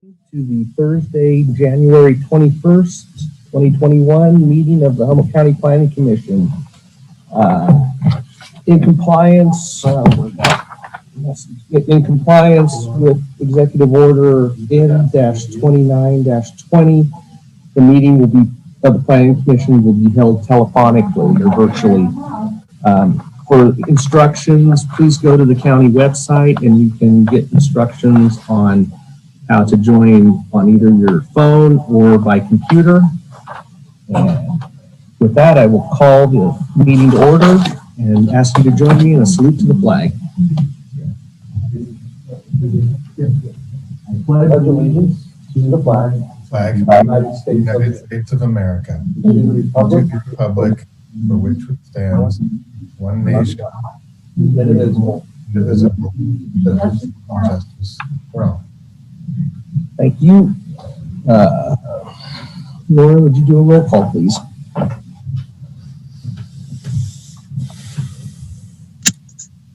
To the Thursday, January 21st, 2021 meeting of the Humboldt County Planning Commission. In compliance with Executive Order N-29-20, the meeting of the Planning Commission will be held telephonically or virtually. For instructions, please go to the county website and you can get instructions on how to join on either your phone or by computer. And with that, I will call the meeting to order and ask you to join me in a salute to the flag. I pledge allegiance to the flag of the United States of America, and to the republic for which it stands, one nation, indivisible, with justice for all. Thank you. Laura, would you do a roll call, please?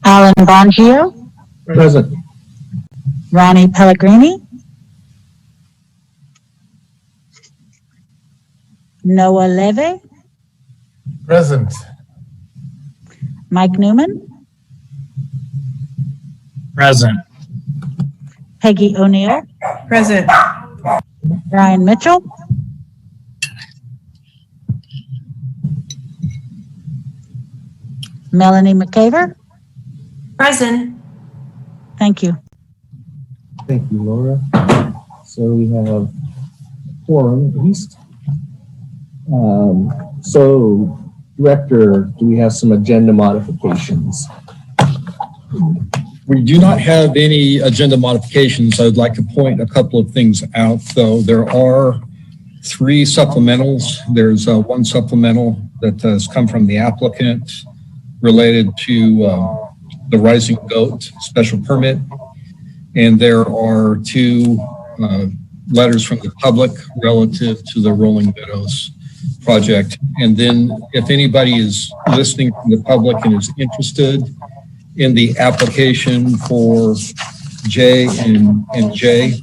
Alan Bongio. Present. Ronnie Pellegrini. Noah Leve. Present. Mike Newman. Present. Peggy O'Neill. Present. Brian Mitchell. Melanie McCaver. Present. Thank you. Thank you, Laura. So we have quorum at least. So, Director, do we have some agenda modifications? We do not have any agenda modifications. I'd like to point a couple of things out, though. There are 3 supplementals. There's one supplemental that has come from the applicant related to the Rising Goat special permit. And there are 2 letters from the public relative to the Rolling Meadows project. And then if anybody is listening from the public and is interested in the application for J and J,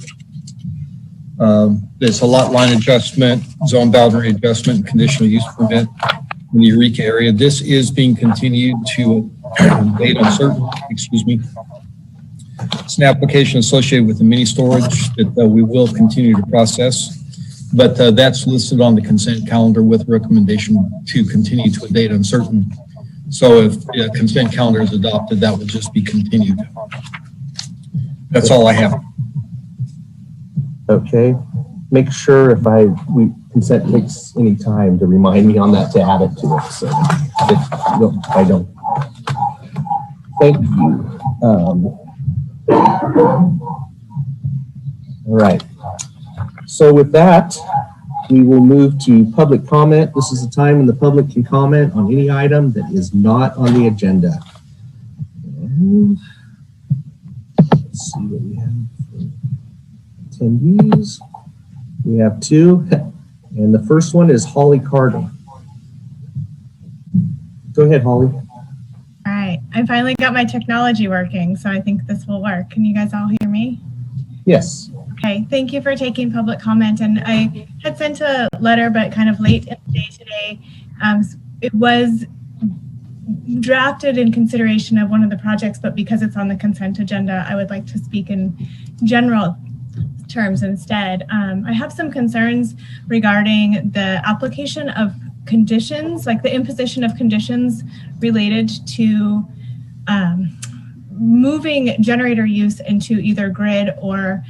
there's a lot line adjustment, zone boundary adjustment, and conditional use permit in the Eureka area. This is being continued to date uncertain, It's an application associated with the mini storage that we will continue to process, but that's listed on the consent calendar with recommendation to continue to a date uncertain. So if the consent calendar is adopted, that will just be continued. That's all I have. Okay. Make sure if consent takes any time to remind me on that to add it to it. So if I don't. Thank you. All right. So with that, we will move to public comment. This is the time when the public can comment on any item that is not on the agenda. And let's see what we have for attendees. We have 2, and the first one is Holly Carter. Go ahead, Holly. All right, I finally got my technology working, so I think this will work. Can you guys all hear me? Yes. Okay, thank you for taking public comment. And I had sent a letter, but kind of late in the day today. It was drafted in consideration of one of the projects, but because it's on the consent agenda, I would like to speak in general terms instead. I have some concerns regarding the application of conditions, like the imposition of conditions related to moving generator use into either grid or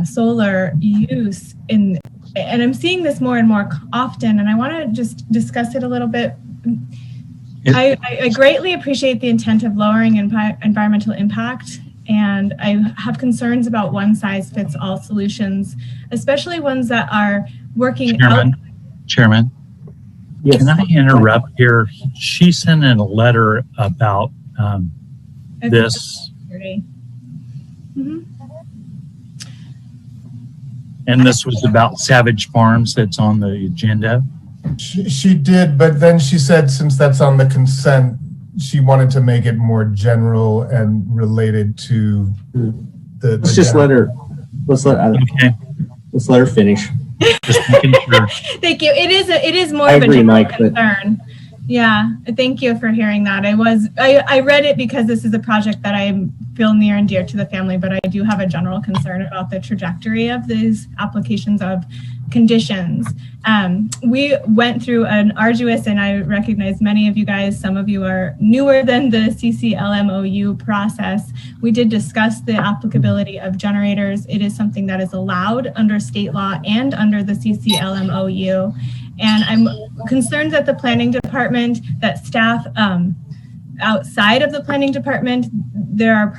solar use and I'm seeing this more and more often, and I want to just discuss it a little bit. I greatly appreciate the intent of lowering environmental impact, and I have concerns about one-size-fits-all solutions, especially ones that are working Chairman, yes. Can I interrupt here? She sent in a letter about this. Mm-hmm. And this was about Savage Farms that's on the agenda. She did, but then she said since that's on the consent, she wanted to make it more general and related to the Let's just let her let's Okay, let her finish. just making sure. Thank you. It is more I of a agree, general Mike, but- concern. Yeah, thank you for hearing that. I read it because this is a project that I feel near and dear to the family, but I do have a general concern about the trajectory of these applications of conditions. We went through an arduous, and I recognize many of you guys, some of you are newer than the CCLMOU process. We did discuss the applicability of generators. It is something that is allowed under state law and under the CCLMOU. And I'm concerned that the planning department, that staff outside of the planning department, there are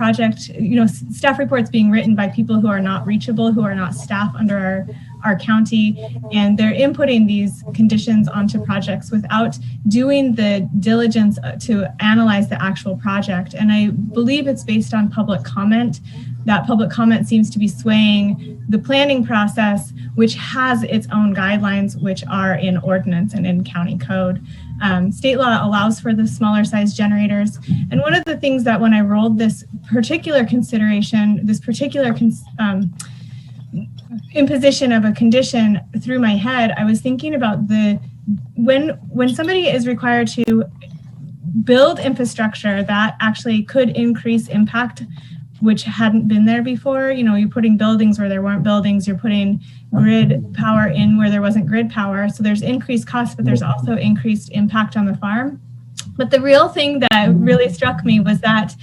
staff reports being written by people who are not reachable, who are not staff under our county, and they're inputting these conditions onto projects without doing the diligence to analyze the actual project. And I believe it's based on public comment. That public comment seems to be swaying the planning process, which has its own guidelines, which are in ordinance and in county code. State law allows for the smaller size generators. And one of the things that when I rolled this particular consideration, this particular imposition of a condition through my head, I was thinking about when somebody is required to build infrastructure that actually could increase impact, which hadn't been there before. You're putting buildings where there weren't buildings, you're putting grid power in where there wasn't grid power. So there's increased cost, but there's also increased impact on the farm. But the real thing that really struck me was that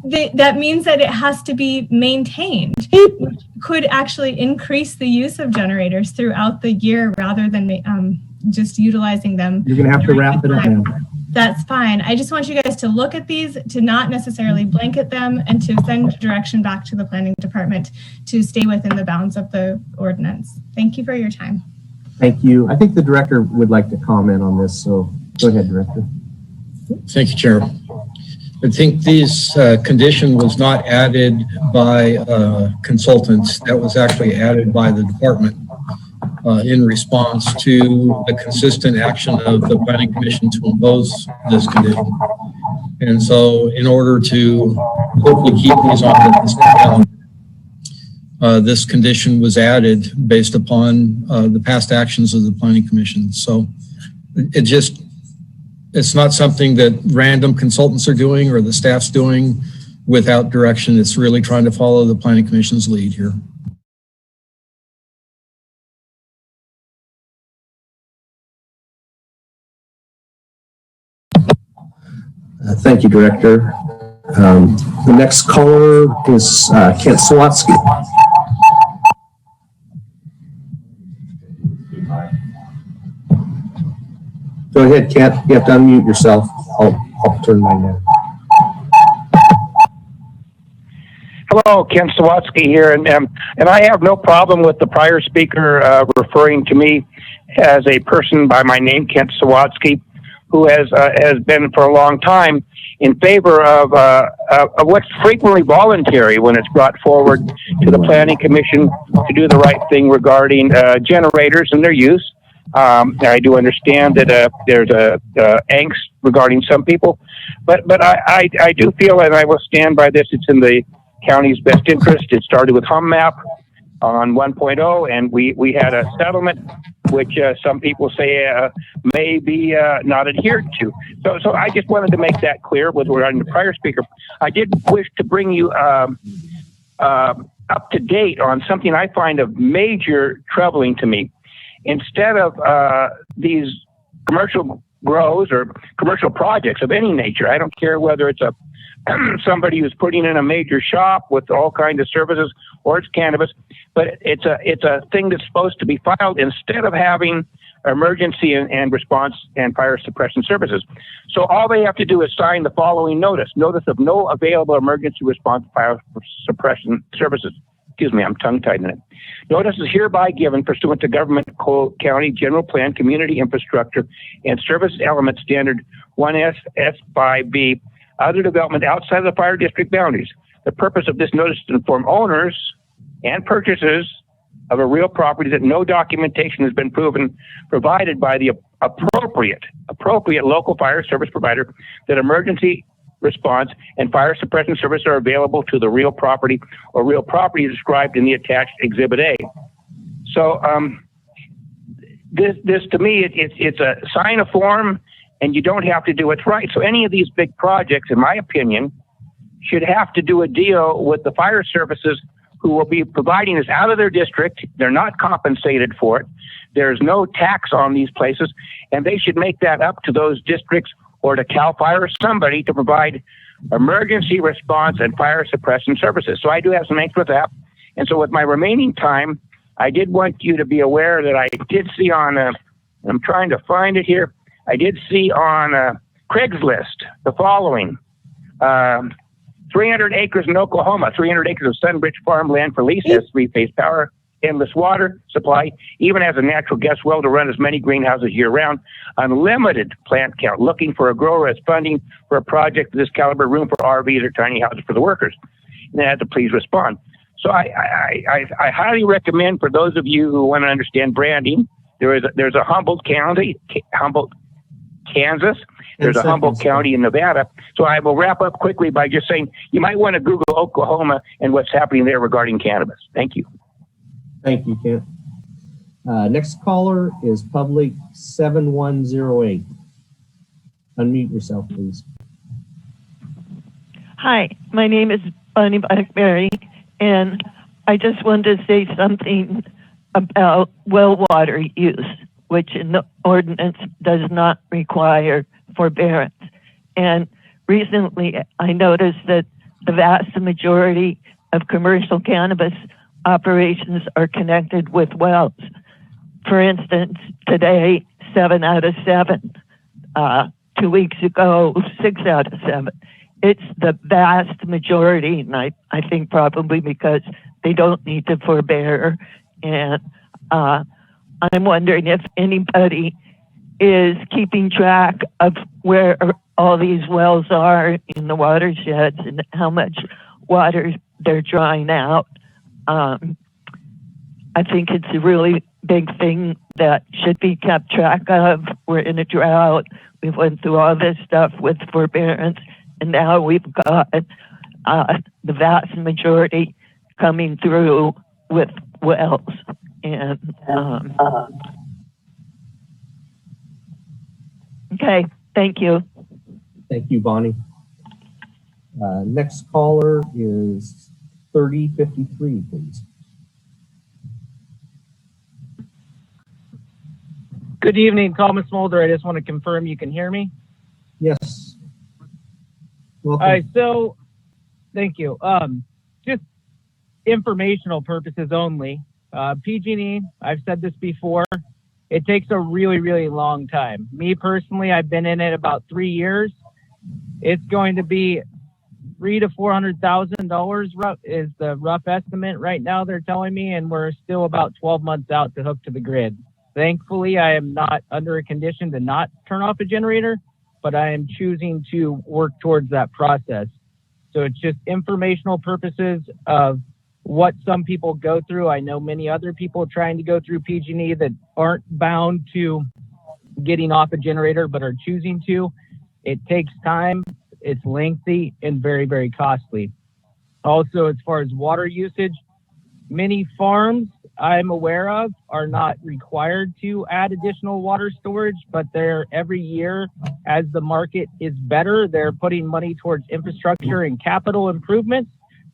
that means that it has to be maintained, which could actually increase the use of generators throughout the year rather than just utilizing them. You're going to have to wrap it up now. That's fine. I just want you guys to look at these, to not necessarily blanket them, and to send direction back to the planning department to stay within the bounds of the ordinance. Thank you for your time. Thank you. I think the director would like to comment on this, so go ahead, Director. Thank you, Chair. I think this condition was not added by consultants. That was actually added by the department in response to the consistent action of the Planning Commission to impose this condition. And so in order to hopefully keep these on the consent calendar, this condition was added based upon the past actions of the Planning Commission. So it's not something that random consultants are doing or the staff's doing without direction. It's really trying to follow the Planning Commission's lead here. Thank you, Director. The next caller is Kent Sawatsky. Go ahead, Kent. You have to unmute yourself. I'll turn mine down. Hello, Ken Sawatsky here, and I have no problem with the prior speaker referring to me as a person by my name, Kent Sawatsky, who has been for a long time in favor of what's frequently voluntary when it's brought forward to the Planning Commission to do the right thing regarding generators and their use. I do understand that there's a angst regarding some people, but I do feel, and I will stand by this, it's in the county's best interest. It started with HumMap on 1.0, and we had a settlement which some people say may be not adhered to. So I just wanted to make that clear with regarding the prior speaker. I did wish to bring you up to date on something I find of major troubling to me. Instead of these commercial grows or commercial projects of any nature, I don't care whether it's somebody who's putting in a major shop with all kinds of services or it's cannabis, but it's a thing that's supposed to be filed instead of having emergency and response and fire suppression services. So all they have to do is sign the following notice of no available emergency response fire suppression services. Excuse me, I'm tongue-tied in it. Notice is hereby given pursuant to Government County General Plan, Community Infrastructure, and Service Element Standard 1S S5B, other development outside of the fire district boundaries. The purpose of this notice is to inform owners and purchasers of a real property that no documentation has been provided by the appropriate local fire service provider that emergency response and fire suppression services are available to the real property or real property described in the attached Exhibit A. So this to me, it's a sign of form, and you don't have to do it right. So any of these big projects, in my opinion, should have to do a deal with the fire services who will be providing this out of their district. They're not compensated for it. There's no tax on these places, and they should make that up to those districts or to CAL FIRE or somebody to provide emergency response and fire suppression services. So I do have some angst with that. And so with my remaining time, I did want you to be aware that I did see on, I'm trying to find it here, I did see on Craigslist the following. 300 acres in Oklahoma, 300 acres of Sunbridge farmland for lease, has three-phase power, endless water supply, even has a natural gas well to run as many greenhouses year-round, unlimited plant count, looking for a grower as funding for a project of this caliber, room for RVs or tiny houses for the workers. And they had to please respond. So I highly recommend for those of you who want to understand branding, there's a Humboldt County, Humboldt, Kansas. There's a Humboldt County in Nevada. So I will wrap up quickly by just saying you might want to Google Oklahoma and what's happening there regarding cannabis. Thank you. Thank you, Kent. Next caller is Public 7108. Unmute yourself, please. Hi, my name is Bonnie Blackberry, and I just wanted to say something about well water use, which in the ordinance does not require forbearance. And recently I noticed that the vast majority of commercial cannabis operations are connected with wells. For instance, today, 7 out of 7. 2 weeks ago, 6 out of 7. It's the vast majority, and I think probably because they don't need to forbear. And I'm wondering if anybody is keeping track of where all these wells are in the watersheds and how much water they're drawing out. I think it's a really big thing that should be kept track of. We're in a drought. We went through all this stuff with forbearance, and now we've got the vast majority coming through with wells. And okay, thank you. Thank you, Bonnie. Next caller is 3053, please. Good evening, Thomas Mulder. I just want to confirm you can hear me. Yes. Welcome. All right, so thank you. Just informational purposes only. PG&E, I've said this before, it takes a really, really long time. Me personally, I've been in it about 3 years. It's going to be $300,000 to $400,000 is the rough estimate right now, they're telling me, and we're still about 12 months out to hook to the grid. Thankfully, I am not under a condition to not turn off a generator, but I am choosing to work towards that process. So it's just informational purposes of what some people go through. I know many other people trying to go through PG&E that aren't bound to getting off a generator, but are choosing to. It takes time, it's lengthy, and very, very costly. Also, as far as water usage, many farms I'm aware of are not required to add additional water storage, but they're every year, as the market is better, they're putting money towards infrastructure and capital improvements,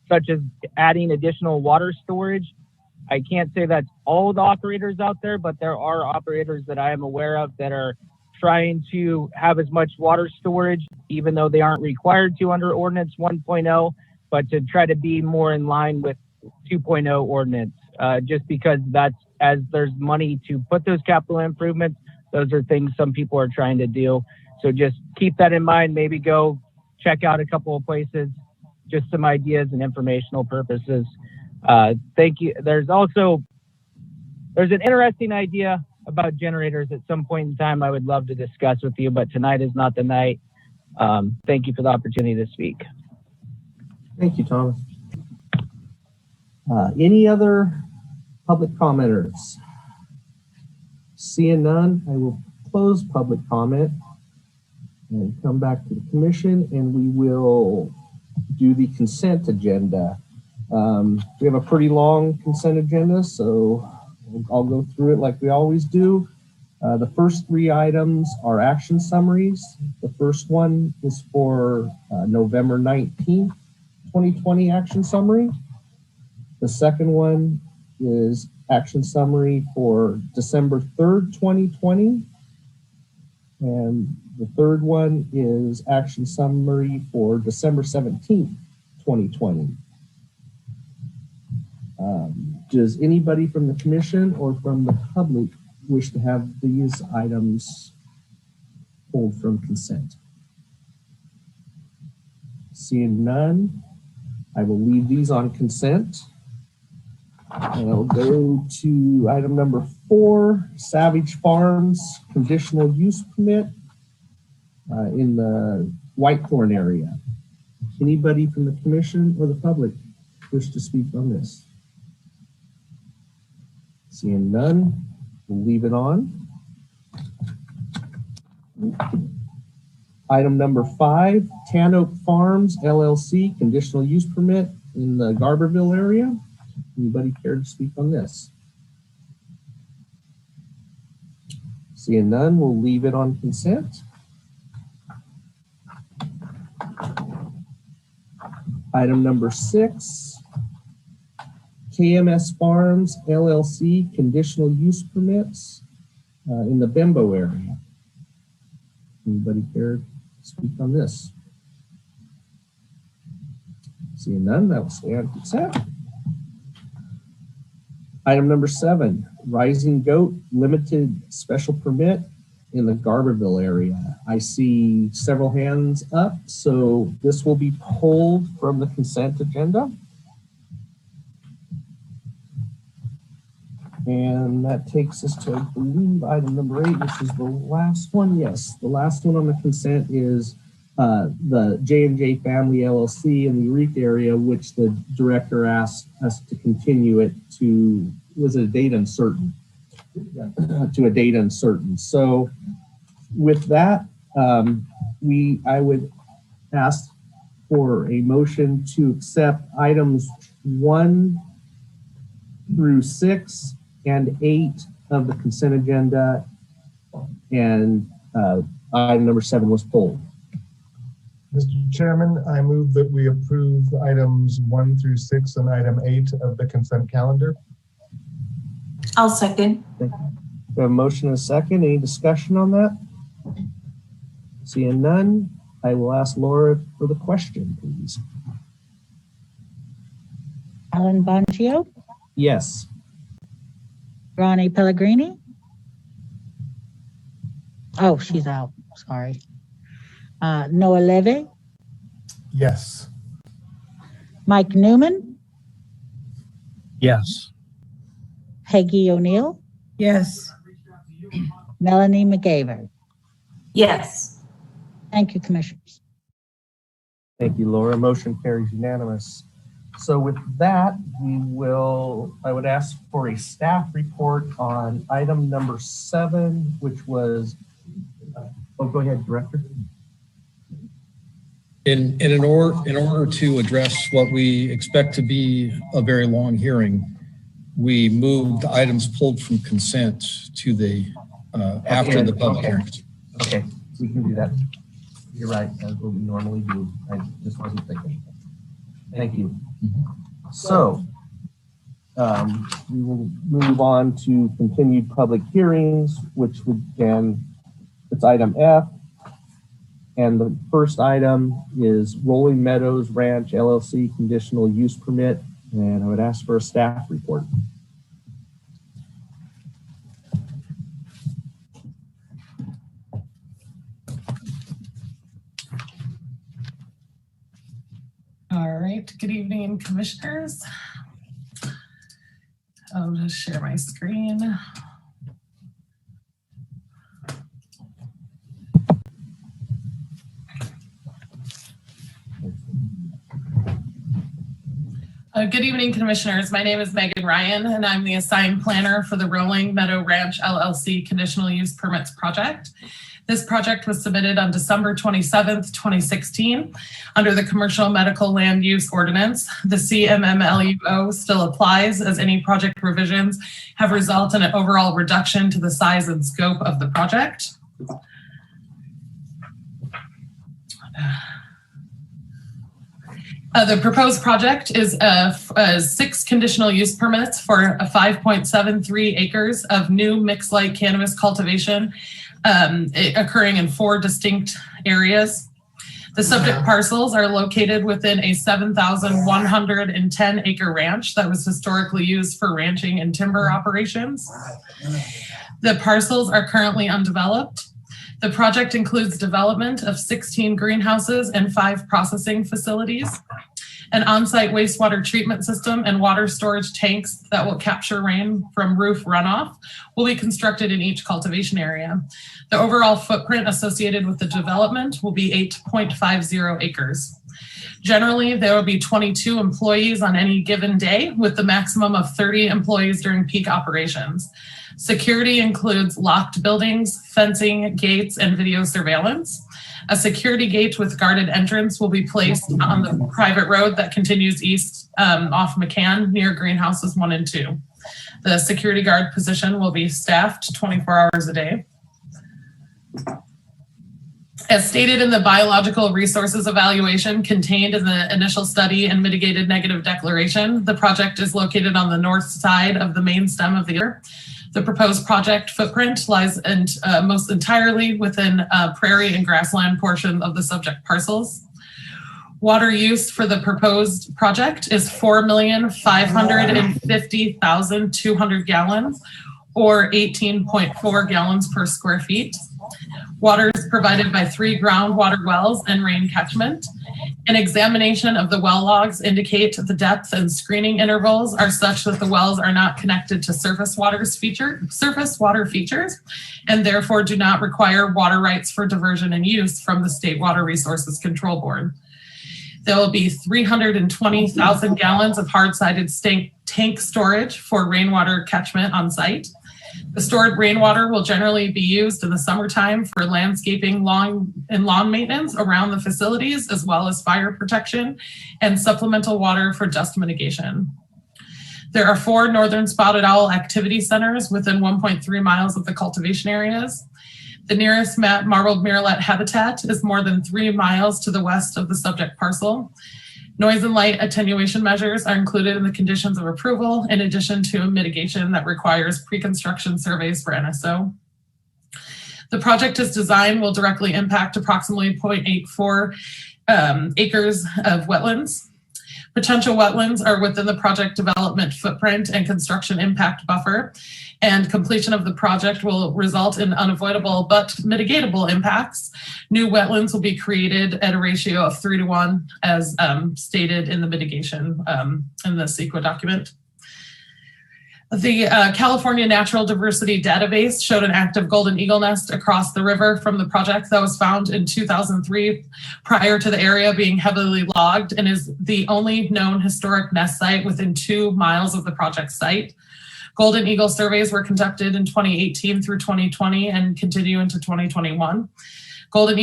such as adding additional water storage. I can't say that's all the operators out there, but there are operators that I am aware of that are trying to have as much water storage, even though they aren't required to under Ordinance 1.0, but to try to be more in line with 2.0 ordinance, just because that's, as there's money to put those capital improvements, those are things some people are trying to do. So just keep that in mind, maybe go check out a couple of places, just some ideas and informational purposes. Thank you. There's an interesting idea about generators at some point in time I would love to discuss with you, but tonight is not the night. Thank you for the opportunity to speak. Thank you, Thomas. Any other public commenters? Seeing none, I will close public comment. and come back to the commission, and we will do the consent agenda. We have a pretty long consent agenda, so I'll go through it like we always do. The first three items are action summaries. The first one is for November 19th, 2020 action summary. The second one is action summary for December 3rd, 2020. And the third one is action summary for December 17th, 2020. Does anybody from the commission or from the public wish to have these items pulled from consent? Seeing none, I will leave these on consent. And I'll go to item number 4, Savage Farms conditional use permit in the Whitethorn area. Anybody from the commission or the public wish to speak on this? Seeing none, we'll leave it on. Item number 5, Tan Oak Farms LLC conditional use permit in the Garberville area. Anybody care to speak on this? Seeing none, we'll leave it on consent. Item number 6, KMS Farms LLC conditional use permits in the Bembo area. Anybody care to speak on this? Seeing none, that will stay on consent. Item number 7, Rising Goat Limited Special Permit in the Garberville area. I see several hands up, so this will be pulled from the consent agenda. And that takes us to, I believe, item number 8, which is the last one. Yes, the last one on the consent is the J&J Family LLC in the Eureka area, which the director asked us to continue it to, was it a date uncertain? To a date uncertain. So with that, I would ask for a motion to accept items 1 through 6 and 8 of the consent agenda, and item number 7 was pulled. Mr. Chairman, I move that we approve items 1 through 6 and item 8 of the consent calendar. I'll second. We have a motion and a second. Any discussion on that? Seeing none, I will ask Laura for the question, please. Alan Bongio, Yes. Ronnie Pellegrini. Oh, she's out. Sorry. Noah Levy, Yes. Mike Newman, Yes. Peggy O'Neill, Yes. Melanie McGaver. Yes. Thank you, commissioners. Thank you, Laura. Motion carries unanimous. So with that, I would ask for a staff report on item number 7, which was, go ahead, Director. In order to address what we expect to be a very long hearing, we moved items pulled from consent to the after the public hearings. Okay, we can do that. You're right, that's what we normally do. I just wasn't thinking. Thank you. So we will move on to continued public hearings, which it's item F. And the first item is Rolling Meadows Ranch LLC conditional use permit. And I would ask for a staff report. All right, good evening, commissioners. I'll just share my screen. Good evening, commissioners. My name is Megan Ryan, and I'm the assigned planner for the Rolling Meadow Ranch LLC Conditional Use Permits Project. This project was submitted on December 27th, 2016 under the Commercial Medical Land Use Ordinance. The CMMLUO still applies as any project revisions have resulted in an overall reduction to the size and scope of the project. The proposed project is 6 conditional use permits for a 5.73 acres of new mixed light cannabis cultivation occurring in 4 distinct areas. The subject parcels are located within a 7,110 acre ranch that was historically used for ranching and timber operations. The parcels are currently undeveloped. The project includes development of 16 greenhouses and 5 processing facilities. An on-site wastewater treatment system and water storage tanks that will capture rain from roof runoff will be constructed in each cultivation area. The overall footprint associated with the development will be 8.50 acres. Generally, there will be 22 employees on any given day, with the maximum of 30 employees during peak operations. Security includes locked buildings, fencing, gates, and video surveillance. A security gate with guarded entrance will be placed on the private road that continues east off Mccann near greenhouses 1 and 2. The security guard position will be staffed 24 hours a day. As stated in the biological resources evaluation contained in the initial study and mitigated negative declaration, the project is located on the north side of the main stem of the river. The proposed project footprint lies most entirely within prairie and grassland portion of the subject parcels. Water use for the proposed project is 4,550,200 gallons, or 18.4 gallons per square feet. Water is provided by 3 groundwater wells and rain catchment. An examination of the well logs indicate the depth and screening intervals are such that the wells are not connected to surface water features, and therefore do not require water rights for diversion and use from the State Water Resources Control Board. There will be 320,000 gallons of hard-sided tank storage for rainwater catchment on site. The stored rainwater will generally be used in the summertime for landscaping, lawn maintenance around the facilities, as well as fire protection and supplemental water for dust mitigation. There are 4 northern spotted owl activity centers within 1.3 miles of the cultivation areas. The nearest marbled murrelet habitat is more than 3 miles to the west of the subject parcel. Noise and light attenuation measures are included in the conditions of approval, in addition to a mitigation that requires pre-construction surveys for NSO. The project as designed will directly impact approximately 0.84 acres of wetlands. Potential wetlands are within the project development footprint and construction impact buffer, and completion of the project will result in unavoidable but mitigatable impacts. New wetlands will be created at a ratio of 3:1 as stated in the mitigation in the CEQA document. The California Natural Diversity Database showed an active golden eagle nest across the river from the project that was found in 2003 prior to the area being heavily logged, and is the only known historic nest site within 2 miles of the project site. Golden eagle surveys were conducted in 2018 through 2020 and continue into 2021. Golden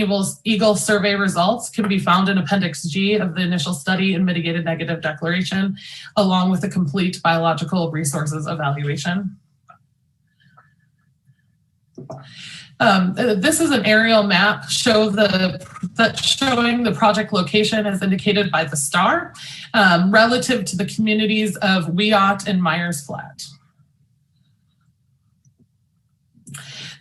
eagle survey results can be found in Appendix G of the initial study and mitigated negative declaration, along with a complete biological resources evaluation. This is an aerial map showing the project location as indicated by the star, relative to the communities of Weot and Myers Flat.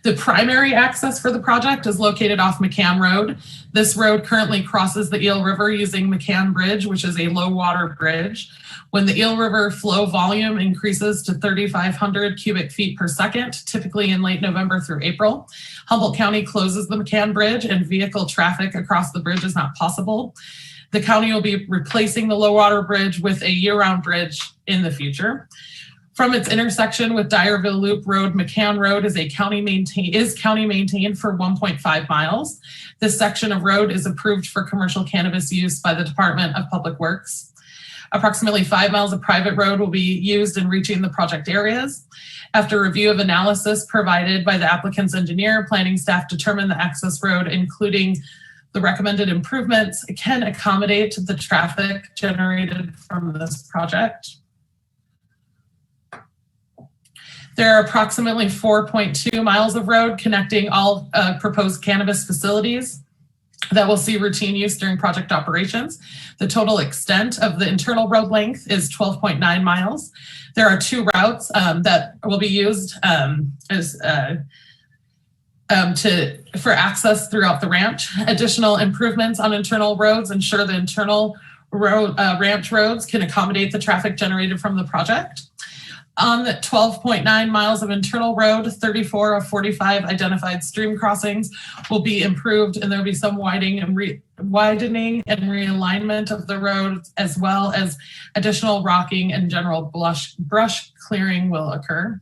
The primary access for the project is located off Mccann Road. This road currently crosses the Eel River using Mccann Bridge, which is a low water bridge. When the Eel River flow volume increases to 3,500 cubic feet per second, typically in late November through April, Humboldt County closes the Mccann Bridge and vehicle traffic across the bridge is not possible. The county will be replacing the low water bridge with a year-round bridge in the future. From its intersection with Dyerville Loop Road, Mccann Road is county maintained for 1.5 miles. This section of road is approved for commercial cannabis use by the Department of Public Works. Approximately 5 miles of private road will be used in reaching the project areas. After review of analysis provided by the applicant's engineer, planning staff determined the access road, including the recommended improvements, can accommodate the traffic generated from this project. There are approximately 4.2 miles of road connecting all proposed cannabis facilities that will see routine use during project operations. The total extent of the internal road length is 12.9 miles. There are 2 routes that will be used for access throughout the ranch. Additional improvements on internal roads ensure the internal ranch roads can accommodate the traffic generated from the project. On the 12.9 miles of internal road, 34 of 45 identified stream crossings will be improved, and there will be some widening and realignment of the road, as well as additional rocking and general brush clearing will occur.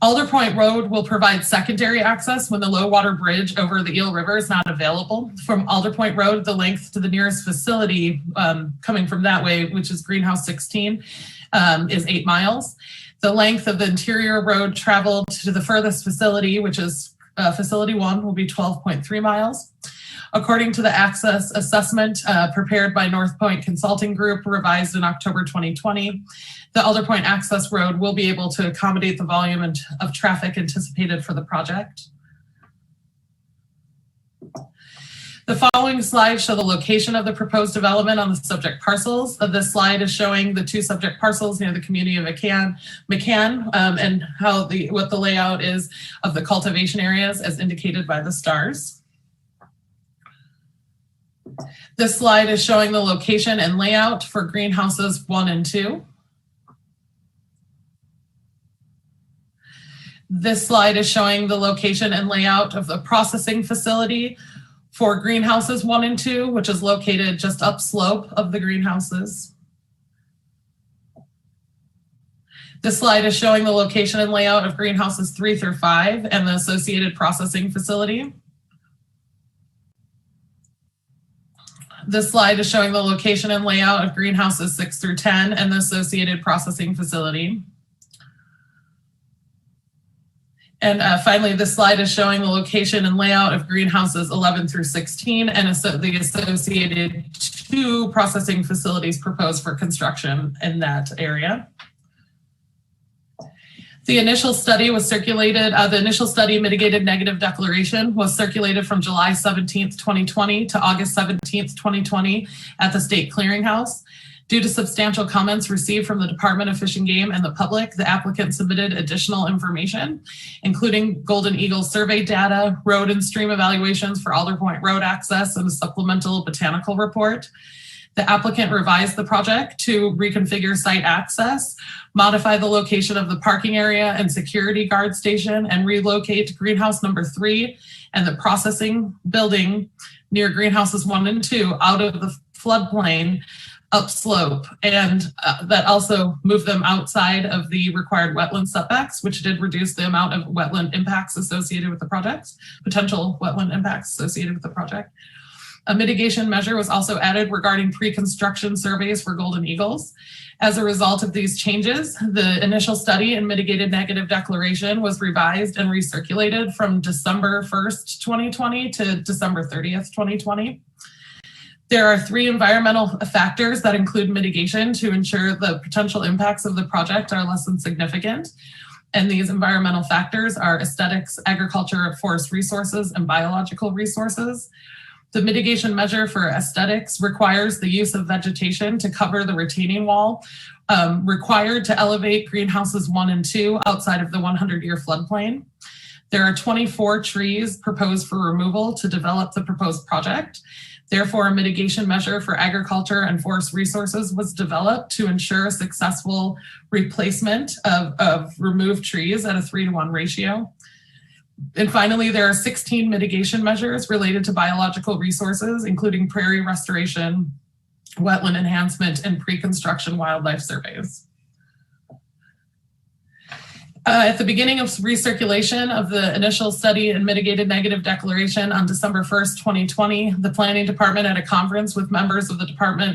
Alder Point Road will provide secondary access when the low water bridge over the Eel River is not available. From Alder Point Road, the length to the nearest facility coming from that way, which is Greenhouse 16, is 8 miles. The length of the interior road traveled to the furthest facility, which is Facility 1, will be 12.3 miles. According to the access assessment prepared by North Point Consulting Group, revised in October 2020, the Alder Point access road will be able to accommodate the volume of traffic anticipated for the project. The following slides show the location of the proposed development on the subject parcels. This slide is showing the 2 subject parcels near the community of Mccann, and what the layout is of the cultivation areas as indicated by the stars. This slide is showing the location and layout for greenhouses 1 and 2. This slide is showing the location and layout of the processing facility for greenhouses 1 and 2, which is located just upslope of the greenhouses. This slide is showing the location and layout of greenhouses 3 through 5 and the associated processing facility. This slide is showing the location and layout of greenhouses 6 through 10 and the associated processing facility. And finally, this slide is showing the location and layout of greenhouses 11 through 16 and the associated 2 processing facilities proposed for construction in that area. The initial study was circulated, the initial study mitigated negative declaration was circulated from July 17th, 2020 to August 17th, 2020 at the State Clearinghouse. Due to substantial comments received from the Department of Fish and Game and the public, the applicant submitted additional information, including Golden Eagle survey data, road and stream evaluations for Alder Point road access, and a supplemental botanical report. The applicant revised the project to reconfigure site access, modify the location of the parking area and security guard station, and relocate greenhouse number 3 and the processing building near greenhouses 1 and 2 out of the floodplain upslope, and that also moved them outside of the required wetland setbacks, which did reduce the amount of wetland impacts associated with the project, potential wetland impacts associated with the project. A mitigation measure was also added regarding pre-construction surveys for golden eagles. As a result of these changes, the initial study and mitigated negative declaration was revised and recirculated from December 1st, 2020 to December 30th, 2020. There are 3 environmental factors that include mitigation to ensure the potential impacts of the project are less than significant. And these environmental factors are aesthetics, agriculture, forest resources, and biological resources. The mitigation measure for aesthetics requires the use of vegetation to cover the retaining wall required to elevate greenhouses 1 and 2 outside of the 100-year floodplain. There are 24 trees proposed for removal to develop the proposed project. Therefore, a mitigation measure for agriculture and forest resources was developed to ensure successful replacement of removed trees at a 3-to-1 ratio. And finally, there are 16 mitigation measures related to biological resources, including prairie restoration, wetland enhancement, and pre-construction wildlife surveys. At the beginning of recirculation of the initial study and mitigated negative declaration on December 1st, 2020, the Planning Department at a conference with members of the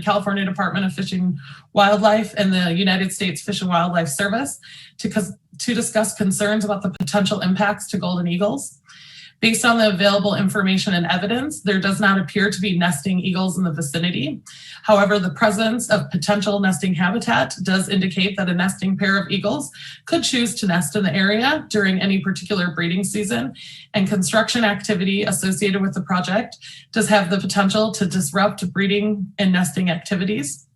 California Department of Fish and Wildlife and the United States Fish and Wildlife Service to discuss concerns about the potential impacts to golden eagles. Based on the available information and evidence, there does not appear to be nesting eagles in the vicinity. However, the presence of potential nesting habitat does indicate that a nesting pair of eagles could choose to nest in the area during any particular breeding season, and construction activity associated with the project does have the potential to disrupt breeding and nesting activities.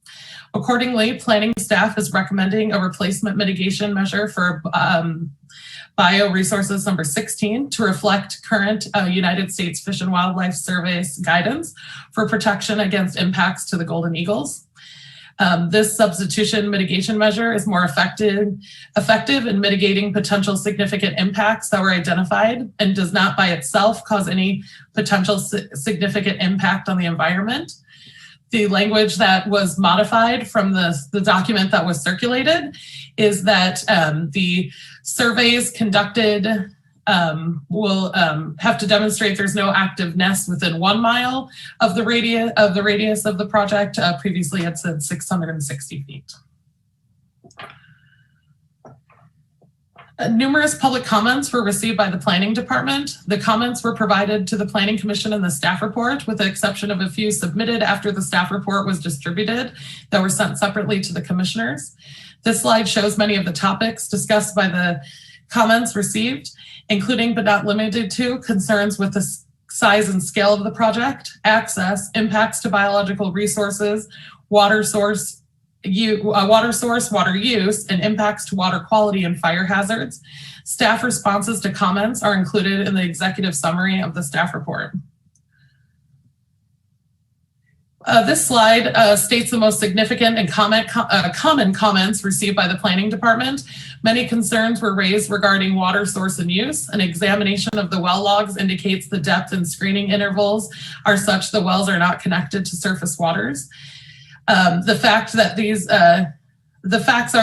Accordingly, planning staff is recommending a replacement mitigation measure for Bioresources number 16 to reflect current United States Fish and Wildlife Service guidance for protection against impacts to the golden eagles. This substitution mitigation measure is more effective in mitigating potential significant impacts that were identified and does not by itself cause any potential significant impact on the environment. The language that was modified from the document that was circulated is that the surveys conducted will have to demonstrate there's no active nest within 1 mile of the radius of the project. Previously it said 660 feet. Numerous public comments were received by the Planning Department. The comments were provided to the Planning Commission in the staff report, with the exception of a few submitted after the staff report was distributed that were sent separately to the commissioners. This slide shows many of the topics discussed by the comments received, including but not limited to concerns with the size and scale of the project, access, impacts to biological resources, water source, water use, and impacts to water quality and fire hazards. Staff responses to comments are included in the executive summary of the staff report. This slide states the most significant and common comments received by the Planning Department. Many concerns were raised regarding water source and use. An examination of the well logs indicates the depth and screening intervals are such the wells are not connected to surface waters. The facts are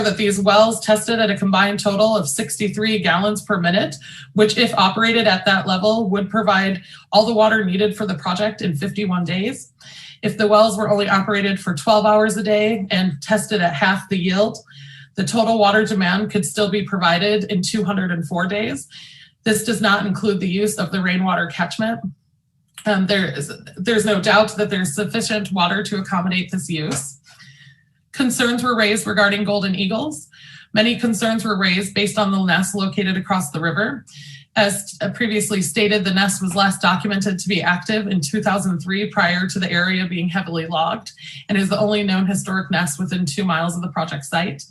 that these wells tested at a combined total of 63 gallons per minute, which if operated at that level would provide all the water needed for the project in 51 days. If the wells were only operated for 12 hours a day and tested at half the yield, the total water demand could still be provided in 204 days. This does not include the use of the rainwater catchment. There's no doubt that there's sufficient water to accommodate this use. Concerns were raised regarding golden eagles. Many concerns were raised based on the nest located across the river. As previously stated, the nest was last documented to be active in 2003 prior to the area being heavily logged, and is the only known historic nest within 2 miles of the project site.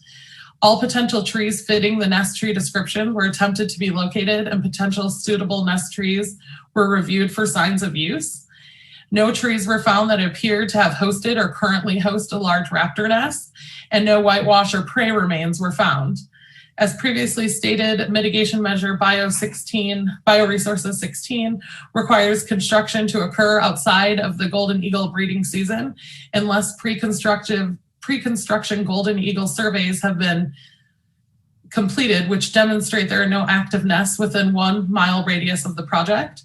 All potential trees fitting the nest tree description were attempted to be located, and potential suitable nest trees were reviewed for signs of use. No trees were found that appeared to have hosted or currently host a large raptor nest, and no whitewash or prey remains were found. As previously stated, mitigation measure Bioresources 16 requires construction to occur outside of the golden eagle breeding season unless pre-construction golden eagle surveys have been completed, which demonstrate there are no active nests within 1 mile radius of the project.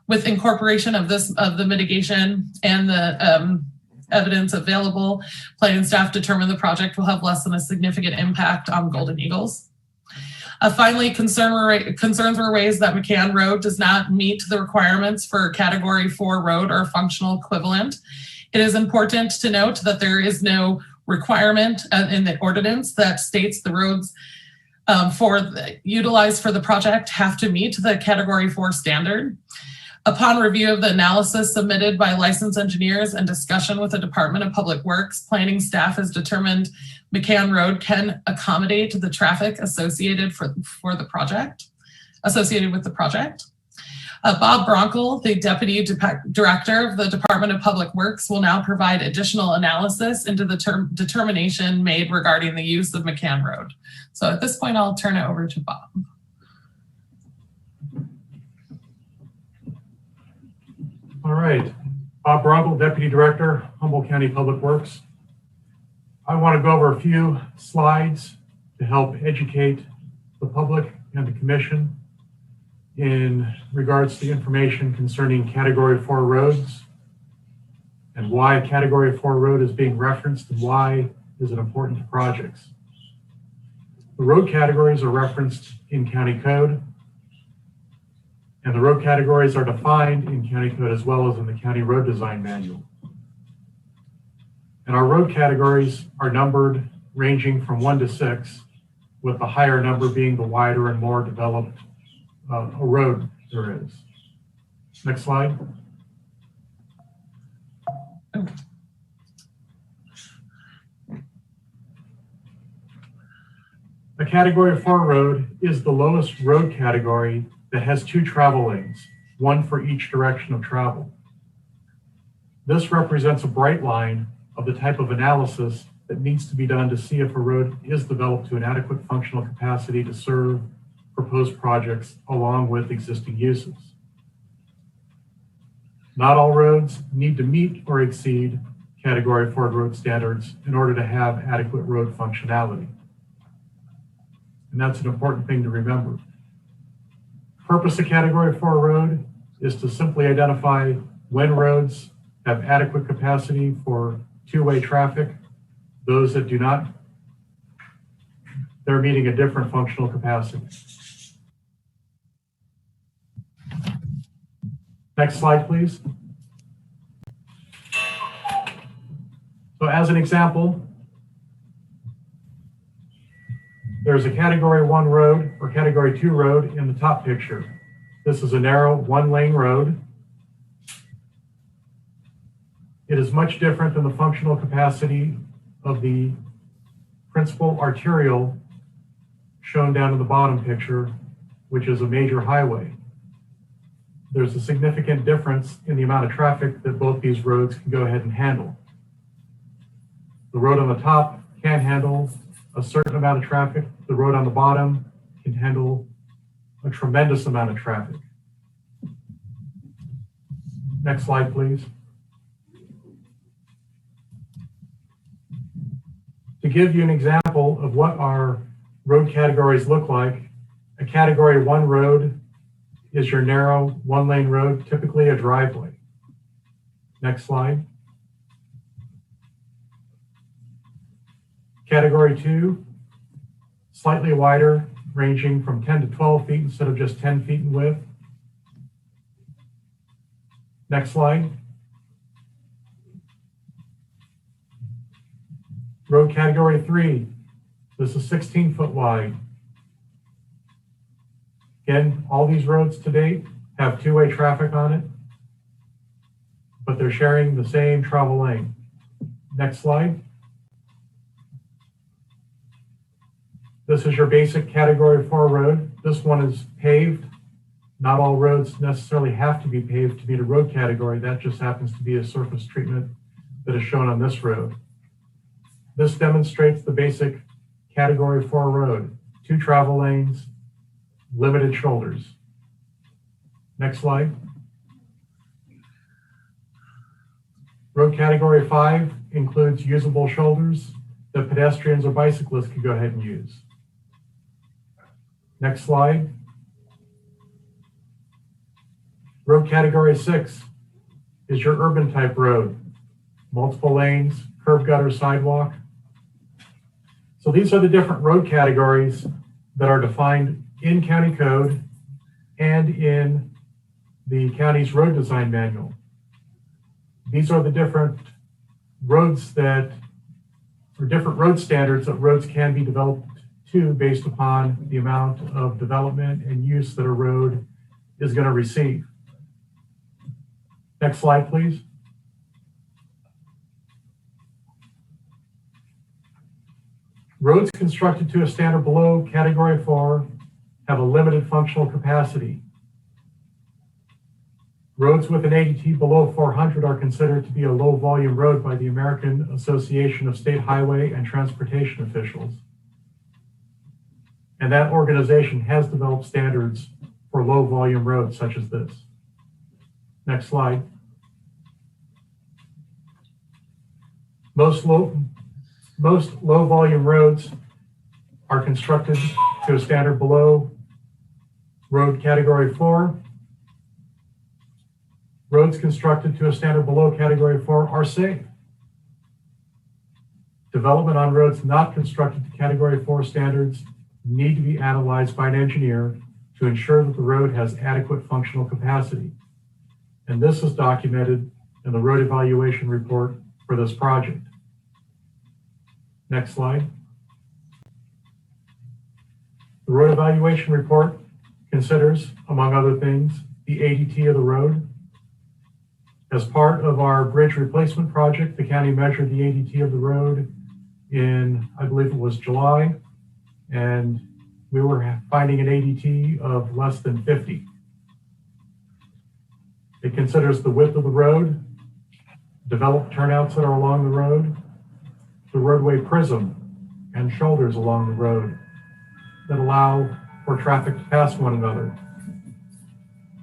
With incorporation of the mitigation and the evidence available, planning staff determined the project will have less than a significant impact on golden eagles. Finally, concerns were raised that Mccann Road does not meet the requirements for Category 4 road or functional equivalent. It is important to note that there is no requirement in the ordinance that states the roads utilized for the project have to meet the Category 4 standard. Upon review of the analysis submitted by licensed engineers and discussion with the Department of Public Works, planning staff has determined Mccann Road can accommodate the traffic associated with the project. Bob Bronkel, the Deputy Director of the Department of Public Works, will now provide additional analysis into the determination made regarding the use of Mccann Road. So at this point, I'll turn it over to Bob. All right, Bob Bronkel, Deputy Director, Humboldt County Public Works. I want to go over a few slides to help educate the public and the commission in regards to information concerning Category 4 roads and why a Category 4 road is being referenced and why is it important to projects. The road categories are referenced in county code, and the road categories are defined in county code as well as in the county road design manual. And our road categories are numbered ranging from 1 to 6, with the higher number being the wider and more developed a road there is. Next slide. A Category 4 road is the lowest road category that has 2 travel lanes, one for each direction of travel. This represents a bright line of the type of analysis that needs to be done to see if a road is developed to an adequate functional capacity to serve proposed projects along with existing uses. Not all roads need to meet or exceed Category 4 road standards in order to have adequate road functionality. And that's an important thing to remember. Purpose of Category 4 road is to simply identify when roads have adequate capacity for two-way traffic. Those that do not, they're meeting a different functional capacity. Next slide, please. So as an example, there's a Category 1 road or Category 2 road in the top picture. This is a narrow 1-lane road. It is much different than the functional capacity of the principal arterial shown down in the bottom picture, which is a major highway. There's a significant difference in the amount of traffic that both these roads can go ahead and handle. The road on the top can handle a certain amount of traffic. The road on the bottom can handle a tremendous amount of traffic. Next slide, please. To give you an example of what our road categories look like, a Category 1 road is your narrow 1-lane road, typically a driveway. Next slide. Category 2, slightly wider, ranging from 10 to 12 feet instead of just 10 feet in width. Next slide. Road Category 3, this is 16 foot wide. Again, all these roads to date have two-way traffic on it, but they're sharing the same travel lane. Next slide. This is your basic Category 4 road. This one is paved. Not all roads necessarily have to be paved to meet a road category. That just happens to be a surface treatment that is shown on this road. This demonstrates the basic Category 4 road. 2 travel lanes, limited shoulders. Next slide. Road Category 5 includes usable shoulders that pedestrians or bicyclists can go ahead and use. Next slide. Road Category 6 is your urban type road. Multiple lanes, curb gutter, sidewalk. So these are the different road categories that are defined in county code and in the county's road design manual. These are the different roads that, or different road standards that roads can be developed to based upon the amount of development and use that a road is going to receive. Next slide, please. Roads constructed to a standard below Category 4 have a limited functional capacity. Roads with an ADT below 400 are considered to be a low volume road by the American Association of State Highway and Transportation Officials. And that organization has developed standards for low volume roads such as this. Next slide. Most low volume roads are constructed to a standard below Road category 4. Roads constructed to a standard below category 4 are safe. Development on roads not constructed to category 4 standards need to be analyzed by an engineer to ensure that the road has adequate functional capacity. And this is documented in the road evaluation report for this project. Next slide. The road evaluation report considers, among other things, the ADT of the road. As part of our bridge replacement project, the county measured the ADT of the road in, I believe it was July, and we were finding an ADT of less than 50. It considers the width of the road, developed turnouts that are along the road, the roadway prism and shoulders along the road that allow for traffic to pass one another.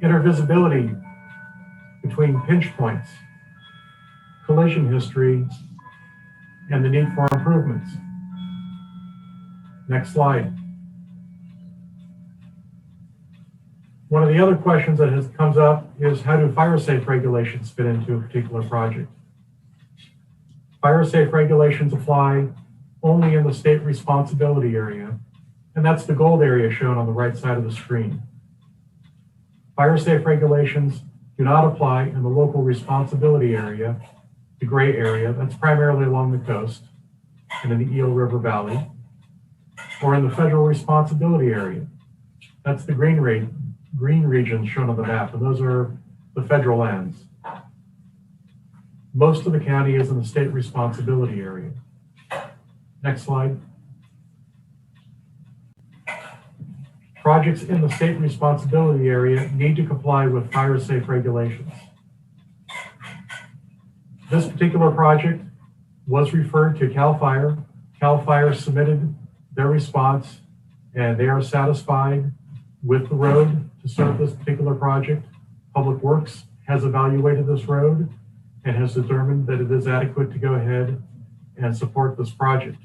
Intervisibility between pinch points, collision history, and the need for improvements. Next slide. One of the other questions that comes up is, how do fire safe regulations fit into a particular project? Fire safe regulations apply only in the state responsibility area, and that's the gold area shown on the right side of the screen. Fire safe regulations do not apply in the local responsibility area, the gray area, that's primarily along the coast and in the Eel River Valley, or in the federal responsibility area. That's the green regions shown on the map, and those are the federal lands. Most of the county is in the state responsibility area. Next slide. Projects in the state responsibility area need to comply with fire safe regulations. This particular project was referred to CAL FIRE. CAL FIRE submitted their response, and they are satisfied with the road to serve this particular project. Public Works has evaluated this road and has determined that it is adequate to go ahead and support this project.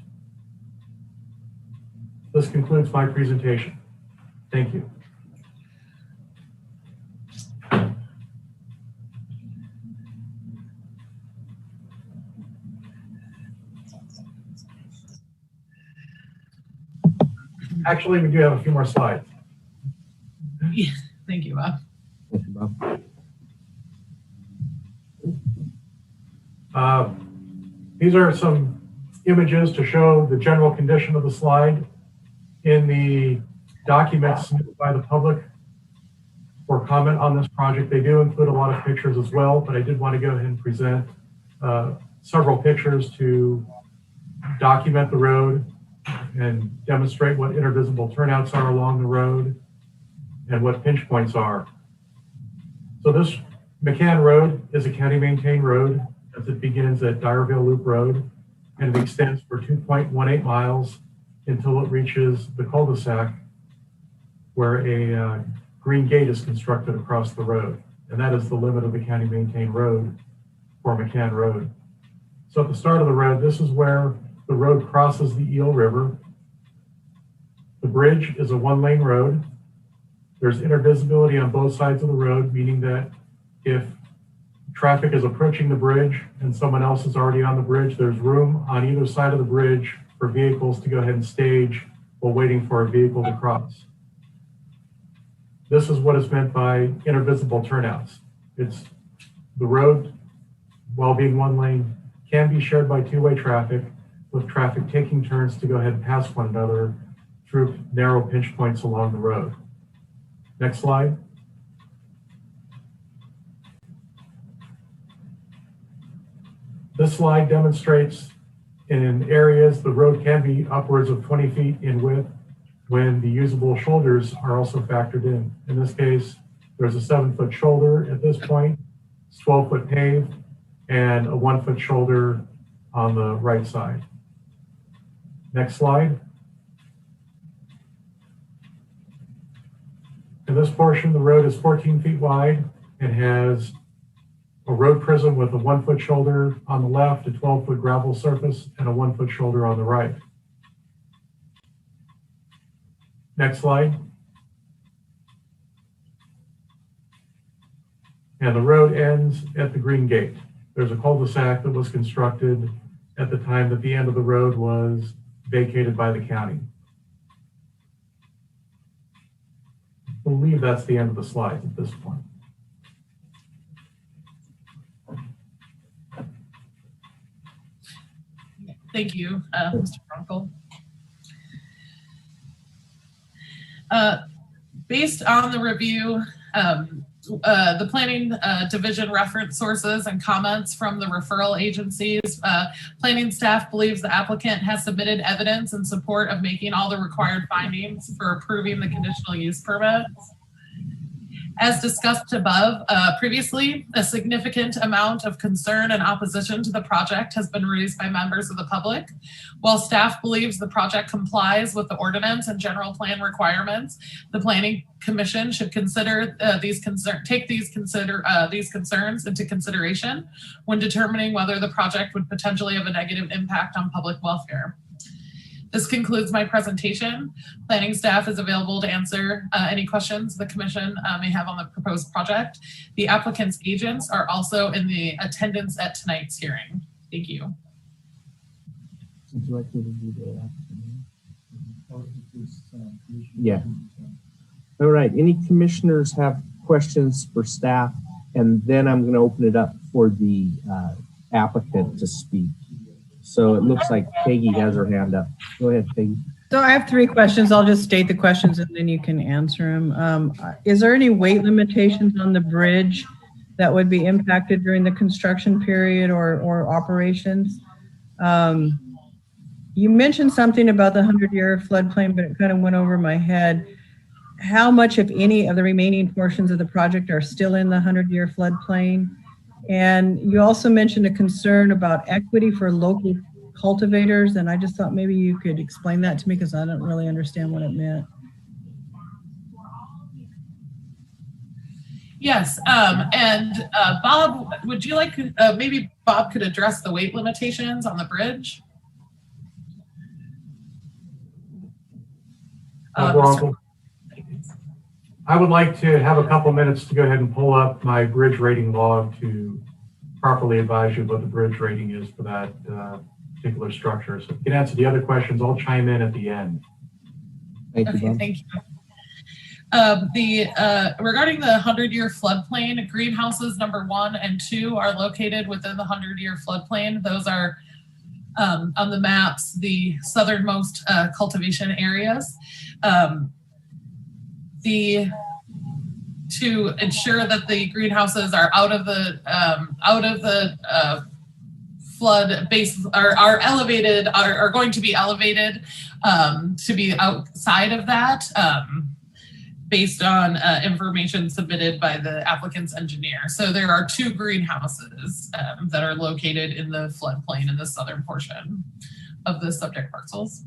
This concludes my presentation. Thank you. Actually, we do have a few more slides. Yeah, thank you, Bob. Thank you, Bob. These are some images to show the general condition of the slide. In the documents submitted by the public for comment on this project, they do include a lot of pictures as well, but I did want to go ahead and present several pictures to document the road and demonstrate what intervisible turnouts are along the road and what pinch points are. So this Mccann Road is a county maintained road as it begins at Garberville Loop Road, and it extends for 2.18 miles until it reaches the cul-de-sac where a green gate is constructed across the road. And that is the limit of the county maintained road for Mccann Road. So at the start of the road, this is where the road crosses the Eel River. The bridge is a one-lane road. There's intervisibility on both sides of the road, meaning that if traffic is approaching the bridge and someone else is already on the bridge, there's room on either side of the bridge for vehicles to go ahead and stage while waiting for a vehicle to cross. This is what is meant by intervisible turnouts. It's the road, while being one lane, can be shared by two-way traffic, with traffic taking turns to go ahead and pass one another through narrow pinch points along the road. Next slide. This slide demonstrates in areas the road can be upwards of 20 feet in width when the usable shoulders are also factored in. In this case, there's a 7-foot shoulder at this point, it's 12-foot paved, and a 1-foot shoulder on the right side. Next slide. In this portion, the road is 14 feet wide and has a road prism with a 1-foot shoulder on the left, a 12-foot gravel surface, and a 1-foot shoulder on the right. Next slide. and the road ends at the Green Gate. There's a cul-de-sac that was constructed at the time that the end of the road was vacated by the county. I believe that's the end of the slides at this point. Thank you, Mr. Runkle. Based on the review, the planning division reference sources and comments from the referral agencies, planning staff believes the applicant has submitted evidence in support of making all the required findings for approving the conditional use permit. As discussed above previously, a significant amount of concern and opposition to the project has been raised by members of the public. While staff believes the project complies with the ordinance and general plan requirements, the Planning Commission should consider take these concerns into consideration when determining whether the project would potentially have a negative impact on public welfare. This concludes my presentation. Planning staff is available to answer any questions the commission may have on the proposed project. The applicant's agents are also in the attendance at tonight's hearing. Thank you. Would you like me to do that? Yeah. All right. Any commissioners have questions for staff? And then I'm going to open it up for the applicant to speak. So it looks like Peggy has her hand up. Go ahead, Peggy. So I have 3 questions. I'll just state the questions and then you can answer them. Is there any weight limitations on the bridge that would be impacted during the construction period or operations? You mentioned something about the 100-year floodplain, but it kind of went over my head. How much, if any, of the remaining portions of the project are still in the 100-year floodplain? And you also mentioned a concern about equity for local cultivators, and I just thought maybe you could explain that to me because I don't really understand what it meant. Yes, and Bob, would you like, maybe Bob could address the weight limitations on the bridge? I would like to have a couple minutes to go ahead and pull up my bridge rating log to properly advise you what the bridge rating is for that particular structure. So if you can answer the other questions, I'll chime in at the end. Thank you, Bob. Thank you. Regarding the 100-year floodplain, greenhouses number 1 and 2 are located within the 100-year floodplain. Those are on the maps, the southernmost cultivation areas. To ensure that the greenhouses are out of the flood base are elevated, are going to be elevated to be outside of that based on information submitted by the applicant's engineer. So there are 2 greenhouses that are located in the floodplain in the southern portion of the subject parcels.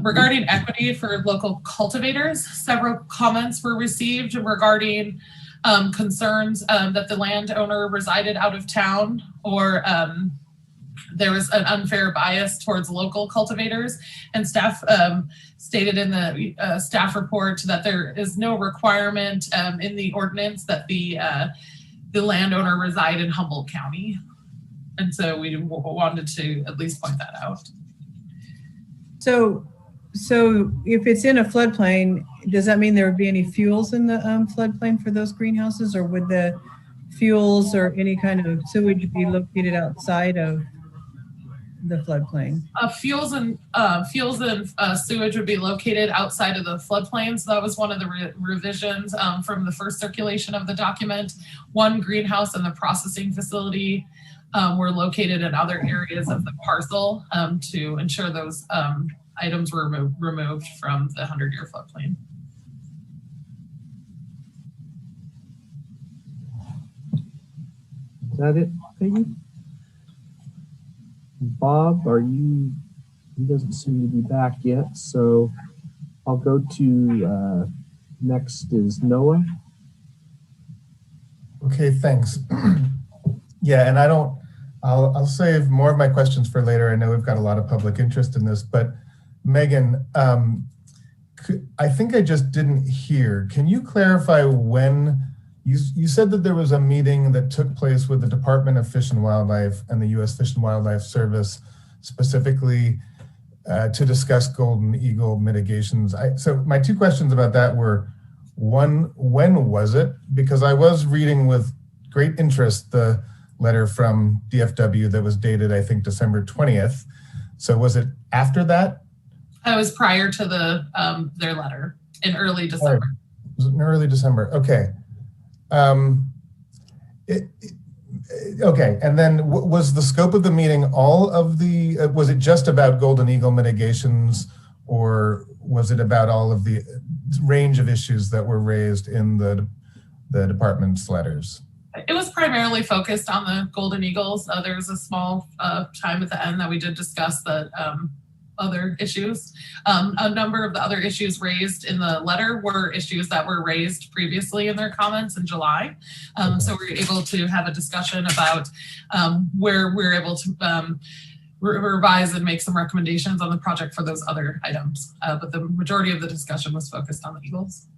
Regarding equity for local cultivators, several comments were received regarding concerns that the landowner resided out of town or there was an unfair bias towards local cultivators, and staff stated in the staff report that there is no requirement in the ordinance that the landowner reside in Humboldt County. And so we wanted to at least point that out. So if it's in a floodplain, does that mean there would be any fuels in the floodplain for those greenhouses, or would the fuels or any kind of sewage be located outside of the floodplain? Fuels and sewage would be located outside of the floodplain. So that was one of the revisions from the first circulation of the document. One greenhouse and the processing facility were located in other areas of the parcel to ensure those items were removed from the 100-year floodplain. Is that it, Peggy? Bob, he doesn't seem to be back yet, so I'll go to, next is Noah. Okay, thanks. Yeah, and I'll save more of my questions for later. I know we've got a lot of public interest in this, but Megan, I think I just didn't hear. Can you clarify when You said that there was a meeting that took place with the Department of Fish and Wildlife and the U.S. Fish and Wildlife Service specifically to discuss golden eagle mitigations. So my two questions about that were, one, when was it? Because I was reading with great interest the letter from DFW that was dated, I think, December 20th. So was it after that? I was prior to the their letter in early December. Was it in early December? Okay. Okay, and then was the scope of the meeting all of the, was it just about golden eagle mitigations, or was it about all of the range of issues that were raised in the department's letters? It was primarily focused on the golden eagles. There was a small time at the end that we did discuss the other issues. A number of the other issues raised in the letter were issues that were raised previously in their comments in July. So we were able to have a discussion about where we're able to revise and make some recommendations on the project for those other items. But the majority of the discussion was focused on the eagles.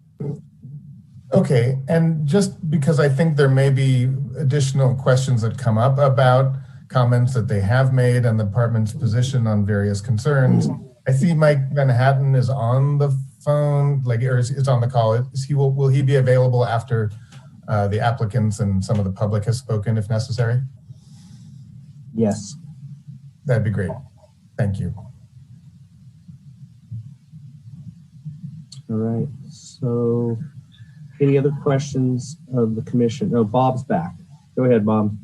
Okay, and just because I think there may be additional questions that come up about comments that they have made and the department's position on various concerns. I see Mike Manhattan is on the phone, or is on the call. Will he be available after the applicants and some of the public has spoken if necessary? Yes. That'd be great. Thank you. All right. So any other questions of the commission? Oh, Bob's back. Go ahead, Bob.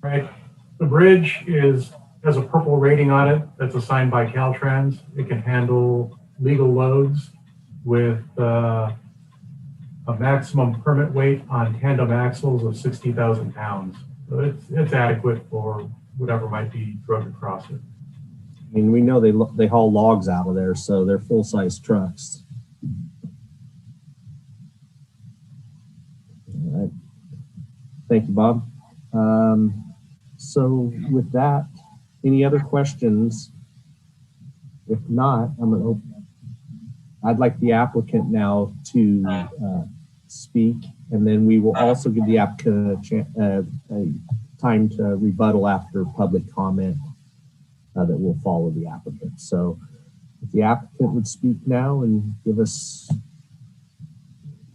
Right. The bridge has a purple rating on it that's assigned by Caltrans. It can handle legal loads with a maximum permit weight on tandem axles of 60,000 pounds. So it's adequate for whatever might be drug across it. I mean, we know they haul logs out of there, so they're full-size trucks. All right. Thank you, Bob. So with that, any other questions? If not, I'd like the applicant now to speak, and then we will also give the applicant a time to rebuttal after public comment that will follow the applicant. So if the applicant would speak now and give us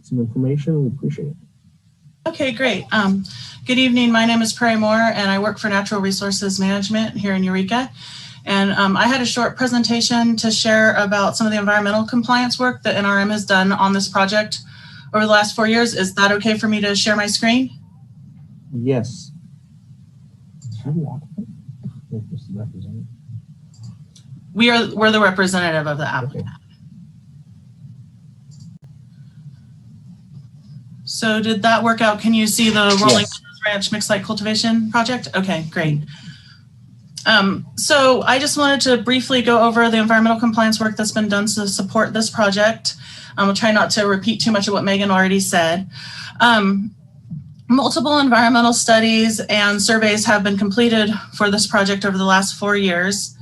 some information, we appreciate it. Okay, great. Good evening. My name is Prairie Moore, and I work for Natural Resources Management here in Eureka. And I had a short presentation to share about some of the environmental compliance work that NRM has done on this project over the last 4 years. Is that okay for me to share my screen? Yes. We're the representative of the applicant. Okay. So did that work out? Can you see the Rolling Meadows Ranch mixed light cultivation project? Okay, great. So I just wanted to briefly go over the environmental compliance work that's been done to support this project. I'll try not to repeat too much of what Megan already said. Multiple environmental studies and surveys have been completed for this project over the last 4 years,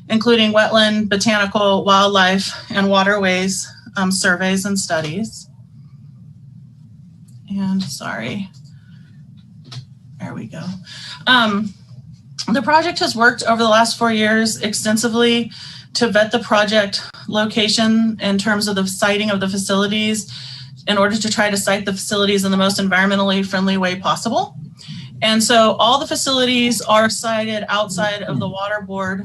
including wetland, botanical, wildlife, and waterways surveys and studies. And sorry, there we go. The project has worked over the last 4 years extensively to vet the project location in terms of the siting of the facilities in order to try to site the facilities in the most environmentally friendly way possible. And so all the facilities are sited outside of the water board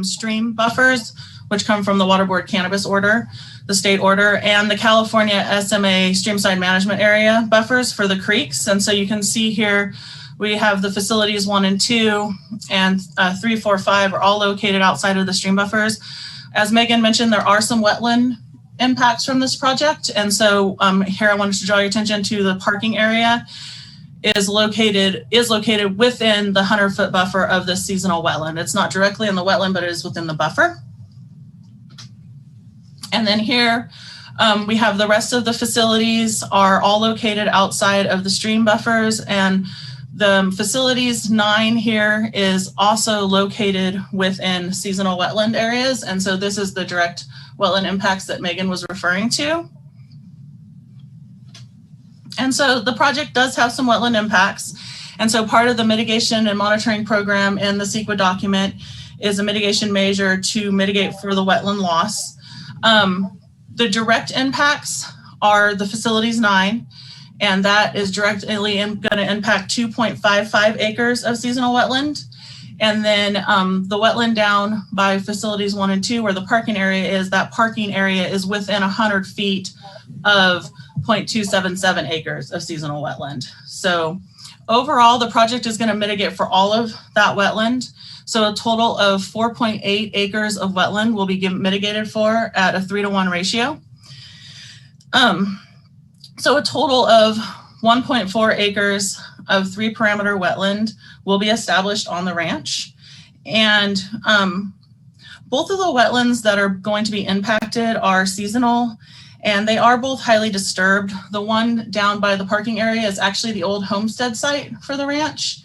stream buffers, which come from the water board cannabis order, the state order, and the California SMA streamside management area buffers for the creeks. And so you can see here, we have the facilities 1 and 2 and 3, 4, 5 are all located outside of the stream buffers. As Megan mentioned, there are some wetland impacts from this project. And so here I wanted to draw your attention to the parking area is located within the 100-foot buffer of the seasonal wetland. It's not directly in the wetland, but it is within the buffer. And then here we have the rest of the facilities are all located outside of the stream buffers, and the facilities 9 here is also located within seasonal wetland areas. And so this is the direct wetland impacts that Megan was referring to. And so the project does have some wetland impacts. And so part of the mitigation and monitoring program in the CEQA document is a mitigation measure to mitigate for the wetland loss. The direct impacts are the facilities 9, and that is directly going to impact 2.55 acres of seasonal wetland. And then the wetland down by facilities 1 and 2, where the parking area is, that parking area is within 100 feet of 0.277 acres of seasonal wetland. So overall, the project is going to mitigate for all of that wetland. So a total of 4.8 acres of wetland will be mitigated for at a 3-to-1 ratio. So a total of 1.4 acres of 3-parameter wetland will be established on the ranch. And both of the wetlands that are going to be impacted are seasonal, and they are both highly disturbed. The one down by the parking area is actually the old homestead site for the ranch.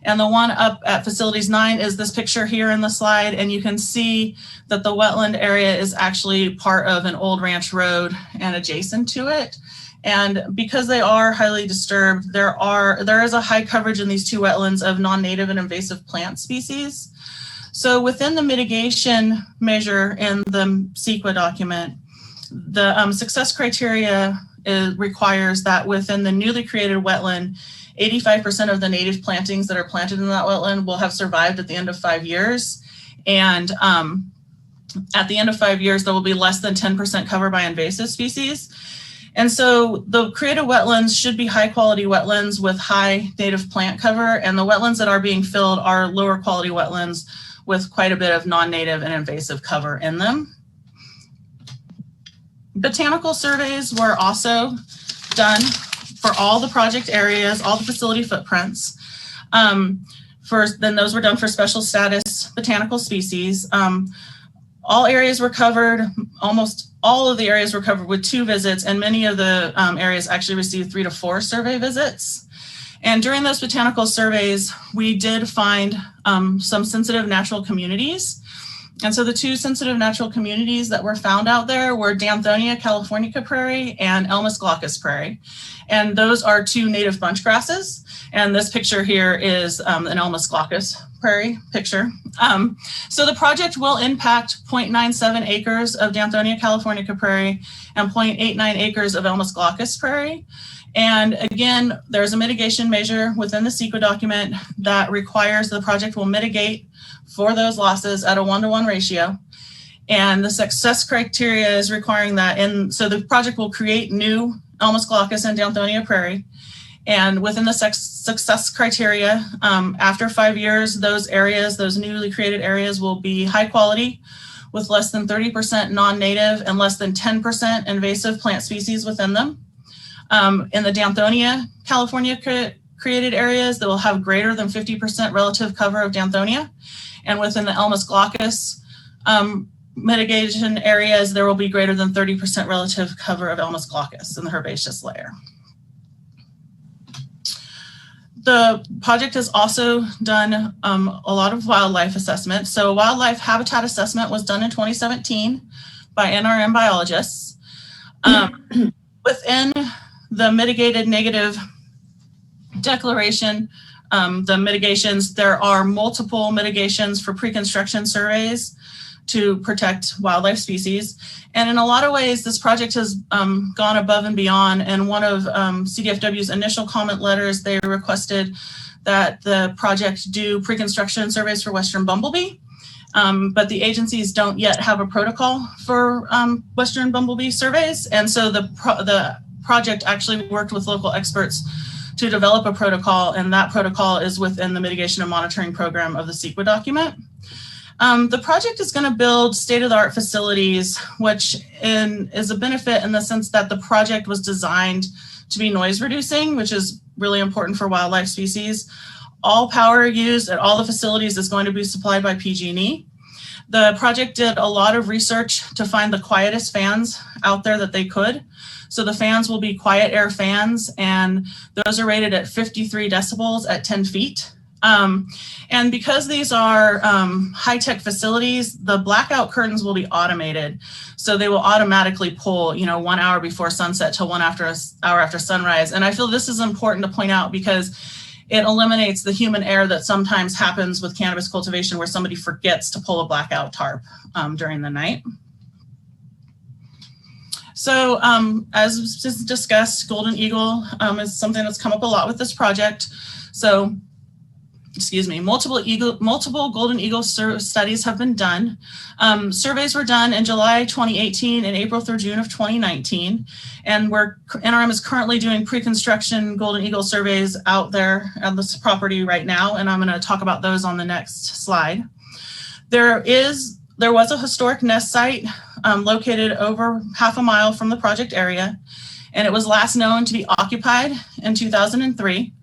And the one up at facilities 9 is this picture here in the slide. And you can see that the wetland area is actually part of an old ranch road and adjacent to it. And because they are highly disturbed, there is a high coverage in these 2 wetlands of non-native and invasive plant species. So within the mitigation measure in the CEQA document, the success criteria requires that within the newly created wetland, 85% of the native plantings that are planted in that wetland will have survived at the end of 5 years. And at the end of 5 years, there will be less than 10% covered by invasive species. And so the created wetlands should be high quality wetlands with high native plant cover, and the wetlands that are being filled are lower quality wetlands with quite a bit of non-native and invasive cover in them. Botanical surveys were also done for all the project areas, all the facility footprints. Then those were done for special status botanical species. All areas were covered, almost all of the areas were covered with 2 visits, and many of the areas actually received 3 to 4 survey visits. And during those botanical surveys, we did find some sensitive natural communities. And so the 2 sensitive natural communities that were found out there were Danthonia californica prairie and Elmus glaucus prairie. And those are 2 native bunch grasses. And this picture here is an Elmus glaucus prairie picture. So the project will impact 0.97 acres of Danthonia californica prairie and 0.89 acres of Elmus glaucus prairie. And again, there's a mitigation measure within the CEQA document that requires the project will mitigate for those losses at a 1-to-1 ratio. And the success criteria is requiring that. And so the project will create new Elmus glaucus and Danthonia prairie. And within the success criteria, after 5 years, those areas, those newly created areas will be high quality with less than 30% non-native and less than 10% invasive plant species within them. In the Danthonia California created areas, that will have greater than 50% relative cover of Danthonia. And within the Elmus glaucus mitigation areas, there will be greater than 30% relative cover of Elmus glaucus in the herbaceous layer. The project has also done a lot of wildlife assessment. So wildlife habitat assessment was done in 2017 by NRM biologists. Within the mitigated negative declaration, the mitigations, there are multiple mitigations for pre-construction surveys to protect wildlife species. And in a lot of ways, this project has gone above and beyond. And one of CDFW's initial comment letters, they requested that the project do pre-construction surveys for Western bumblebee. But the agencies don't yet have a protocol for Western bumblebee surveys. And so the project actually worked with local experts to develop a protocol, and that protocol is within the mitigation and monitoring program of the CEQA document. The project is going to build state-of-the-art facilities, which is a benefit in the sense that the project was designed to be noise reducing, which is really important for wildlife species. All power used at all the facilities is going to be supplied by PG&E. The project did a lot of research to find the quietest fans out there that they could. So the fans will be quiet air fans, and those are rated at 53 decibels at 10 feet. And because these are high-tech facilities, the blackout curtains will be automated. So they will automatically pull, 1 hour before sunset till 1 hour after sunrise. And I feel this is important to point out because it eliminates the human error that sometimes happens with cannabis cultivation where somebody forgets to pull a blackout tarp during the night. So as discussed, Golden Eagle is something that's come up a lot with this project. So, multiple Golden Eagle studies have been done. Surveys were done in July 2018 and April through June of 2019. And NRM is currently doing pre-construction Golden Eagle surveys out there on this property right now. And I'm going to talk about those on the next slide. There was a historic nest site located over half a mile from the project area, and it was last known to be occupied in 2003.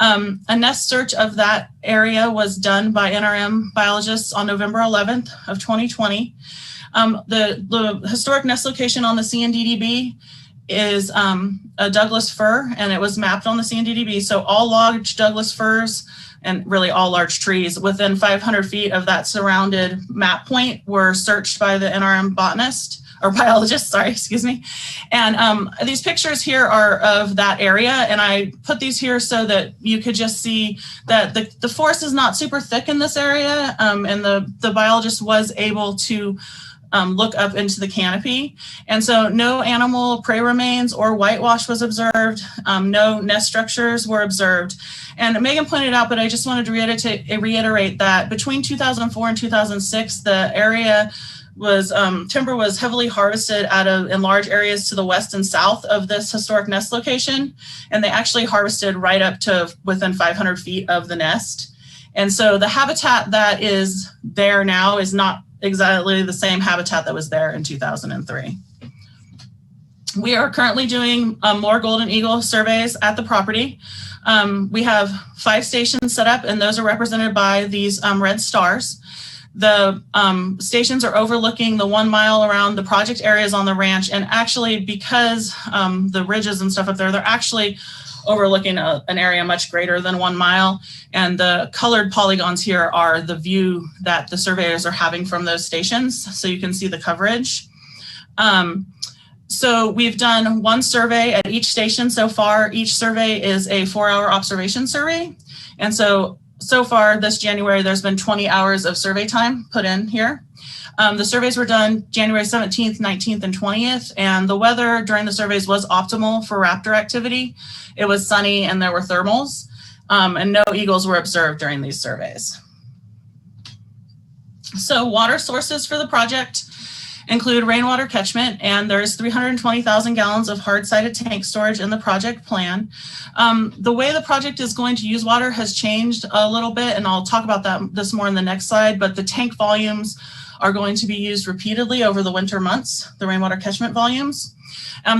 A nest search of that area was done by NRM biologists on November 11th of 2020. The historic nest location on the CNDDB is a Douglas fir, and it was mapped on the CNDDB. So all large Douglas firs and really all large trees within 500 feet of that surrounded map point were searched by the NRM botanist or biologist, And these pictures here are of that area. And I put these here so that you could just see that the forest is not super thick in this area. And the biologist was able to look up into the canopy. And so no animal prey remains or whitewash was observed. No nest structures were observed. And Megan pointed out, but I just wanted to reiterate that between 2004 and 2006, the area was timber was heavily harvested in large areas to the west and south of this historic nest location. And they actually harvested right up to within 500 feet of the nest. And so the habitat that is there now is not exactly the same habitat that was there in 2003. We are currently doing more Golden Eagle surveys at the property. We have 5 stations set up, and those are represented by these red stars. The stations are overlooking the 1 mile around the project areas on the ranch. And actually, because the ridges and stuff up there, they're actually overlooking an area much greater than 1 mile. And the colored polygons here are the view that the surveyors are having from those stations. So you can see the coverage. So we've done 1 survey at each station so far. Each survey is a 4-hour observation survey. And so far this January, there's been 20 hours of survey time put in here. The surveys were done January 17th, 19th, and 20th, and the weather during the surveys was optimal for raptor activity. It was sunny and there were thermals, and no eagles were observed during these surveys. So water sources for the project include rainwater catchment, and there's 320,000 gallons of hard-sided tank storage in the project plan. The way the project is going to use water has changed a little bit, and I'll talk about this more in the next slide, but the tank volumes are going to be used repeatedly over the winter months, the rainwater catchment volumes.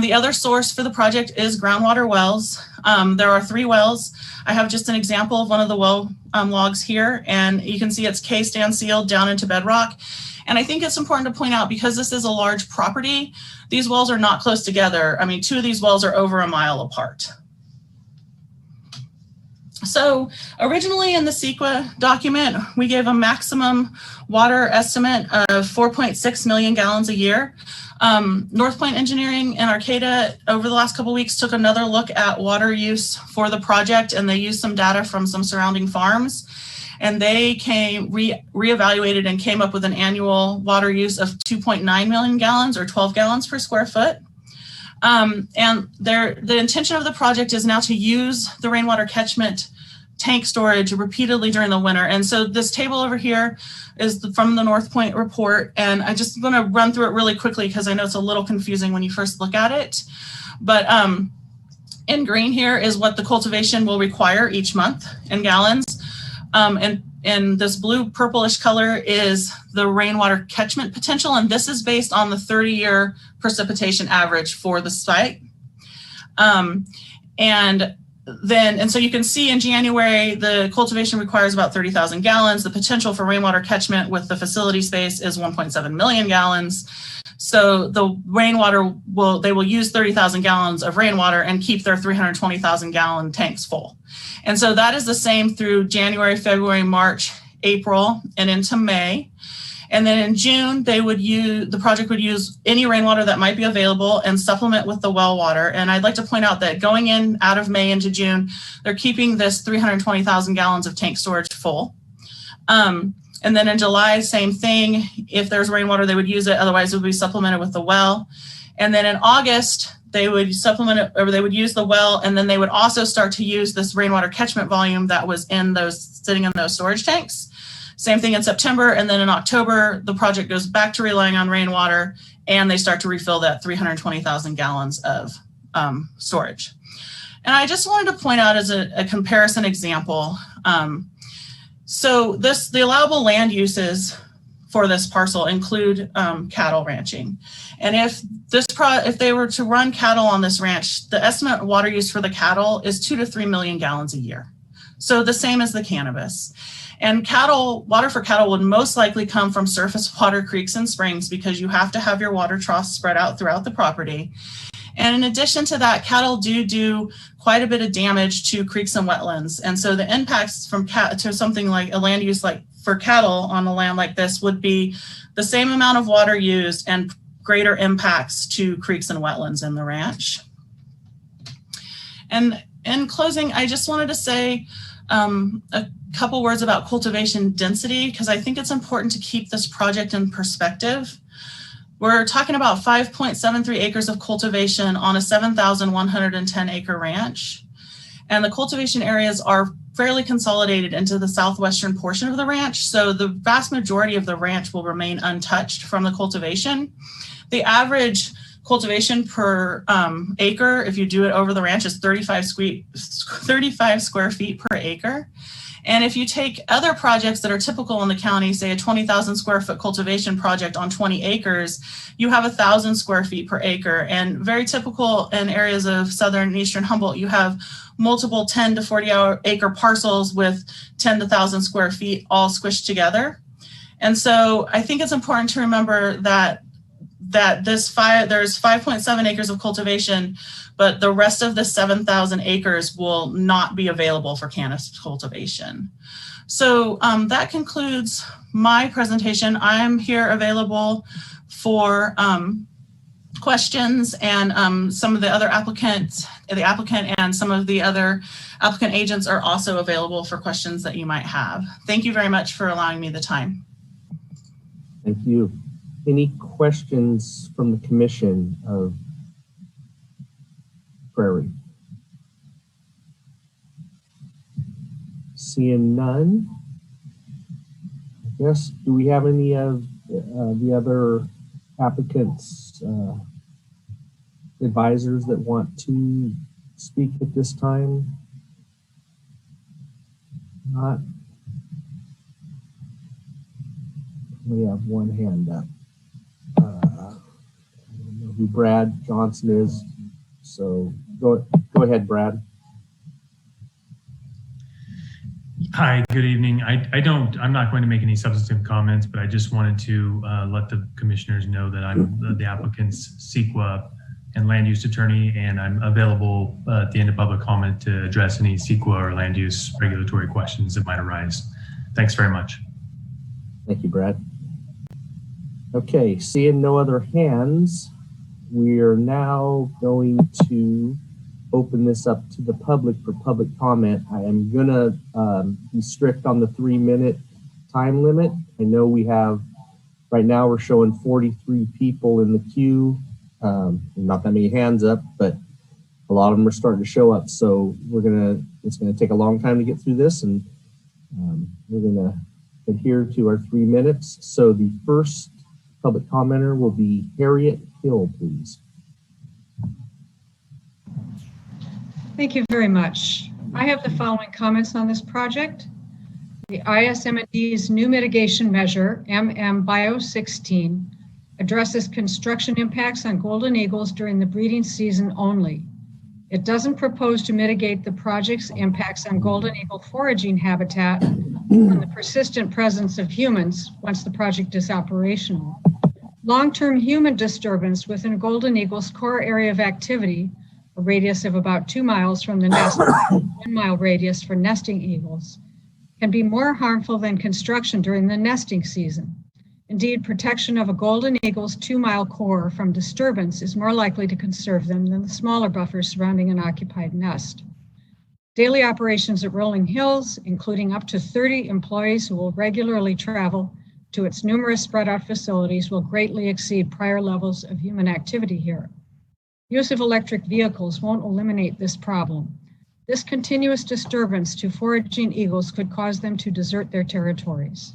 The other source for the project is groundwater wells. There are 3 wells. I have just an example of one of the well logs here, and you can see it's cased and sealed down into bedrock. And I think it's important to point out, because this is a large property, these wells are not close together. I mean, 2 of these wells are over a mile apart. So originally in the CEQA document, we gave a maximum water estimate of 4.6 million gallons a year. North Point Engineering and Arcata over the last couple of weeks took another look at water use for the project, and they used some data from some surrounding farms. And they reevaluated and came up with an annual water use of 2.9 million gallons, or 12 gallons per square foot. And the intention of the project is now to use the rainwater catchment tank storage repeatedly during the winter. And so this table over here is from the North Point report. And I just want to run through it really quickly because I know it's a little confusing when you first look at it. But in green here is what the cultivation will require each month in gallons. And this blue purplish color is the rainwater catchment potential. And this is based on the 30-year precipitation average for the site. And so you can see in January, the cultivation requires about 30,000 gallons. The potential for rainwater catchment with the facility space is 1.7 million gallons. So the rainwater they will use 30,000 gallons of rainwater and keep their 320,000 gallon tanks full. And so that is the same through January, February, March, April, and into May. And then in June, the project would use any rainwater that might be available and supplement with the well water. And I'd like to point out that going in out of May into June, they're keeping this 320,000 gallons of tank storage full. And then in July, same thing. If there's rainwater, they would use it. Otherwise, it would be supplemented with the well. And then in August, they would supplement it, or they would use the well, and then they would also start to use this rainwater catchment volume that was sitting in those storage tanks. Same thing in September, and then in October, the project goes back to relying on rainwater, and they start to refill that 320,000 gallons of storage. And I just wanted to point out as a comparison example. So the allowable land uses for this parcel include cattle ranching. And if they were to run cattle on this ranch, the estimate water use for the cattle is 2 to 3 million gallons a year. So the same as the cannabis. And water for cattle would most likely come from surface water, creeks, and springs, because you have to have your water troughs spread out throughout the property. And in addition to that, cattle do quite a bit of damage to creeks and wetlands. And so the impacts from to something like a land use like for cattle on a land like this would be the same amount of water used and greater impacts to creeks and wetlands in the ranch. And in closing, I just wanted to say a couple words about cultivation density, because I think it's important to keep this project in perspective. We're talking about 5.73 acres of cultivation on a 7,110 acre ranch. And the cultivation areas are fairly consolidated into the southwestern portion of the ranch. So the vast majority of the ranch will remain untouched from the cultivation. The average cultivation per acre, if you do it over the ranch, is 35 square feet per acre. And if you take other projects that are typical in the county, say a 20,000 square foot cultivation project on 20 acres, you have 1,000 square feet per acre. And very typical in areas of southern and eastern Humboldt, you have multiple 10 to 40 acre parcels with 10 to 1,000 square feet all squished together. And so I think it's important to remember that there's 5.7 acres of cultivation, but the rest of the 7,000 acres will not be available for cannabis cultivation. So that concludes my presentation. I'm here available for questions, and some of the other applicant and some of the other applicant agents are also available for questions that you might have. Thank you very much for allowing me the time. Thank you. Any questions from the Commission of Prairie? Seeing none, I guess, do we have any of the other applicants, advisors that want to speak at this time? Not. We have one hand up. I don't know who Brad Johnson is, so go ahead, Brad. Hi, good evening. I'm not going to make any substantive comments, but I just wanted to let the commissioners know that I'm the applicant's CEQA and land use attorney, and I'm available at the end of public comment to address any CEQA or land use regulatory questions that might arise. Thanks very much. Thank you, Brad. Okay, seeing no other hands, we are now going to open this up to the public for public comment. I am gonna be strict on the 3-minute time limit. I know we have, right now we're showing 43 people in the queue. Not that many hands up, but a lot of them are starting to show up. So it's gonna take a long time to get through this, and we're gonna adhere to our 3 minutes. So the first public commenter will be Harriet Hill, please. Thank you very much. I have the following comments on this project. The ISM&D's new mitigation measure, MM-Bio 16, addresses construction impacts on golden eagles during the breeding season only. It doesn't propose to mitigate the project's impacts on golden eagle foraging habitat from the persistent presence of humans once the project is operational. Long-term human disturbance within golden eagle's core area of activity a radius of about 2 miles from the nest, 1 mile radius for nesting eagles, can be more harmful than construction during the nesting season. Indeed, protection of a golden eagle's 2-mile core from disturbance is more likely to conserve them than the smaller buffers surrounding an occupied nest. Daily operations at Rolling Hills, including up to 30 employees who will regularly travel to its numerous spread out facilities, will greatly exceed prior levels of human activity here. Use of electric vehicles won't eliminate this problem. This continuous disturbance to foraging eagles could cause them to desert their territories.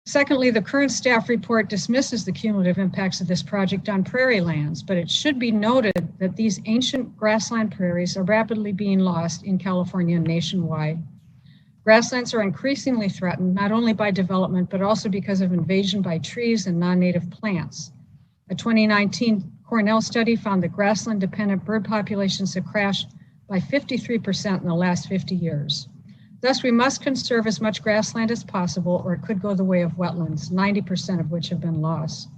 Secondly, the current staff report dismisses the cumulative impacts of this project on prairie lands, but it should be noted that these ancient grassland prairies are rapidly being lost in California and nationwide. Grasslands are increasingly threatened, not only by development, but also because of invasion by trees and non-native plants. A 2019 Cornell study found that grassland-dependent bird populations have crashed by 53% in the last 50 years. Thus, we must conserve as much grassland as possible, or it could go the way of wetlands, 90% of which have been lost.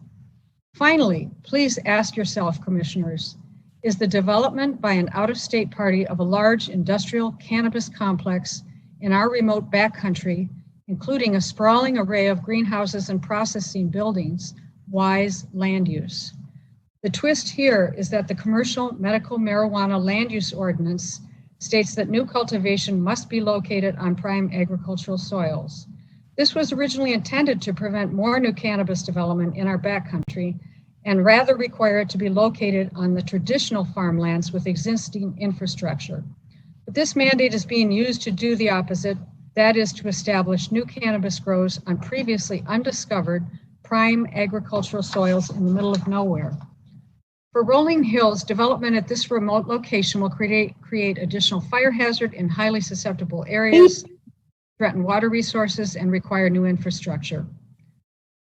Finally, please ask yourself, commissioners, is the development by an out-of-state party of a large industrial cannabis complex in our remote backcountry, including a sprawling array of greenhouses and processing buildings, wise land use? The twist here is that the commercial medical marijuana land use ordinance states that new cultivation must be located on prime agricultural soils. This was originally intended to prevent more new cannabis development in our backcountry and rather require it to be located on the traditional farmlands with existing infrastructure. But this mandate is being used to do the opposite, that is to establish new cannabis grows on previously undiscovered prime agricultural soils in the middle of nowhere. For Rolling Hills, development at this remote location will create additional fire hazard in highly susceptible areas, threaten water resources, and require new infrastructure.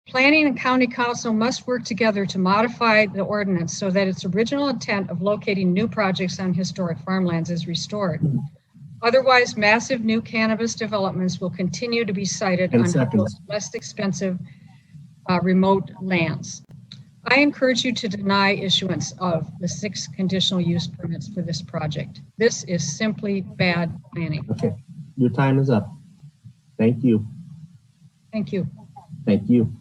Planning and County Council must work together to modify the ordinance so that its original intent of locating new projects on historic farmlands is restored. Otherwise, massive new cannabis developments will continue to be sited on less expensive remote lands. I encourage you to deny issuance of the 6 conditional use permits for this project. This is simply bad planning. Okay, your time is up. Thank you. Thank you. Thank you.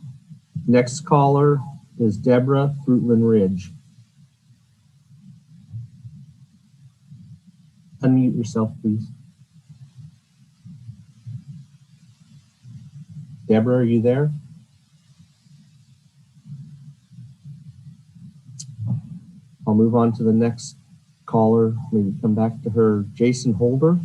Next caller is Deborah, Fruitland Ridge. Unmute yourself, please. Deborah, are you there? I'll move on to the next caller, maybe come back to her. Jason Holder.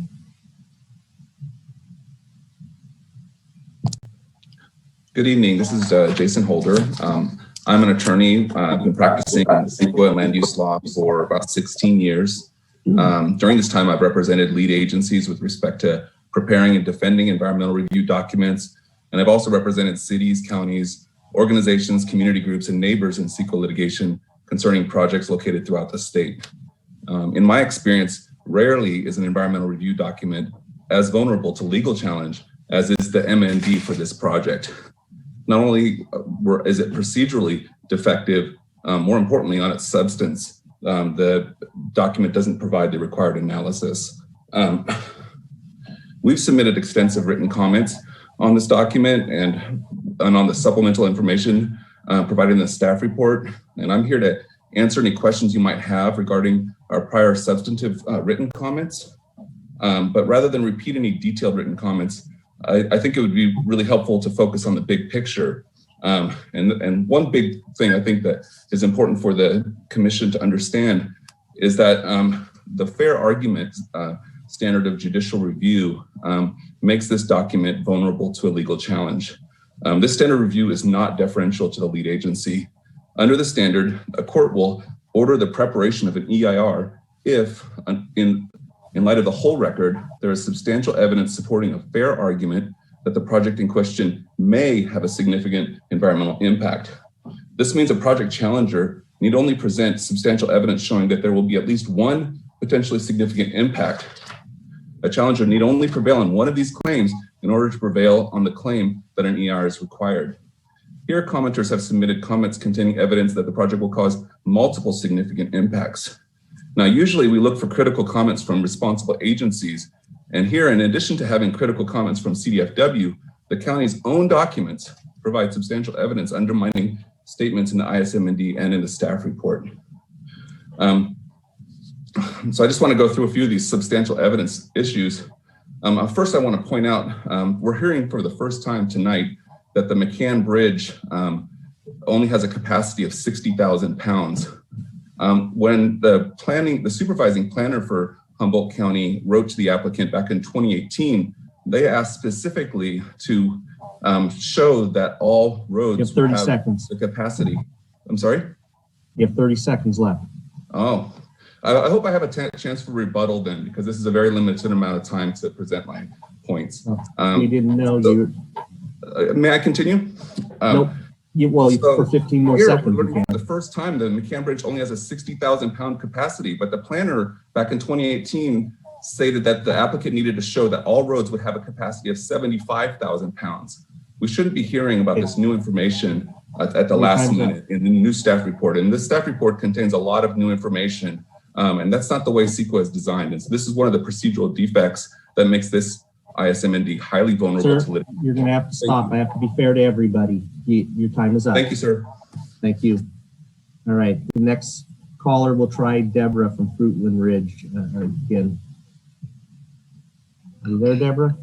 Good evening, this is Jason Holder. I'm an attorney. I've been practicing CEQA land use law for about 16 years. During this time, I've represented lead agencies with respect to preparing and defending environmental review documents. And I've also represented cities, counties, organizations, community groups, and neighbors in CEQA litigation concerning projects located throughout the state. In my experience, rarely is an environmental review document as vulnerable to legal challenge as is the MND for this project. Not only is it procedurally defective, more importantly on its substance, the document doesn't provide the required analysis. We've submitted extensive written comments on this document and on the supplemental information provided in the staff report. And I'm here to answer any questions you might have regarding our prior substantive written comments. But rather than repeat any detailed written comments, I think it would be really helpful to focus on the big picture. And one big thing I think that is important for the commission to understand is that the fair argument standard of judicial review makes this document vulnerable to a legal challenge. This standard review is not deferential to the lead agency. Under the standard, a court will order the preparation of an EIR if, in light of the whole record, there is substantial evidence supporting a fair argument that the project in question may have a significant environmental impact. This means a project challenger need only present substantial evidence showing that there will be at least one potentially significant impact. A challenger need only prevail on one of these claims in order to prevail on the claim that an EIR is required. Here, commenters have submitted comments containing evidence that the project will cause multiple significant impacts. Now, usually we look for critical comments from responsible agencies. And here, in addition to having critical comments from CDFW, the county's own documents provide substantial evidence undermining statements in the ISMND and in the staff report. So I just want to go through a few of these substantial evidence issues. First, I want to point out, we're hearing for the first time tonight that the Mccann Bridge only has a capacity of 60,000 pounds. When the supervising planner for Humboldt County wrote to the applicant back in 2018, they asked specifically to show that all roads You have 30 have seconds. the capacity. I'm sorry? You have 30 seconds left. Oh, I hope I have a chance for rebuttal then, because this is a very limited amount of time to present my points. We didn't know you. May I continue? Nope. For 15 more seconds. For the first time, the Mccann Bridge only has a 60,000 pound capacity, but the planner back in 2018 stated that the applicant needed to show that all roads would have a capacity of 75,000 pounds. We shouldn't be hearing about this new information at the last minute in the new staff report. And this staff report contains a lot of new information, and that's not the way CEQA is designed. And so this is one of the procedural defects that makes this ISMND highly vulnerable to litigation. You're going to have to stop. I have to be fair to everybody. Your time is up. Thank you, sir. Thank you. All right. The next caller will try Deborah from Fruitland Ridge again. Are you there, Deborah?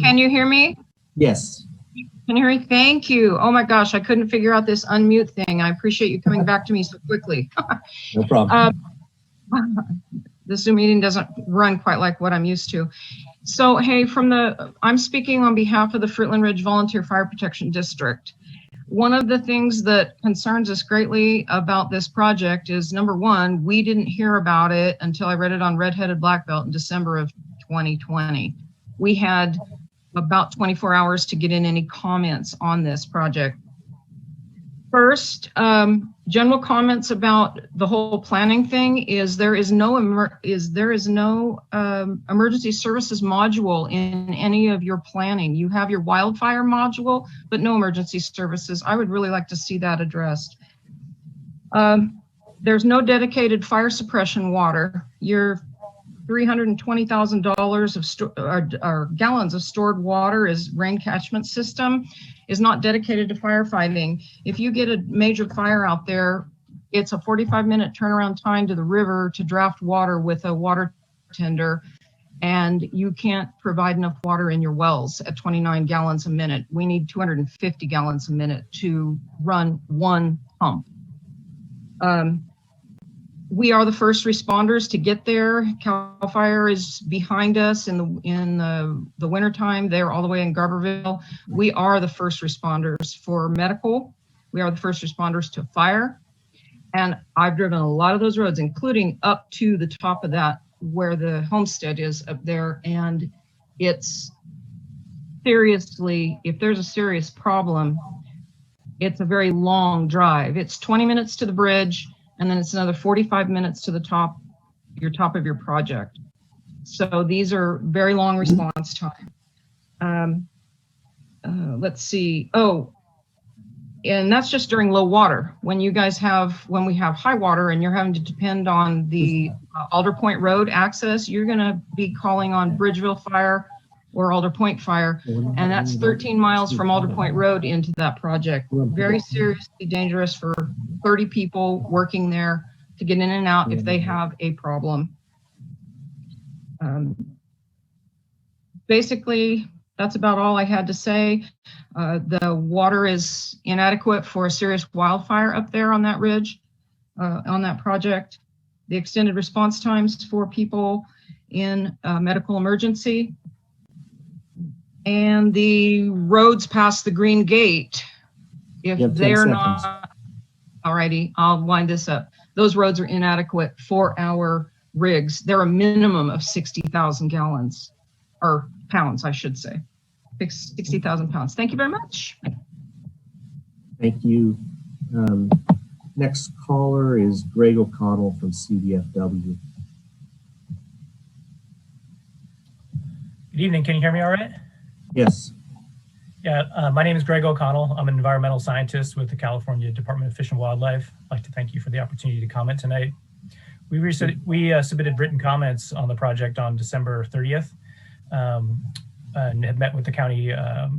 Can you hear me? Yes. Can you hear me? Thank you. Oh my gosh, I couldn't figure out this unmute thing. I appreciate you coming back to me so quickly. No problem. The Zoom meeting doesn't run quite like what I'm used to. So, hey, I'm speaking on behalf of the Fruitland Ridge Volunteer Fire Protection District. One of the things that concerns us greatly about this project is, number one, we didn't hear about it until I read it on Red-Headed Black Belt in December of 2020. We had about 24 hours to get in any comments on this project. First, general comments about the whole planning thing is there is no emergency services module in any of your planning. You have your wildfire module, but no emergency services. I would really like to see that addressed. There's no dedicated fire suppression water. Your $320,000 of gallons of stored water is rain catchment system is not dedicated to firefighting. If you get a major fire out there, it's a 45-minute turnaround time to the river to draft water with a water tender, and you can't provide enough water in your wells at 29 gallons a minute. We need 250 gallons a minute to run one pump. We are the first responders to get there. CAL FIRE is behind us in the wintertime. They're all the way in Garberville. We are the first responders for medical. We are the first responders to fire. And I've driven a lot of those roads, including up to the top of that where the homestead is up there. And it's seriously, if there's a serious problem, it's a very long drive. It's 20 minutes to the bridge, and then it's another 45 minutes to the top of your project. So these are very long response time. Let's see. Oh, and that's just during low water. When we have high water and you're having to depend on the Alder Point Road access, you're gonna be calling on Bridgeville Fire or Alder Point Fire, and that's 13 miles from Alder Point Road into that project. Very seriously dangerous for 30 people working there to get in and out if they have a problem. Basically, that's about all I had to say. The water is inadequate for a serious wildfire up there on that ridge, on that project. The extended response times for people in medical emergency, and the roads past the green gate, if they're not, alrighty, I'll wind this up. Those roads are inadequate for our rigs. They're a minimum of 60,000 gallons, or pounds, I should say. 60,000 pounds. Thank you very much. Thank you. Next caller is Greg O'Connell from CDFW. Good evening. Can you hear me all right? Yes. Yeah, my name is Greg O'Connell. I'm an environmental scientist with the California Department of Fish and Wildlife. I'd like to thank you for the opportunity to comment tonight. We submitted written comments on the project on December 30th and had met with the county a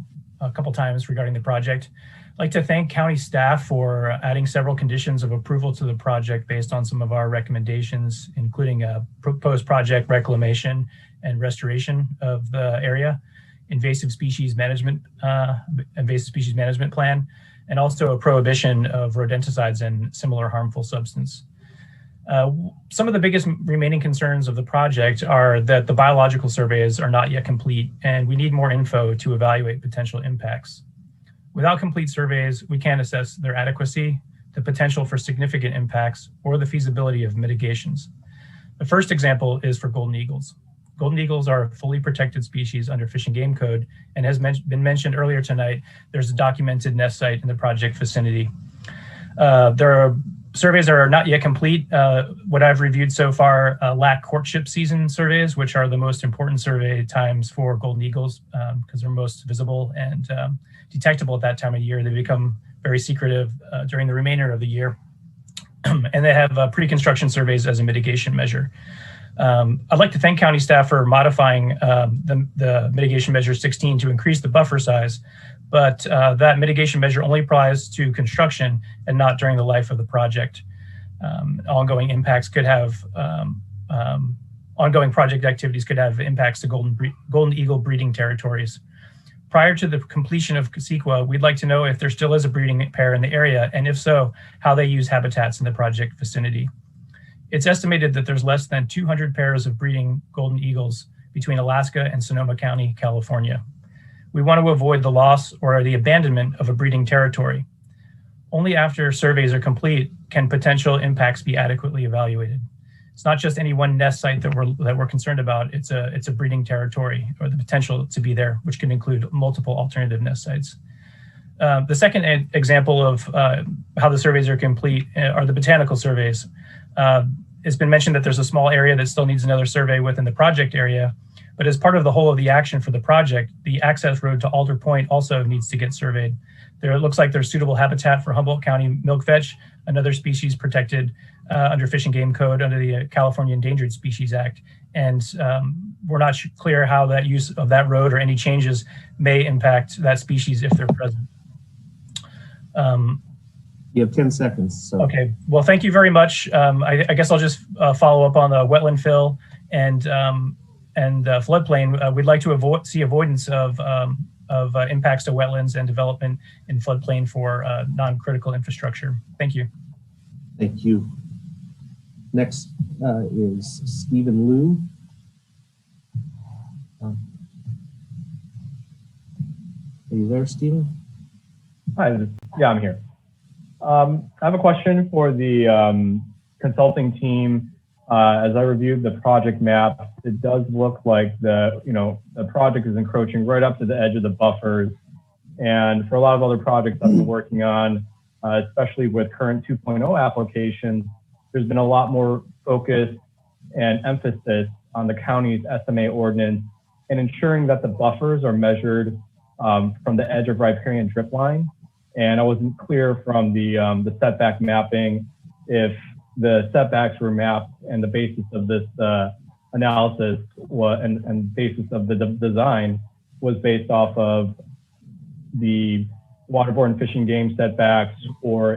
couple times regarding the project. I'd like to thank county staff for adding several conditions of approval to the project based on some of our recommendations, including a proposed project reclamation and restoration of the area, invasive species management plan, and also a prohibition of rodenticides and similar harmful substance. Some of the biggest remaining concerns of the project are that the biological surveys are not yet complete, and we need more info to evaluate potential impacts. Without complete surveys, we can't assess their adequacy, the potential for significant impacts, or the feasibility of mitigations. The first example is for golden eagles. Golden eagles are a fully protected species under Fish and Game Code, and has been mentioned earlier tonight, there's a documented nest site in the project vicinity. Surveys are not yet complete. What I've reviewed so far lack courtship season surveys, which are the most important survey times for golden eagles because they're most visible and detectable at that time of year. They become very secretive during the remainder of the year. And they have pre-construction surveys as a mitigation measure. I'd like to thank county staff for modifying the mitigation measure 16 to increase the buffer size, but that mitigation measure only applies to construction and not during the life of the project. Ongoing impacts could have, ongoing project activities could have impacts to golden eagle breeding territories. Prior to the completion of CEQA, we'd like to know if there still is a breeding pair in the area, and if so, how they use habitats in the project vicinity. It's estimated that there's less than 200 pairs of breeding golden eagles between Alaska and Sonoma County, California. We want to avoid the loss or the abandonment of a breeding territory. Only after surveys are complete can potential impacts be adequately evaluated. It's not just any one nest site that we're concerned about. It's a breeding territory, or the potential to be there, which can include multiple alternative nest sites. The second example of how the surveys are complete are the botanical surveys. It's been mentioned that there's a small area that still needs another survey within the project area, but as part of the whole of the action for the project, the access road to Alder Point also needs to get surveyed. It looks like there's suitable habitat for Humboldt County milkfetch, another species protected under Fish and Game Code under the California Endangered Species Act. And we're not clear how that use of that road or any changes may impact that species if they're present. You have 10 seconds. So. Okay, well, thank you very much. I guess I'll just follow up on the wetland fill and floodplain. We'd like to see avoidance of impacts to wetlands and development in floodplain for non-critical infrastructure. Thank you. Thank you. Next is Stephen Liu. Are you there, Stephen? Hi, yeah, I'm here. I have a question for the consulting team. As I reviewed the project map, it does look like the project is encroaching right up to the edge of the buffers. And for a lot of other projects I've been working on, especially with current 2.0 applications, there's been a lot more focus and emphasis on the county's SMA ordinance and ensuring that the buffers are measured from the edge of riparian drip line. And I wasn't clear from the setback mapping if the setbacks were mapped and the basis of this analysis and basis of the design was based off of the waterborne fish and game setbacks, or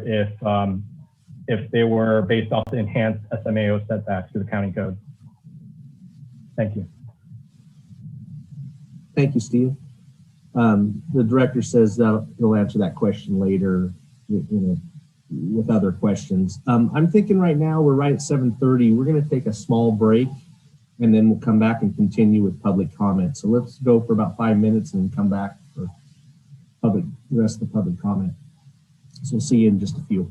if they were based off the enhanced SMAO setbacks to the county code. Thank you. Thank you, Steve. The director says that he'll answer that question later, with other questions. I'm thinking right now we're right at 7:30. We're going to take a small break, and then we'll come back and continue with public comment. So let's go for about 5 minutes and then come back for the rest of the public comment. So we'll see you in just a few.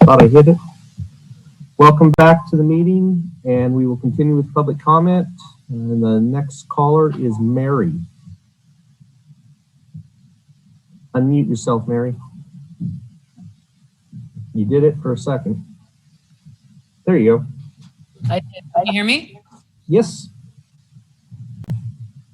Thought I hit it. Welcome back to the meeting, and we will continue with public comment. And the next caller is Mary. Unmute yourself, Mary. You did it for a second. There you go. Can you hear me? Yes.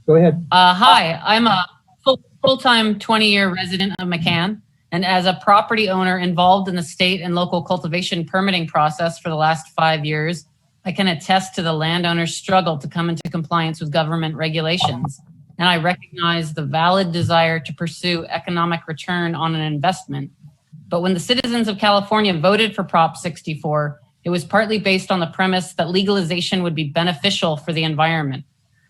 Go ahead. Hi, I'm a full-time 20-year resident of Mccann, and as a property owner involved in the state and local cultivation permitting process for the last 5 years, I can attest to the landowner's struggle to come into compliance with government regulations. And I recognize the valid desire to pursue economic return on an investment. But when the citizens of California voted for Prop 64, it was partly based on the premise that legalization would be beneficial for the environment,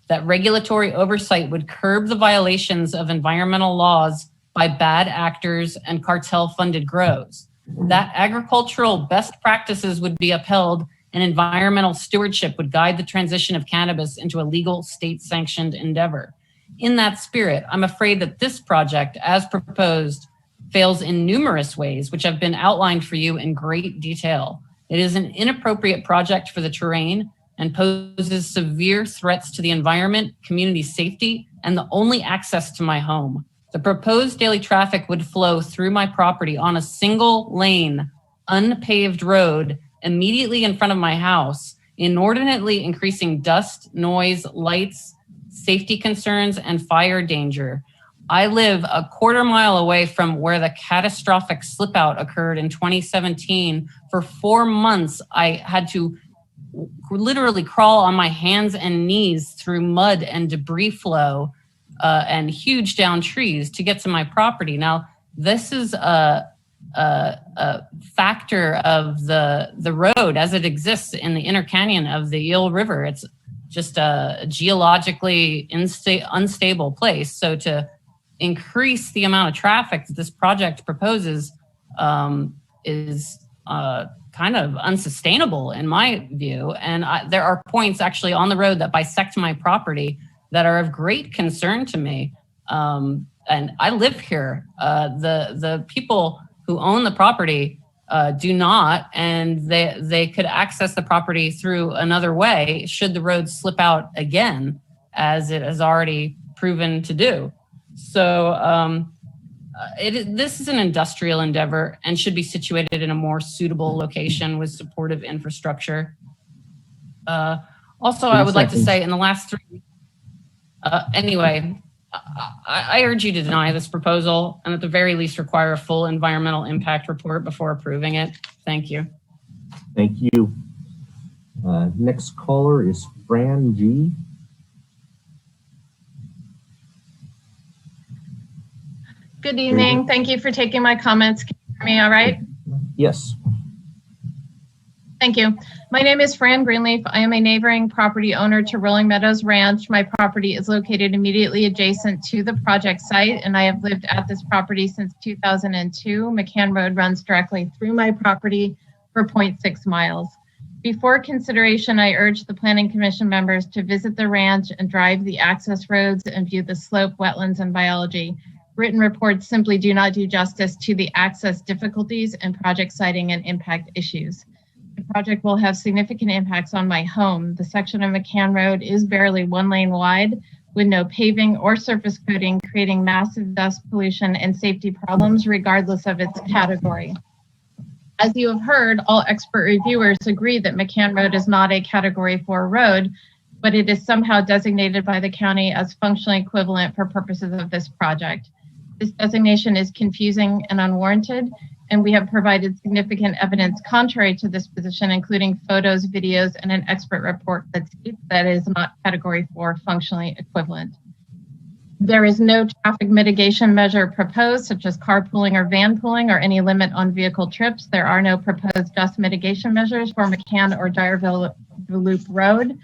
that regulatory oversight would curb the violations of environmental laws by bad actors and cartel-funded grows, that agricultural best practices would be upheld and environmental stewardship would guide the transition of cannabis into a legal state-sanctioned endeavor. In that spirit, I'm afraid that this project, as proposed, fails in numerous ways, which have been outlined for you in great detail. It is an inappropriate project for the terrain and poses severe threats to the environment, community safety, and the only access to my home. The proposed daily traffic would flow through my property on a single lane, unpaved road immediately in front of my house, inordinately increasing dust, noise, lights, safety concerns, and fire danger. I live a quarter mile away from where the catastrophic slip out occurred in 2017. For 4 months, I had to literally crawl on my hands and knees through mud and debris flow and huge down trees to get to my property. Now, this is a factor of the road as it exists in the inner canyon of the Eel River. It's just a geologically unstable place. So to increase the amount of traffic that this project proposes is kind of unsustainable in my view. And there are points actually on the road that bisect my property that are of great concern to me. And I live here. The people who own the property do not, and they could access the property through another way should the road slip out again, as it has already proven to do. So this is an industrial endeavor and should be situated in a more suitable location with supportive infrastructure. Also, I would like to say in the last 3 weeks, anyway, I urge you to deny this proposal and at the very least require a full environmental impact report before approving it. Thank you. Thank you. Next caller is Fran G. Good evening. Thank you for taking my comments. Can you hear me all right? Yes. Thank you. My name is Fran Greenleaf. I am a neighboring property owner to Rolling Meadows Ranch. My property is located immediately adjacent to the project site, and I have lived at this property since 2002. Mccann Road runs directly through my property for 0.6 miles. Before consideration, I urge the Planning Commission members to visit the ranch and drive the access roads and view the slope, wetlands, and biology. Written reports simply do not do justice to the access difficulties and project siting and impact issues. The project will have significant impacts on my home. The section of Mccann Road is barely 1 lane wide with no paving or surface coating, creating massive dust pollution and safety problems regardless of its category. As you have heard, all expert reviewers agree that Mccann Road is not a Category 4 road, but it is somehow designated by the county as functionally equivalent for purposes of this project. This designation is confusing and unwarranted, and we have provided significant evidence contrary to this position, including photos, videos, and an expert report that states that it is not Category 4 functionally equivalent. There is no traffic mitigation measure proposed, such as carpooling or vanpooling, or any limit on vehicle trips. There are no proposed dust mitigation measures for Mccann or Garberville Loop Road.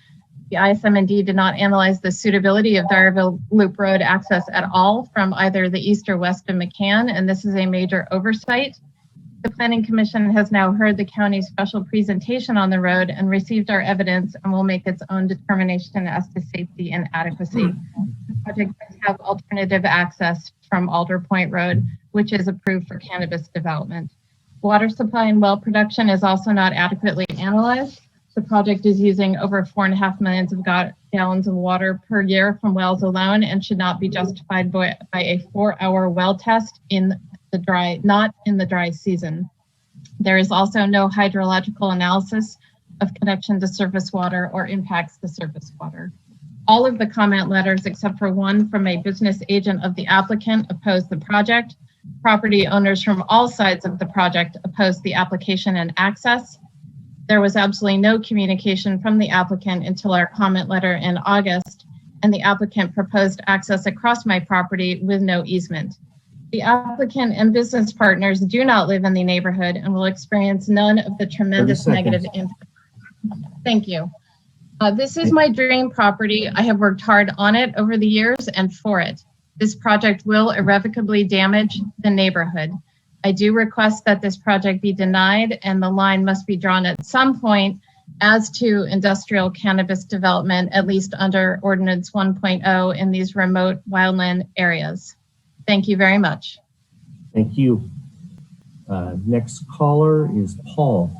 The ISM&D did not analyze the suitability of Garberville Loop Road access at all from either the east or west of Mccann, and this is a major oversight. The Planning Commission has now heard the county's special presentation on the road and received our evidence and will make its own determination as to safety and adequacy. The project does have alternative access from Alder Point Road, which is approved for cannabis development. Water supply and well production is also not adequately analyzed. The project is using over 4.5 million gallons of water per year from wells alone and should not be justified by a 4-hour well test not in the dry season. There is also no hydrological analysis of connection to surface water or impacts to surface water. All of the comment letters, except for one from a business agent of the applicant, oppose the project. Property owners from all sides of the project oppose the application and access. There was absolutely no communication from the applicant until our comment letter in August, and the applicant proposed access across my property with no easement. The applicant and business partners do not live in the neighborhood and will experience none of the tremendous negative impact. Thank you. This is my dream property. I have worked hard on it over the years and for it. This project will irrevocably damage the neighborhood. I do request that this project be denied, and the line must be drawn at some point as to industrial cannabis development, at least under Ordinance 1.0 in these remote wildland areas. Thank you very much. Thank you. Next caller is Paul.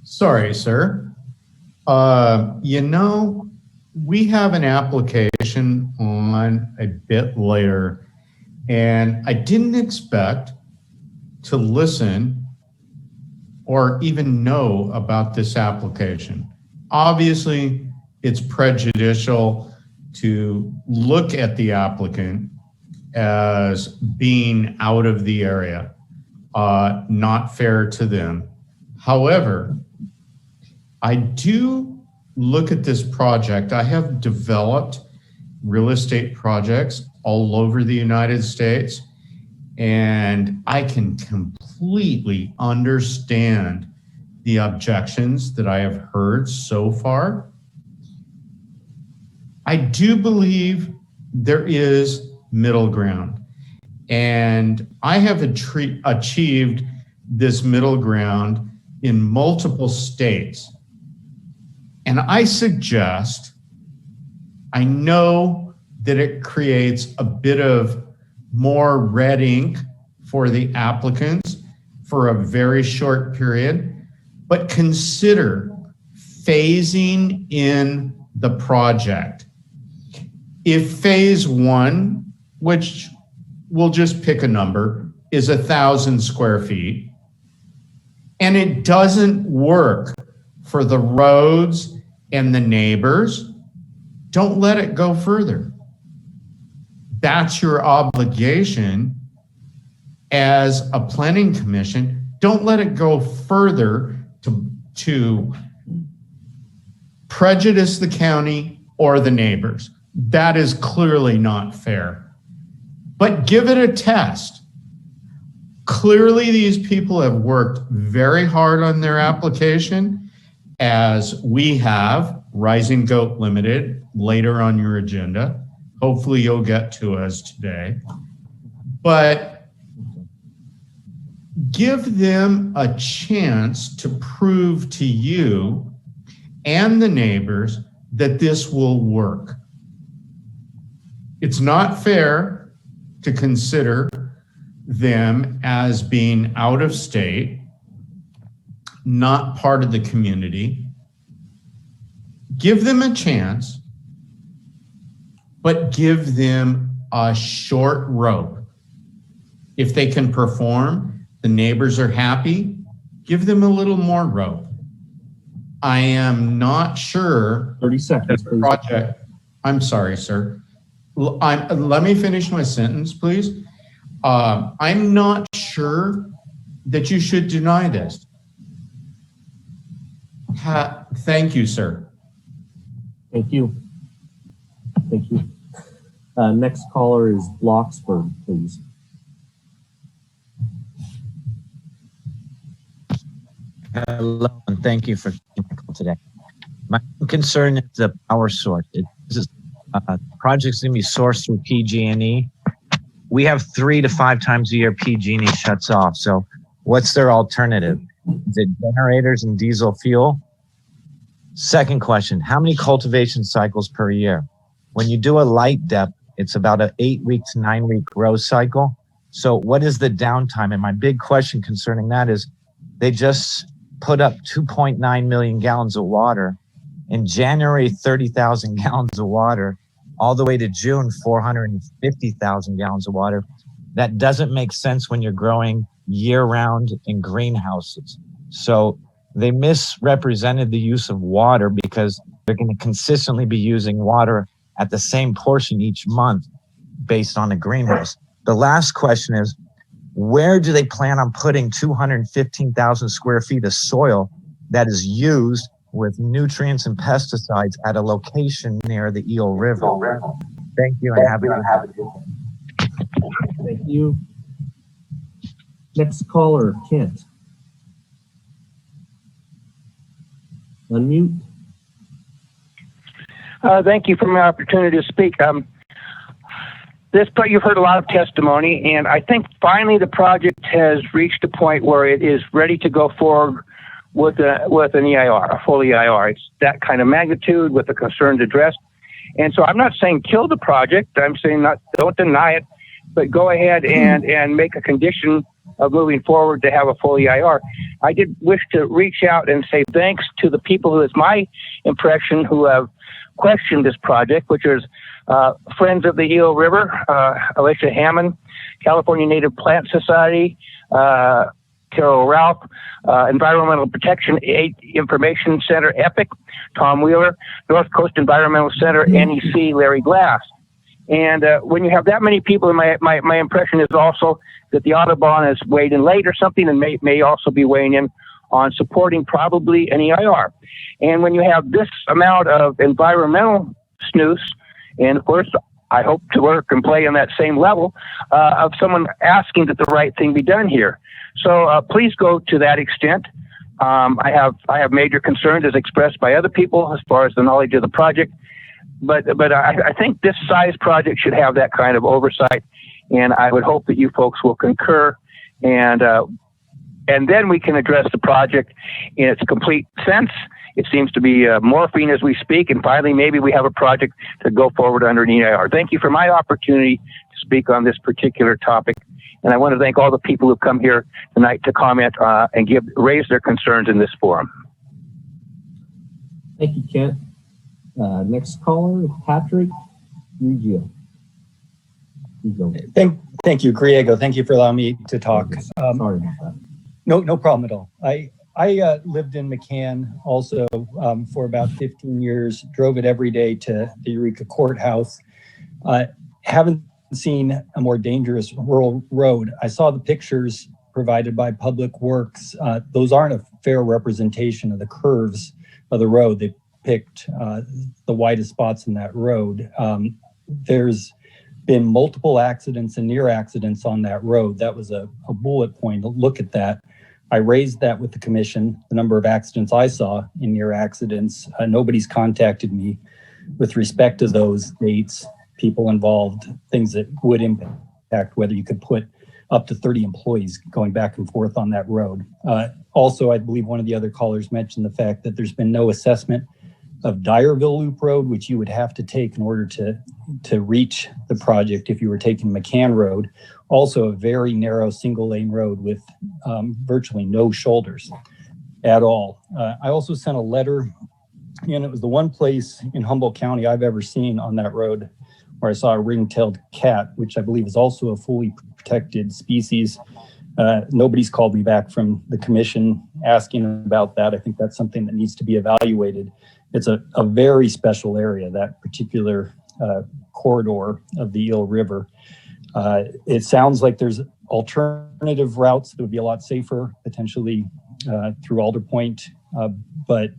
Sorry, sir. We have an application on a bit later, and I didn't expect to listen or even know about this application. Obviously, it's prejudicial to look at the applicant as being out of the area, not fair to them. However, I do look at this project. I have developed real estate projects all over the United States, and I can completely understand the objections that I have heard so far. I do believe there is middle ground, and I have achieved this middle ground in multiple states. And I suggest, I know that it creates a bit of more red ink for the applicants for a very short period, but consider phasing in the project. If phase 1, which we'll just pick a number, is 1,000 square feet, and it doesn't work for the roads and the neighbors, don't let it go further. That's your obligation as a planning commission. Don't let it go further to prejudice the county or the neighbors. That is clearly not fair. But give it a test. Clearly, these people have worked very hard on their application, as we have Rising Goat Limited later on your agenda. Hopefully you'll get to us today. But give them a chance to prove to you and the neighbors that this will work. It's not fair to consider them as being out of state, not part of the community. Give them a chance, but give them a short rope. If they can perform, the neighbors are happy, give them a little more rope. I am not sure. 30 seconds, please. Project. I'm sorry, sir. Let me finish my sentence, please. I'm not sure that you should deny this. Thank you, sir. Thank you. Thank you. Next caller is Bloxburg, please. Hello, and thank you for taking my call today. My concern is the power source. Project's going to be sourced through PG&E. We have 3 to 5 times a year PG&E shuts off. So what's their alternative? Is it generators and diesel fuel? Second question, how many cultivation cycles per year? When you do a light depth, It's about an 8-week to 9-week growth cycle. So what is the downtime? And my big question concerning that is they just put up 2.9 million gallons of water. In January, 30,000 gallons of water, all the way to June, 450,000 gallons of water. That doesn't make sense when you're growing year-round in greenhouses. So they misrepresented the use of water because they're going to consistently be using water at the same portion each month based on a greenhouse. The last question is, where do they plan on putting 215,000 square feet of soil that is used with nutrients and pesticides at a location near the Eel River? Thank you and have a good day. Thank you. Next caller, Kent. Unmute. Thank you for my opportunity to speak. You've heard a lot of testimony, and I think finally the project has reached a point where it is ready to go forward with an EIR, a full EIR. It's that kind of magnitude with the concerns addressed. And so I'm not saying kill the project. I'm saying don't deny it, but go ahead and make a condition of moving forward to have a full EIR. I did wish to reach out and say thanks to the people who, it's my impression, who have questioned this project, which is Friends of the Eel River, Alicia Hammond, California Native Plant Society, Carol Ralph, Environmental Protection Information Center, EPIC, Tom Wheeler, North Coast Environmental Center, NEC, Larry Glass. And when you have that many people, my impression is also that the Audubon has weighed in late or something, and may also be weighing in on supporting probably an EIR. And when you have this amount of environmental snooze, and of course, I hope to work and play on that same level of someone asking that the right thing be done here. So please go to that extent. I have major concerns as expressed by other people as far as the knowledge of the project, but I think this size project should have that kind of oversight, and I would hope that you folks will concur, and then we can address the project in its complete sense. It seems to be morphing as we speak, and finally, maybe we have a project to go forward under an EIR. Thank you for my opportunity to speak on this particular topic, and I want to thank all the people who've come here tonight to comment and raise their concerns in this forum. Thank you, Kent. Next caller, Patrick Rugio. Thank you, Griego. Thank you for allowing me to talk. Sorry about that. No problem at all. I lived in Mccann also for about 15 years, drove it every day to the Eureka Courthouse. Haven't seen a more dangerous rural road. I saw the pictures provided by Public Works. Those aren't a fair representation of the curves of the road. They picked the widest spots in that road. There's been multiple accidents and near accidents on that road. That was a bullet point to look at that. I raised that with the commission, the number of accidents I saw in near accidents. Nobody's contacted me with respect to those dates, people involved, things that would impact whether you could put up to 30 employees going back and forth on that road. Also, I believe one of the other callers mentioned the fact that there's been no assessment of Dyerville Loop Road, which you would have to take in order to reach the project if you were taking Mccann Road. Also a very narrow single lane road with virtually no shoulders at all. I also sent a letter, and it was the one place in Humboldt County I've ever seen on that road where I saw a ring-tailed cat, which I believe is also a fully protected species. Nobody's called me back from the commission asking about that. I think that's something that needs to be evaluated. It's a very special area, that particular corridor of the Eel River. It sounds like there's alternative routes that would be a lot safer, potentially through Alder Point. But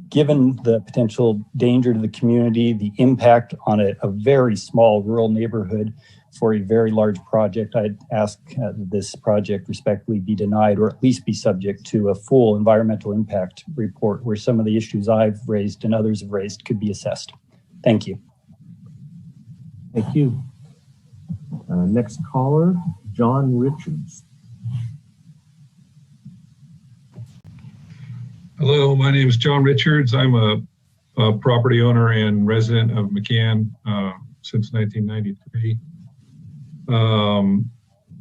given the potential danger to the community, the impact on a very small rural neighborhood for a very large project, I'd ask this project respectfully be denied, or at least be subject to a full environmental impact report where some of the issues I've raised and others have raised could be assessed. Thank you. Thank you. Next caller, John Richards. Hello, my name is John Richards. I'm a property owner and resident of Mccann. since 1993.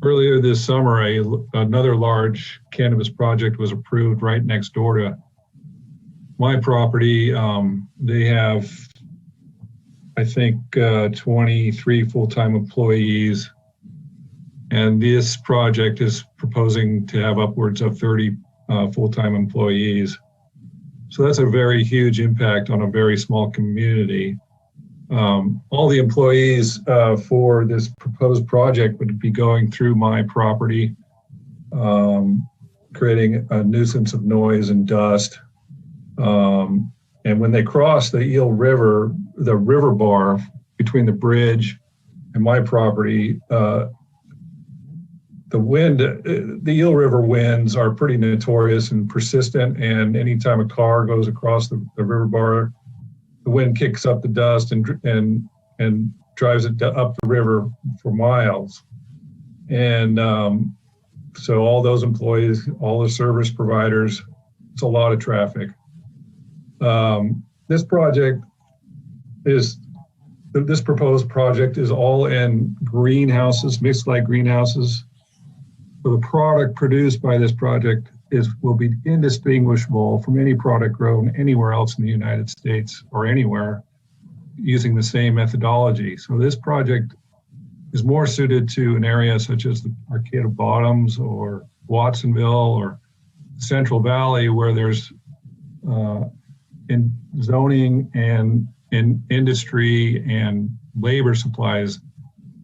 Earlier this summer, another large cannabis project was approved right next door to my property. They have, I think, 23 full-time employees. And this project is proposing to have upwards of 30 full-time employees. So that's a very huge impact on a very small community. All the employees for this proposed project would be going through my property, creating a nuisance of noise and dust. And when they cross the Eel River, the river bar between the bridge and my property, the Eel River winds are pretty notorious and persistent. And anytime a car goes across the river bar, the wind kicks up the dust and drives it up the river for miles. And so all those employees, all the service providers, it's a lot of traffic. This proposed project is all in greenhouses, mixed light greenhouses. So the product produced by this project will be indistinguishable from any product grown anywhere else in the United States or anywhere using the same methodology. So this project is more suited to an area such as the Arcata Bottoms or Watsonville or Central Valley, where there's in zoning and in industry and labor supplies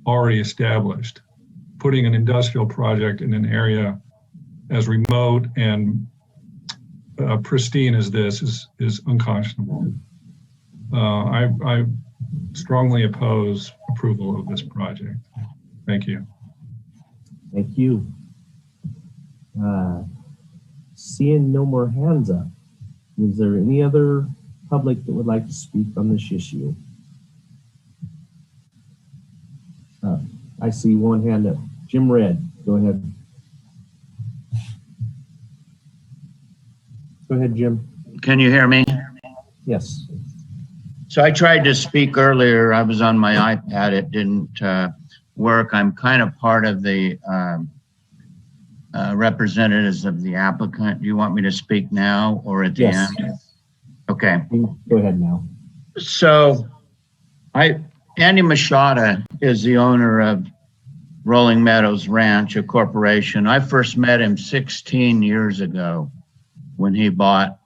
already established. Putting an industrial project in an area as remote and pristine as this is unconscionable. I strongly oppose approval of this project. Thank you. Thank you. Seeing no more hands up, is there any other public that would like to speak on this issue? I see one hand up. Jim Red, go ahead. Go ahead, Jim. Can you hear me? Yes. So I tried to speak earlier. I was on my iPad. It didn't work. I'm kind of part of the representatives of the applicant. Do you want me to speak now or at the Yes. end? Okay. Go ahead now. So Andy Machada is the owner of Rolling Meadows Ranch, a corporation. I first met him 16 years ago when he bought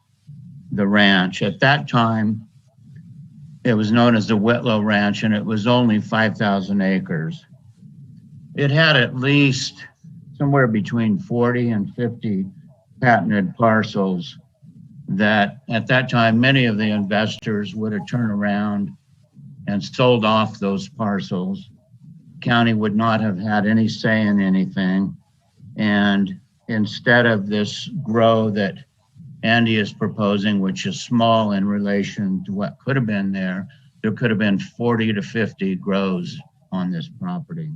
the ranch. At that time, it was known as the Whitlow Ranch, and it was only 5,000 acres. It had at least somewhere between 40 and 50 patented parcels that at that time, many of the investors would have turned around and sold off those parcels. County would not have had any say in anything. And instead of this grow that Andy is proposing, which is small in relation to what could have been there could have been 40 to 50 grows on this property.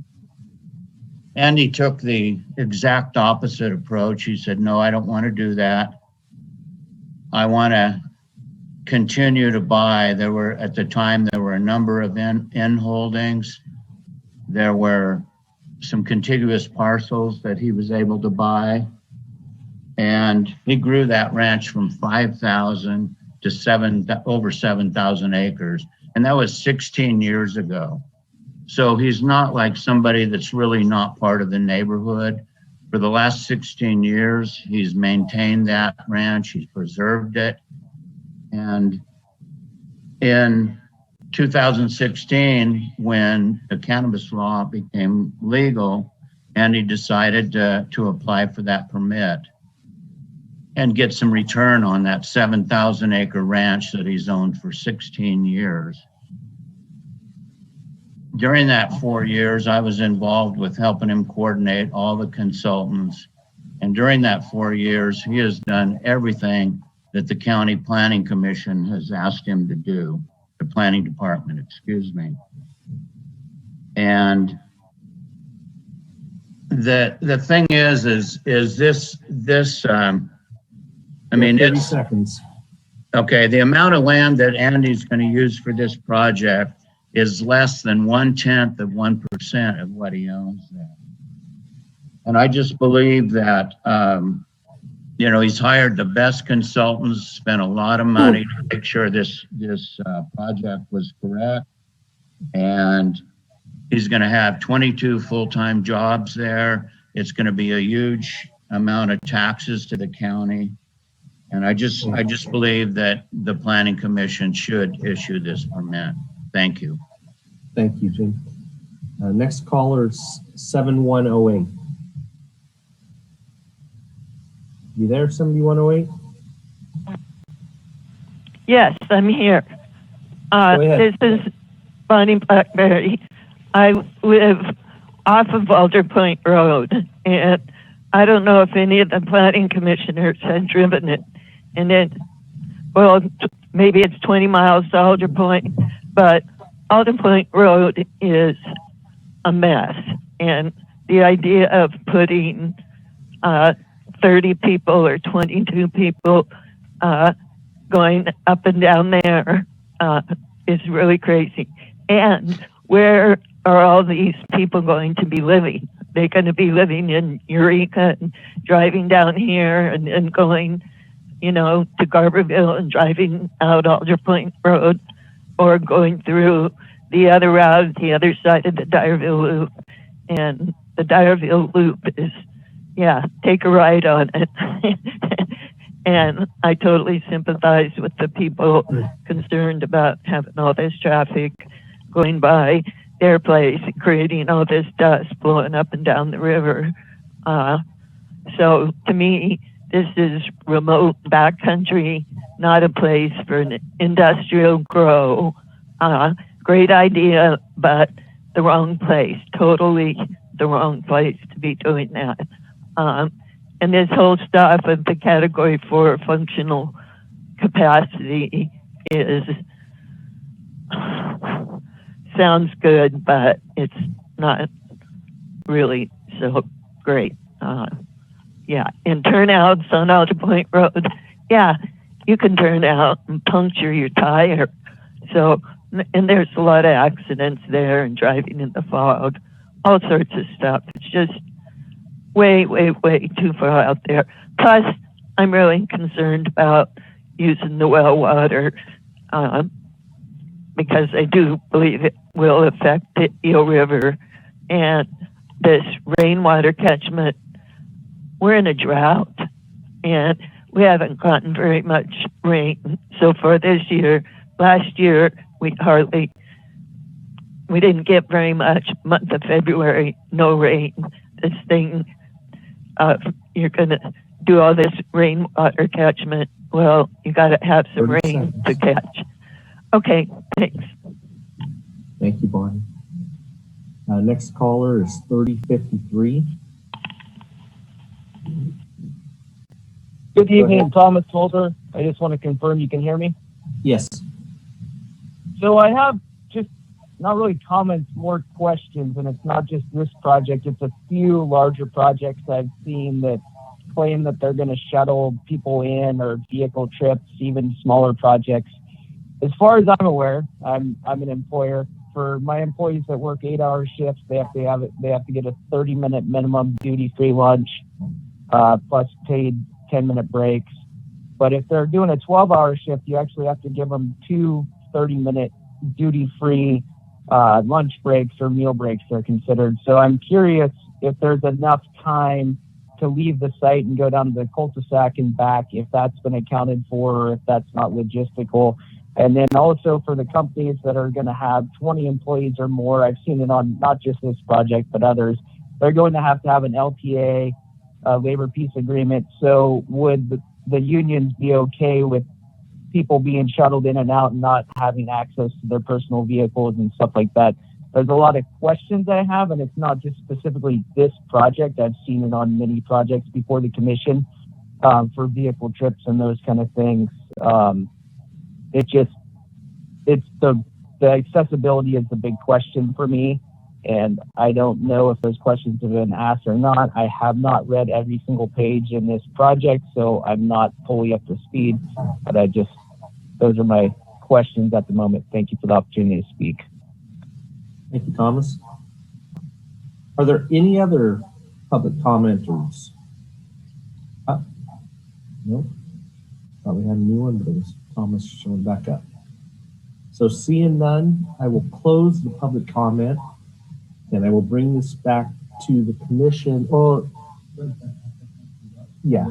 Andy took the exact opposite approach. He said, no, I don't want to do that. I want to continue to buy. At the time, there were a number of in holdings. There were some contiguous parcels that he was able to buy. And he grew that ranch from 5,000 to over 7,000 acres. And that was 16 years ago. So he's not like somebody that's really not part of the neighborhood. For the last 16 years, he's maintained that ranch, he's preserved it. And in 2016, when the cannabis law became legal, and he decided to apply for that permit and get some return on that 7,000 acre ranch that he's owned for 16 years. During that 4 years, I was involved with helping him coordinate all the consultants. And during that 4 years, he has done everything that the County Planning Commission has asked him to do, the Planning Department, excuse me. And the thing is this, I mean, 30 it's seconds. Okay, the amount of land that Andy's going to use for this project is less than 1/10 of 1% of what he owns there. And I just believe that, he's hired the best consultants, spent a lot of money to make sure this project was correct. And he's going to have 22 full-time jobs there. It's going to be a huge amount of taxes to the county. And I just believe that the Planning Commission should issue this permit. Thank you. Thank you, Jim. Next caller is 7108. You there, 7108? Yes, I'm here. This is Bonnie Blackberry. I live off of Alder Point Road, and I don't know if any of the planning commissioners have driven it. And maybe it's 20 miles to Alder Point, but Alder Point Road is a mess. And the idea of putting 30 people or 22 people going up and down there is really crazy. And where are all these people going to be living? They're going to be living in Eureka and driving down here and going, to Garberville and driving out Alder Point Road, or going through the other route, the other side of the Dyerville Loop. And the Dyerville Loop is, take a ride on it. And I totally sympathize with the people concerned about having all this traffic going by their place, creating all this dust blowing up and down the river. So to me, this is remote backcountry, not a place for an industrial grow. Great idea, but the wrong place, totally the wrong place to be doing that. And this whole stuff of the category 4 functional capacity sounds good, but it's not really so great. And turnouts on Alder Point Road. You can turn out and puncture your tire. So, and there's a lot of accidents there and driving in the fog, all sorts of stuff. It's just way, way, way too far out there. Plus, I'm really concerned about using the well water because I do believe it will affect the Eel River and this rainwater catchment. We're in a drought and we haven't gotten very much rain so far this year. Last year, we didn't get very much. Month of February, no rain. This thing, you're going to do all this rainwater catchment. Well, you got to have some rain to catch. Okay, thanks. Thank you, Bonnie. Next caller is 3053. Good evening, Thomas Holder. I just want to confirm you can hear me. Yes. So I have just not really comments, more questions, and it's not just this project. It's a few larger projects I've seen that claim that they're going to shuttle people in or vehicle trips, even smaller projects. As far as I'm aware, I'm an employer. For my employees that work 8-hour shifts, they have to get a 30-minute minimum duty-free lunch, plus paid 10-minute breaks. But if they're doing a 12-hour shift, you actually have to give them 2 30-minute duty-free lunch breaks or meal breaks, they're considered. So I'm curious if there's enough time to leave the site and go down to the cul-de-sac and back, if that's been accounted for, or if that's not logistical. And then also for the companies that are going to have 20 employees or more, I've seen it on not just this project, but others, they're going to have an LPA, labor peace agreement. So would the unions be okay with people being shuttled in and out and not having access to their personal vehicles and stuff like that? There's a lot of questions I have, and it's not just specifically this project. I've seen it on many projects before the commission for vehicle trips and those kind of things. It's the accessibility is the big question for me, and I don't know if those questions have been asked or not. I have not read every single page in this project, so I'm not fully up to speed, but those are my questions at the moment. Thank you for the opportunity to speak. Thank you, Thomas. Are there any other public commenters? Nope. Thought we had a new one, but it was Thomas showing back up. So seeing none, I will close the public comment and I will bring this back to the commission. Or, yeah.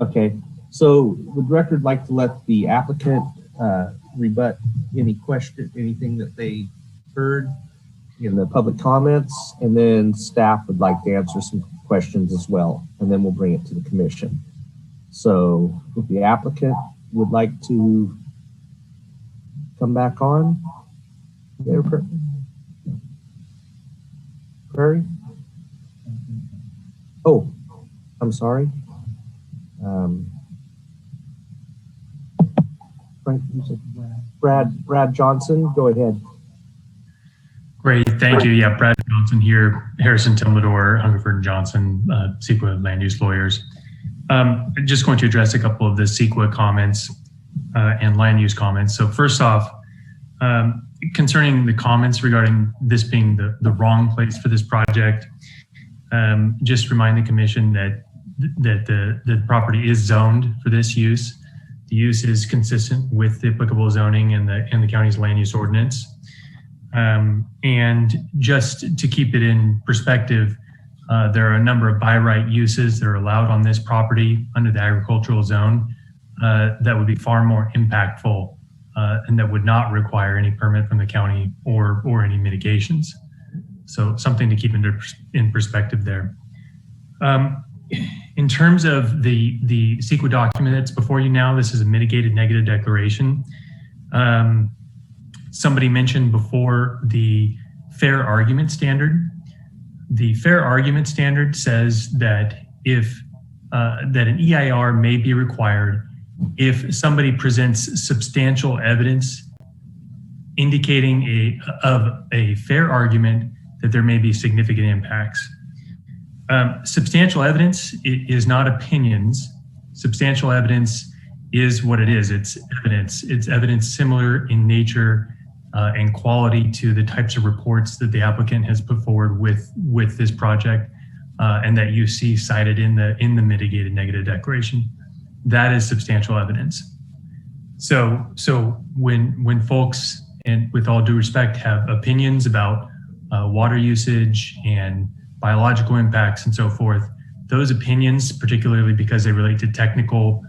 Okay. So would record like to let the applicant rebut any question, anything that they heard in the public comments, and then staff would like to answer some questions as well, and then we'll bring it to the commission. So if the applicant would like to come back on, there, Prairie? Oh, I'm sorry. Brad Johnson, go ahead. Great, thank you. Yeah, Brad Johnson here, Harrison Timbledore, Hungerford and Johnson, CEQA land use lawyers. Just going to address a couple of the CEQA comments and land use comments. So first off, concerning the comments regarding this being the wrong place for this project, just remind the commission that the property is zoned for this use. The use is consistent with the applicable zoning and the county's land use ordinance. And just to keep it in perspective, there are a number of by right uses that are allowed on this property under the agricultural zone that would be far more impactful and that would not require any permit from the county or any mitigations. So something to keep in perspective there. In terms of the CEQA document that's before you now, this is a mitigated negative declaration. Somebody mentioned before the fair argument standard. The fair argument standard says that if that an EIR may be required if somebody presents substantial evidence indicating a fair argument that there may be significant impacts. Substantial evidence is not opinions. Substantial evidence is what it is. It's evidence. It's evidence similar in nature and quality to the types of reports that the applicant has put forward with this project and that you see cited in the mitigated negative declaration. That is substantial evidence. So when folks, and with all due respect, have opinions about water usage and biological impacts and so forth, those opinions, particularly because they relate to technical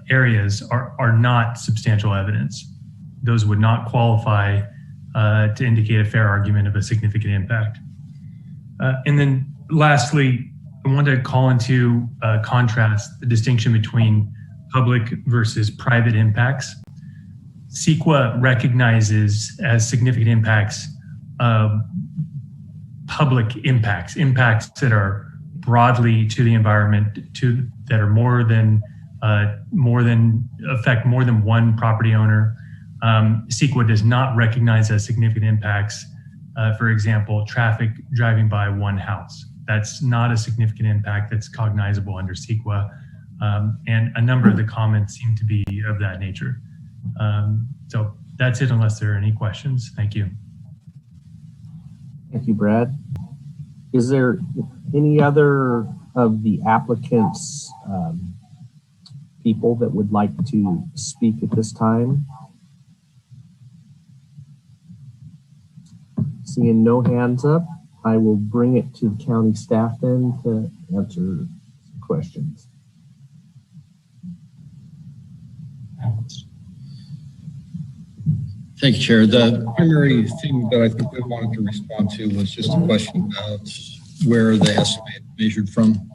areas, are not substantial evidence. Those would not qualify to indicate a fair argument of a significant impact. And then lastly, I want to call into contrast the distinction between public versus private impacts. CEQA recognizes as significant impacts public impacts, impacts that are broadly to the environment, that are more than affect more than one property owner. CEQA does not recognize as significant impacts, for example, traffic driving by one house. That's not a significant impact that's cognizable under CEQA. And a number of the comments seem to be of that nature. So that's it, unless there are any questions. Thank you. Thank you, Brad. Is there any other of the applicants' people that would like to speak at this time? Seeing no hands up, I will bring it to the county staff then to answer questions. Thank you, Chair. The primary thing that I think we wanted to respond to was just a question about where the estimate measured from.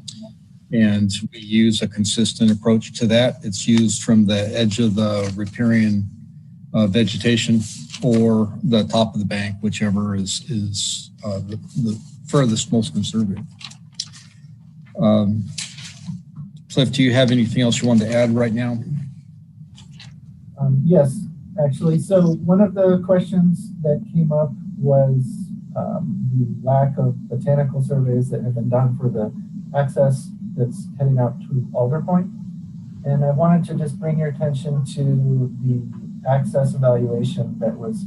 And we use a consistent approach to that. It's used from the edge of the riparian vegetation or the top of the bank, whichever is the furthest most conservative. Cliff, do you have anything else you wanted to add right now? Yes, actually. So one of the questions that came up was the lack of botanical surveys that have been done for the access that's heading out to Alder Point. And I wanted to just bring your attention to the access evaluation that was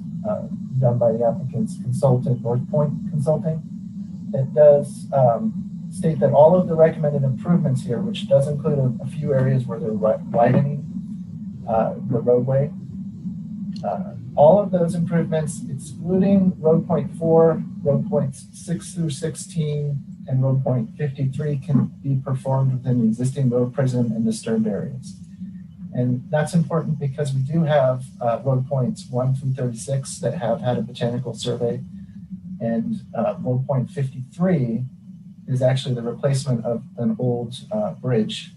done by the applicant's consultant, North Point Consulting. It does state that all of the recommended improvements here, which does include a few areas where they're widening the roadway, all of those improvements, excluding road point 4, road points 6 through 16, and road point 53, can be performed within the existing road prison and disturbed areas. And that's important because we do have road points 1 through 36 that have had a botanical survey, and road point 53 is actually the replacement of an old bridge,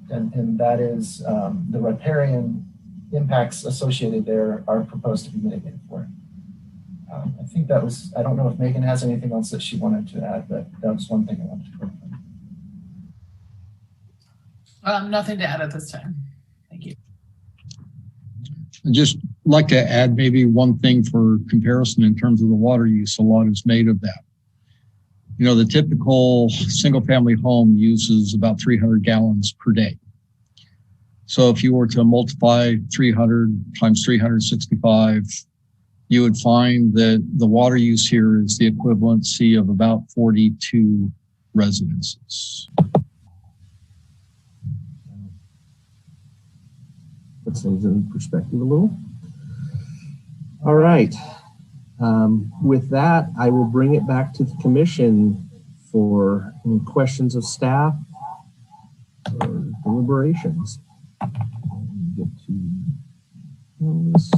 and that is the riparian impacts associated there are proposed to be mitigated for. I think that was, I don't know if Megan has anything else that she wanted to add, but that was one thing I wanted to clarify. Nothing to add at this time. Thank you. I'd just like to add maybe one thing for comparison in terms of the water use. A lot is made of that. You know, the typical single family home uses about 300 gallons per day. So if you were to multiply 300 times 365, you would find that the water use here is the equivalency of about 42 residences. Puts things in perspective a little. All right. With that, I will bring it back to the commission for any questions of staff or deliberations. Get to this.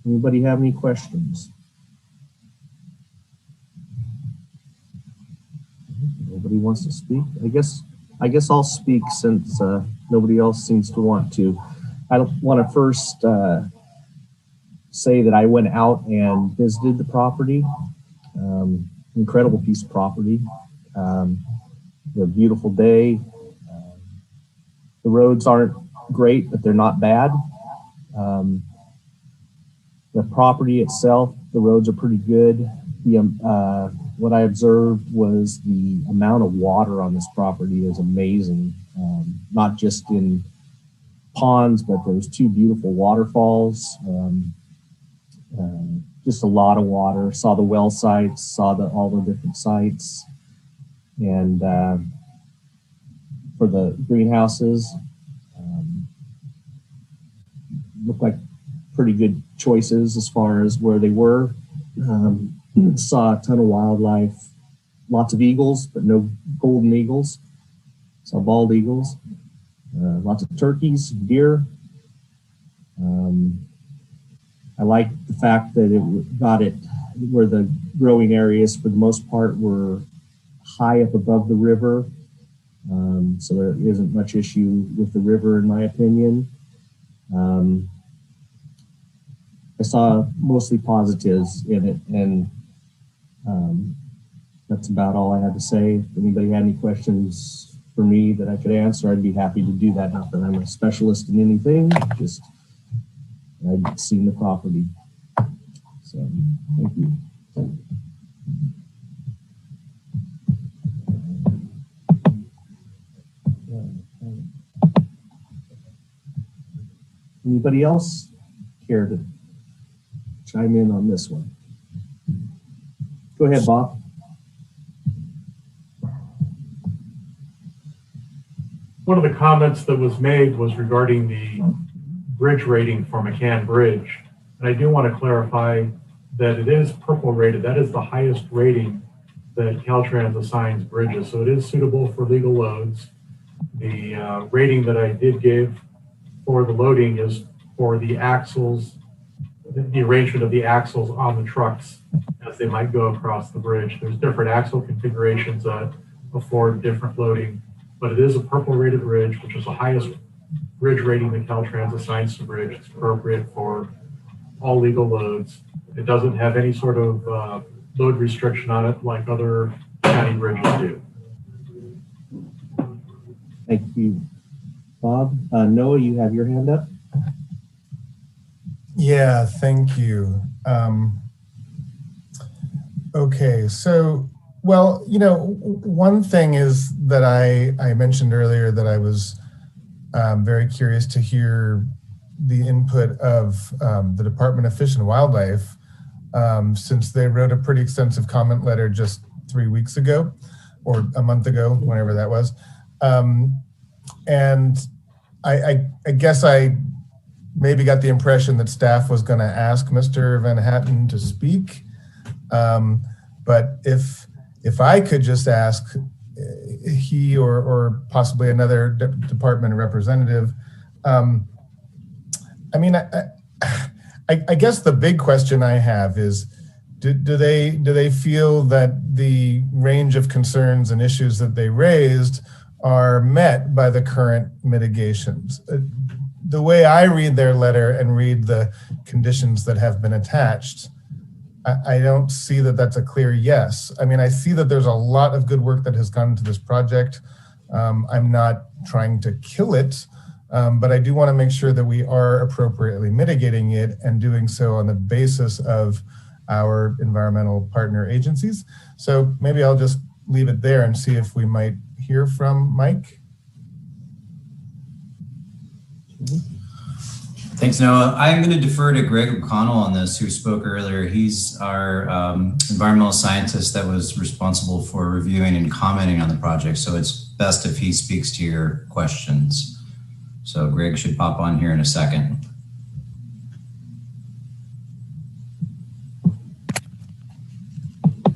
Anybody have any questions? Nobody wants to speak? I guess I'll speak since nobody else seems to want to. I want to first say that I went out and visited the property. Incredible piece of property. A beautiful day. The roads aren't great, but they're not bad. The property itself, the roads are pretty good. What I observed was the amount of water on this property is amazing. Not just in ponds, but there's 2 beautiful waterfalls. Just a lot of water. Saw the well sites, saw all the different sites. And for the greenhouses, looked like pretty good choices as far as where they were. Saw a ton of wildlife, lots of eagles, but no golden eagles. Saw bald eagles, lots of turkeys, deer. I like the fact that it got it where the growing areas for the most part were high up above the river. So there isn't much issue with the river in my opinion. I saw mostly positives in it, and that's about all I had to say. If anybody had any questions for me that I could answer, I'd be happy to do that. Not that I'm a specialist in anything, just I've seen the property. So thank you. Anybody else care to chime in on this one? Go ahead, Bob. One of the comments that was made was regarding the bridge rating for Mccann Bridge. And I do want to clarify that it is purple rated. That is the highest rating that Caltrans assigns bridges. So it is suitable for legal loads. The rating that I did give for the loading is for the axles, the arrangement of the axles on the trucks as they might go across the bridge. There's different axle configurations that afford different loading, but it is a purple rated bridge, which is the highest bridge rating that Caltrans assigns to bridge. It's appropriate for all legal loads. It doesn't have any sort of load restriction on it like other county bridges do. Thank you, Bob. Noah, you have your hand up. Yeah, thank you. Okay, so, well, you know, one thing is that I mentioned earlier that I was I'm very curious to hear the input of the Department of Fish and Wildlife, since they wrote a pretty extensive comment letter just 3 weeks ago, or a month ago, whenever that was. And I guess I maybe got the impression that staff was going to ask Mr. Van Hatten to speak. But if I could just ask he or possibly another department representative, I mean, I guess the big question I have is, do they feel that the range of concerns and issues that they raised are met by the current mitigations? The way I read their letter and read the conditions that have been attached, I don't see that that's a clear yes. I mean, I see that there's a lot of good work that has gone into this project. I'm not trying to kill it, but I do want to make sure that we are appropriately mitigating it and doing so on the basis of our environmental partner agencies. So maybe I'll just leave it there and see if we might hear from Mike. Thanks, Noah. I'm going to defer to Greg O'Connell on this, who spoke earlier. He's our environmental scientist that was responsible for reviewing and commenting on the project. So it's best if he speaks to your questions. So Greg should pop on here in a second.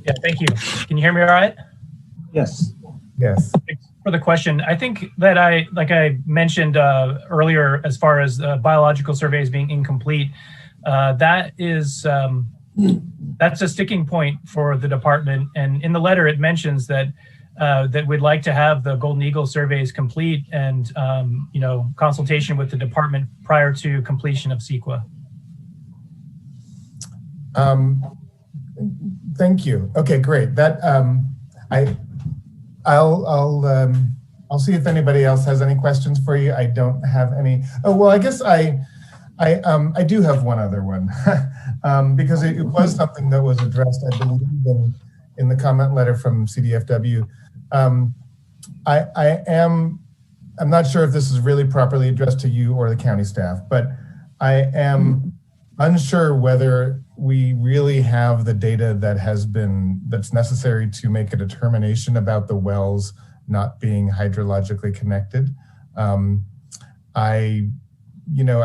Yeah, thank you. Can you hear me all right? Yes. Yes. Thanks for the question. I think that like I mentioned earlier, as far as biological surveys being incomplete, that is, that's a sticking point for the department. And in the letter, it mentions that that we'd like to have the Golden Eagle surveys complete and, you know, consultation with the department prior to completion of CEQA. Thank you. Okay, great. That I'll see if anybody else has any questions for you. I don't have any. Oh well, I guess I do have one other one because it was something that was addressed, I believe, in the comment letter from CDFW. I'm not sure if this is really properly addressed to you or the county staff, but I am unsure whether we really have the data that's necessary to make a determination about the wells not being hydrologically connected. I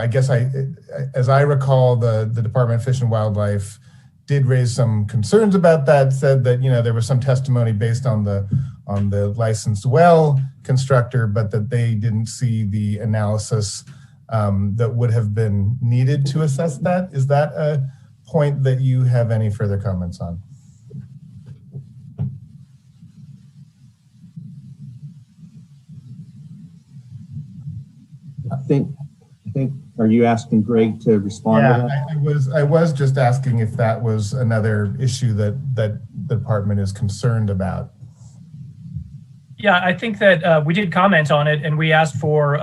guess as I recall, the Department of Fish and Wildlife did raise some concerns about that, said that, there was some testimony based on the licensed well constructor, but that they didn't see the analysis that would have been needed to assess that. Is that a point that you have any further comments on? I think, are you asking Greg to respond to that? I was just asking if that was another issue that the department is concerned about. Yeah, I think that we did comment on it, and we asked for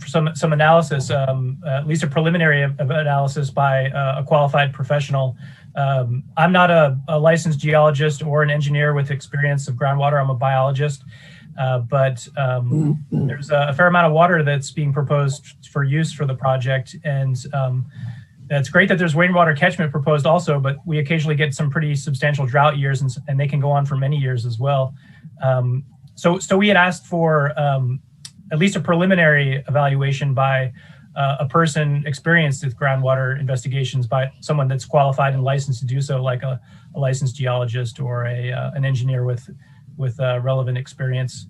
some analysis, at least a preliminary analysis by a qualified professional. I'm not a licensed geologist or an engineer with experience of groundwater. I'm a biologist, but there's a fair amount of water that's being proposed for use for the project, and it's great that there's rainwater catchment proposed also, but we occasionally get some pretty substantial drought years, and they can go on for many years as well. So we had asked for at least a preliminary evaluation by a person experienced with groundwater investigations, by someone that's qualified and licensed to do so, like a licensed geologist or an engineer with relevant experience.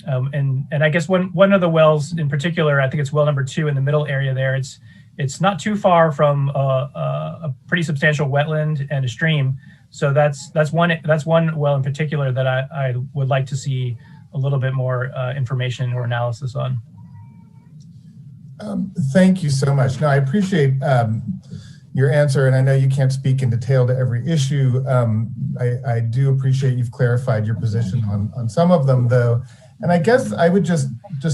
And I guess one of the wells in particular, I think it's well number 2 in the middle area there. It's not too far from a pretty substantial wetland and a stream. So that's one well in particular that I would like to see a little bit more information or analysis on. Thank you so much. No, I appreciate your answer, and I know you can't speak in detail to every issue. I do appreciate you've clarified your position on some of them, though. And I guess I would just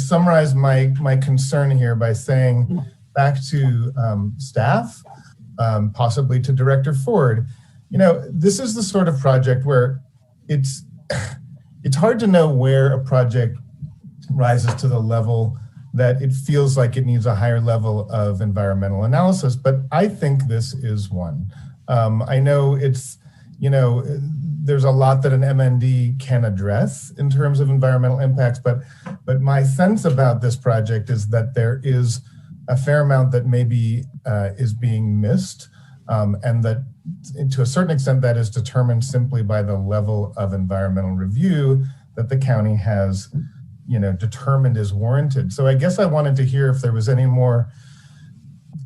summarize my concern here by saying back to staff, possibly to Director Ford. This is the sort of project where it's hard to know where a project rises to the level that it feels like it needs a higher level of environmental analysis, but I think this is one. I know it's, there's a lot that an MND can address in terms of environmental impacts, but my sense about this project is that there is a fair amount that maybe is being missed, and that to a certain extent that is determined simply by the level of environmental review that the county has determined is warranted. So I guess I wanted to hear if there was any more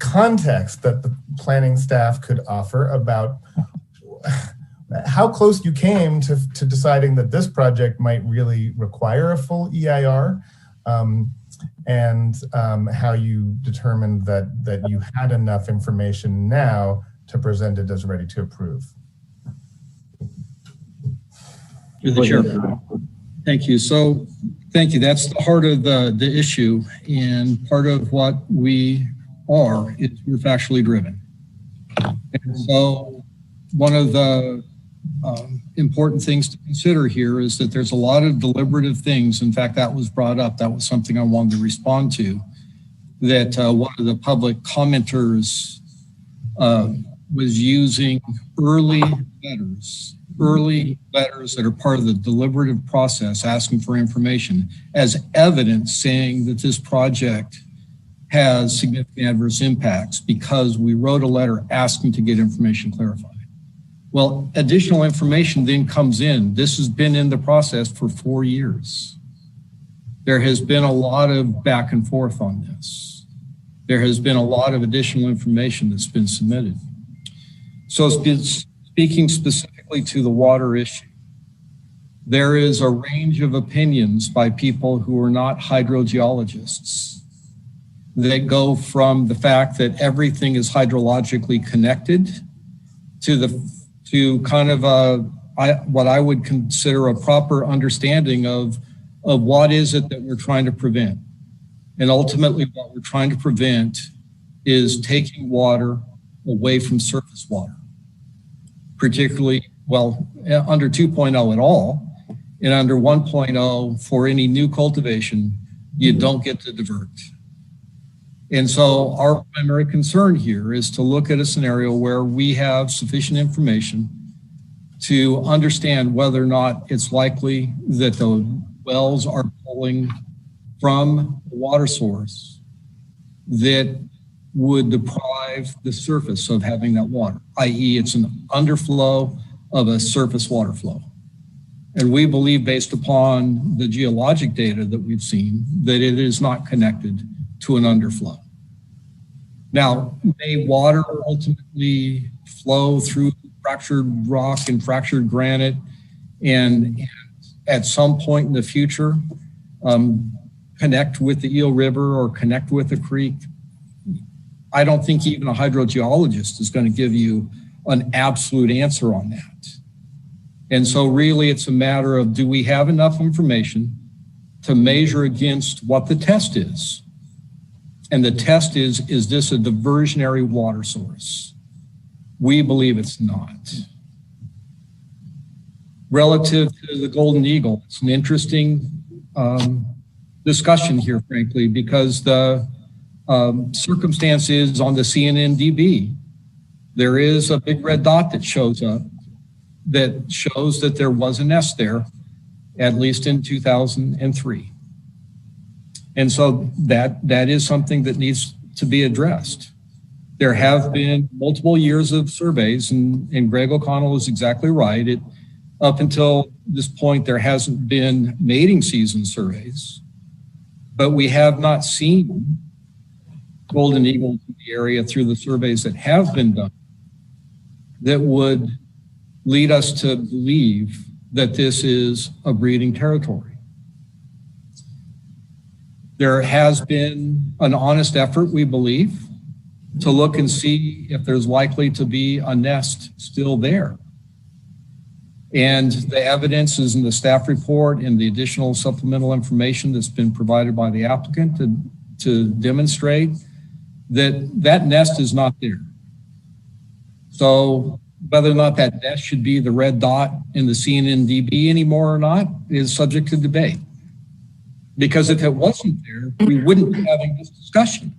context that the planning staff could offer about how close you came to deciding that this project might really require a full EIR, and how you determined that you had enough information now to present it as ready to approve. Through the chair. Thank you. So thank you. That's the heart of the issue, and part of what we are is we're factually driven. And so one of the important things to consider here is that there's a lot of deliberative things. In fact, that was brought up. That was something I wanted to respond to, that one of the public commenters was using early letters that are part of the deliberative process, asking for information as evidence, saying that this project has significant adverse impacts because we wrote a letter asking to get information clarified. Well, additional information then comes in. This has been in the process for 4 years. There has been a lot of back and forth on this. There has been a lot of additional information that's been submitted. So speaking specifically to the water issue, there is a range of opinions by people who are not hydrogeologists that go from the fact that everything is hydrologically connected to kind of what I would consider a proper understanding of what is it that we're trying to prevent. And ultimately what we're trying to prevent is taking water away from surface water, particularly, under 2.0 at all, and under 1.0 for any new cultivation, you don't get to divert. And so our primary concern here is to look at a scenario where we have sufficient information to understand whether or not it's likely that the wells are pulling from a water source that would deprive the surface of having that water, i.e. it's an underflow of a surface water flow. And we believe, based upon the geologic data that we've seen, that it is not connected to an underflow. Now, may water ultimately flow through fractured rock and fractured granite and at some point in the future connect with the Eel River or connect with a creek? I don't think even a hydrogeologist is going to give you an absolute answer on that. And so really it's a matter of, do we have enough information to measure against what the test is? And the test is this a diversionary water source? We believe it's not. Relative to the Golden Eagle, it's an interesting discussion here, frankly, because the circumstance is on the CNNDB, there is a big red dot that shows up that shows that there was a nest there, at least in 2003. And so that is something that needs to be addressed. There have been multiple years of surveys, and Greg O'Connell is exactly right. Up until this point, there hasn't been mating season surveys, but we have not seen golden eagles in the area through the surveys that have been done that would lead us to believe that this is a breeding territory. There has been an honest effort, we believe, to look and see if there's likely to be a nest still there. And the evidence is in the staff report and the additional supplemental information that's been provided by the applicant to demonstrate that that nest is not there. So whether or not that nest should be the red dot in the CNNDB anymore or not is subject to debate. Because if it wasn't there, we wouldn't be having this discussion.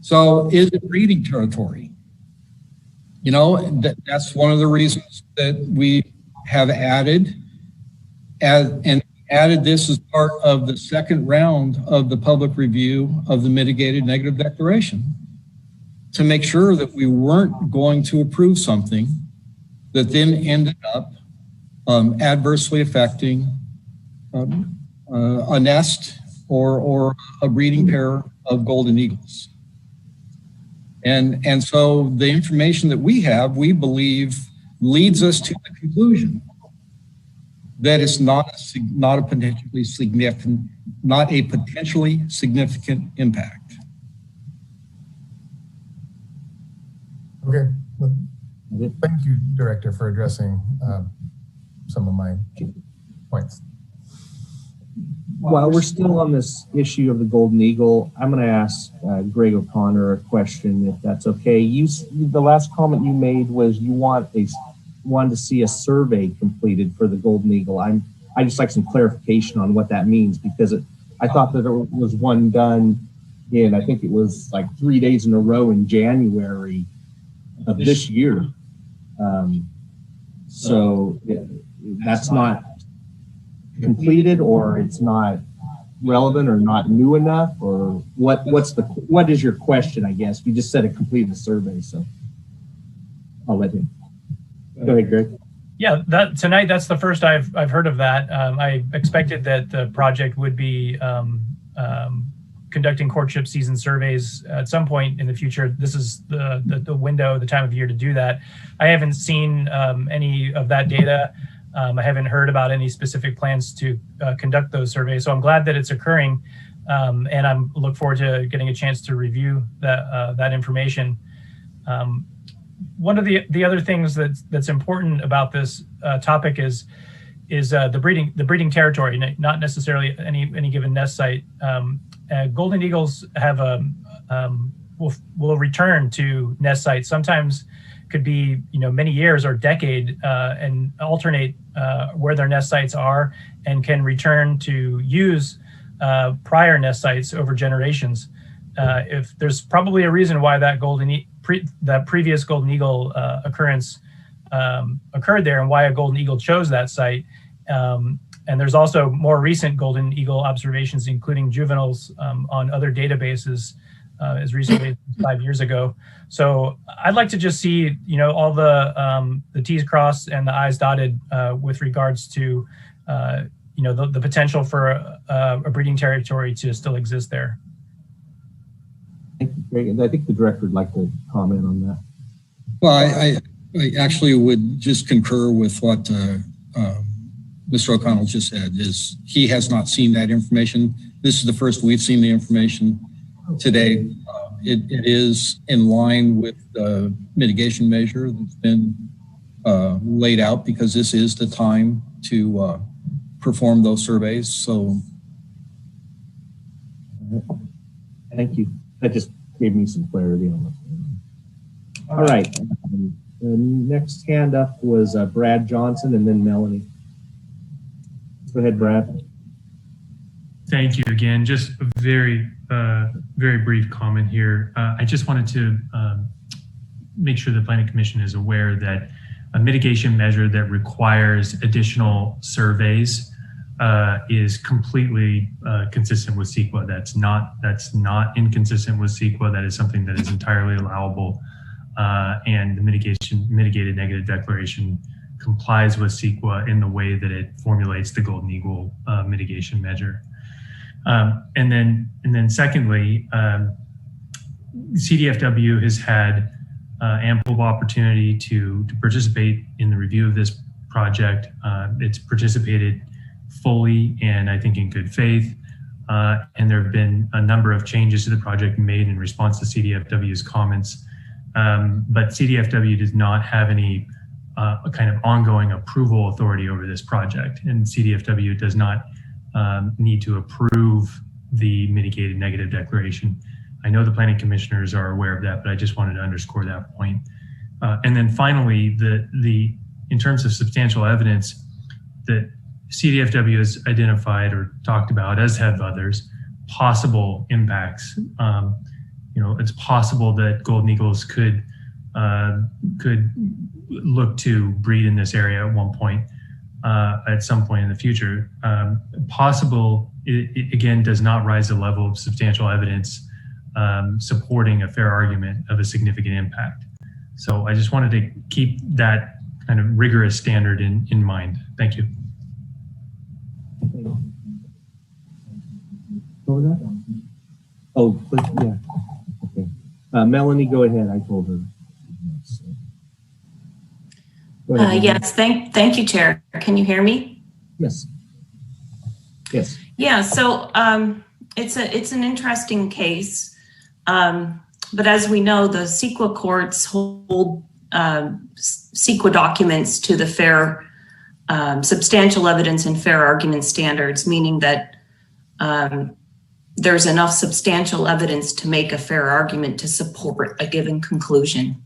So is it breeding territory? You know, that's one of the reasons that we have added this as part of the second round of the public review of the mitigated negative declaration, to make sure that we weren't going to approve something that then ended up adversely affecting a nest or a breeding pair of golden eagles. And so the information that we have, we believe, leads us to the conclusion that it's not a potentially significant impact. Okay. Well, thank you, Director, for addressing some of my points. While we're still on this issue of the golden eagle, I'm going to ask Greg O'Connor a question, if that's okay. The last comment you made was you wanted to see a survey completed for the golden eagle. I just like some clarification on what that means, because I thought that there was one done in, I think it was like 3 days in a row in January of this year. So that's not completed, or it's not relevant, or not new enough, or what is your question? I guess you just said it completed the survey, so I'll let him go ahead. Greg. Yeah, that's the first I've heard of that. I expected that the project would be conducting courtship season surveys at some point in the future. This is the window, the time of year to do that. I haven't seen any of that data. I haven't heard about any specific plans to conduct those surveys. So I'm glad that it's occurring, and I look forward to getting a chance to review that information. One of the other things that's important about this topic is the breeding territory, not necessarily any given nest site. Golden eagles have will return to nest sites. Sometimes could be many years or decade, and alternate where their nest sites are, and can return to use prior nest sites over generations. If there's probably a reason why that previous golden eagle occurrence occurred there, and why a golden eagle chose that site. And there's also more recent golden eagle observations, including juveniles on other databases as recently as 5 years ago. So I'd like to just see, all the T's crossed and the I's dotted with regards to, the potential for a breeding territory to still exist there. Thank you, Greg. And I think the director would like to comment on that. Well, I actually would just concur with what Mr. O'Connell just said. Is he has not seen that information. This is the first we've seen the information today. It is in line with the mitigation measure that's been laid out, because this is the time to perform those surveys. So, thank you. That just gave me some clarity on that. All right. The next hand up was Brad Johnson, and then Melanie. Go ahead, Brad. Thank you again. Just a very brief comment here. I just wanted to make sure the Planning Commission is aware that a mitigation measure that requires additional surveys is completely consistent with CEQA. That's not inconsistent with CEQA. That is something that is entirely allowable, and the mitigated negative declaration complies with CEQA in the way that it formulates the Golden Eagle mitigation measure. And then secondly, CDFW has had ample opportunity to participate in the review of this project. It's participated fully, and I think in good faith. And there have been a number of changes to the project made in response to CDFW's comments. But CDFW does not have any kind of ongoing approval authority over this project, and CDFW does not need to approve the mitigated negative declaration. I know the planning commissioners are aware of that, but I just wanted to underscore that point. And then finally, in terms of substantial evidence, that CDFW has identified or talked about, as have others, possible impacts. It's possible that golden eagles could look to breed in this area at one point, at some point in the future. Possible, it again does not rise to the level of substantial evidence supporting a fair argument of a significant impact. So I just wanted to keep that kind of rigorous standard in mind. Thank you. What was that? Oh, yeah. Okay. Melanie, go ahead. I told her. Go ahead, yes, thank you, Chair. Can you hear me? Yes. Yes. Yeah, so it's an interesting case. But as we know, the CEQA courts hold CEQA documents to the fair, substantial evidence and fair argument standards, meaning that there's enough substantial evidence to make a fair argument to support a given conclusion.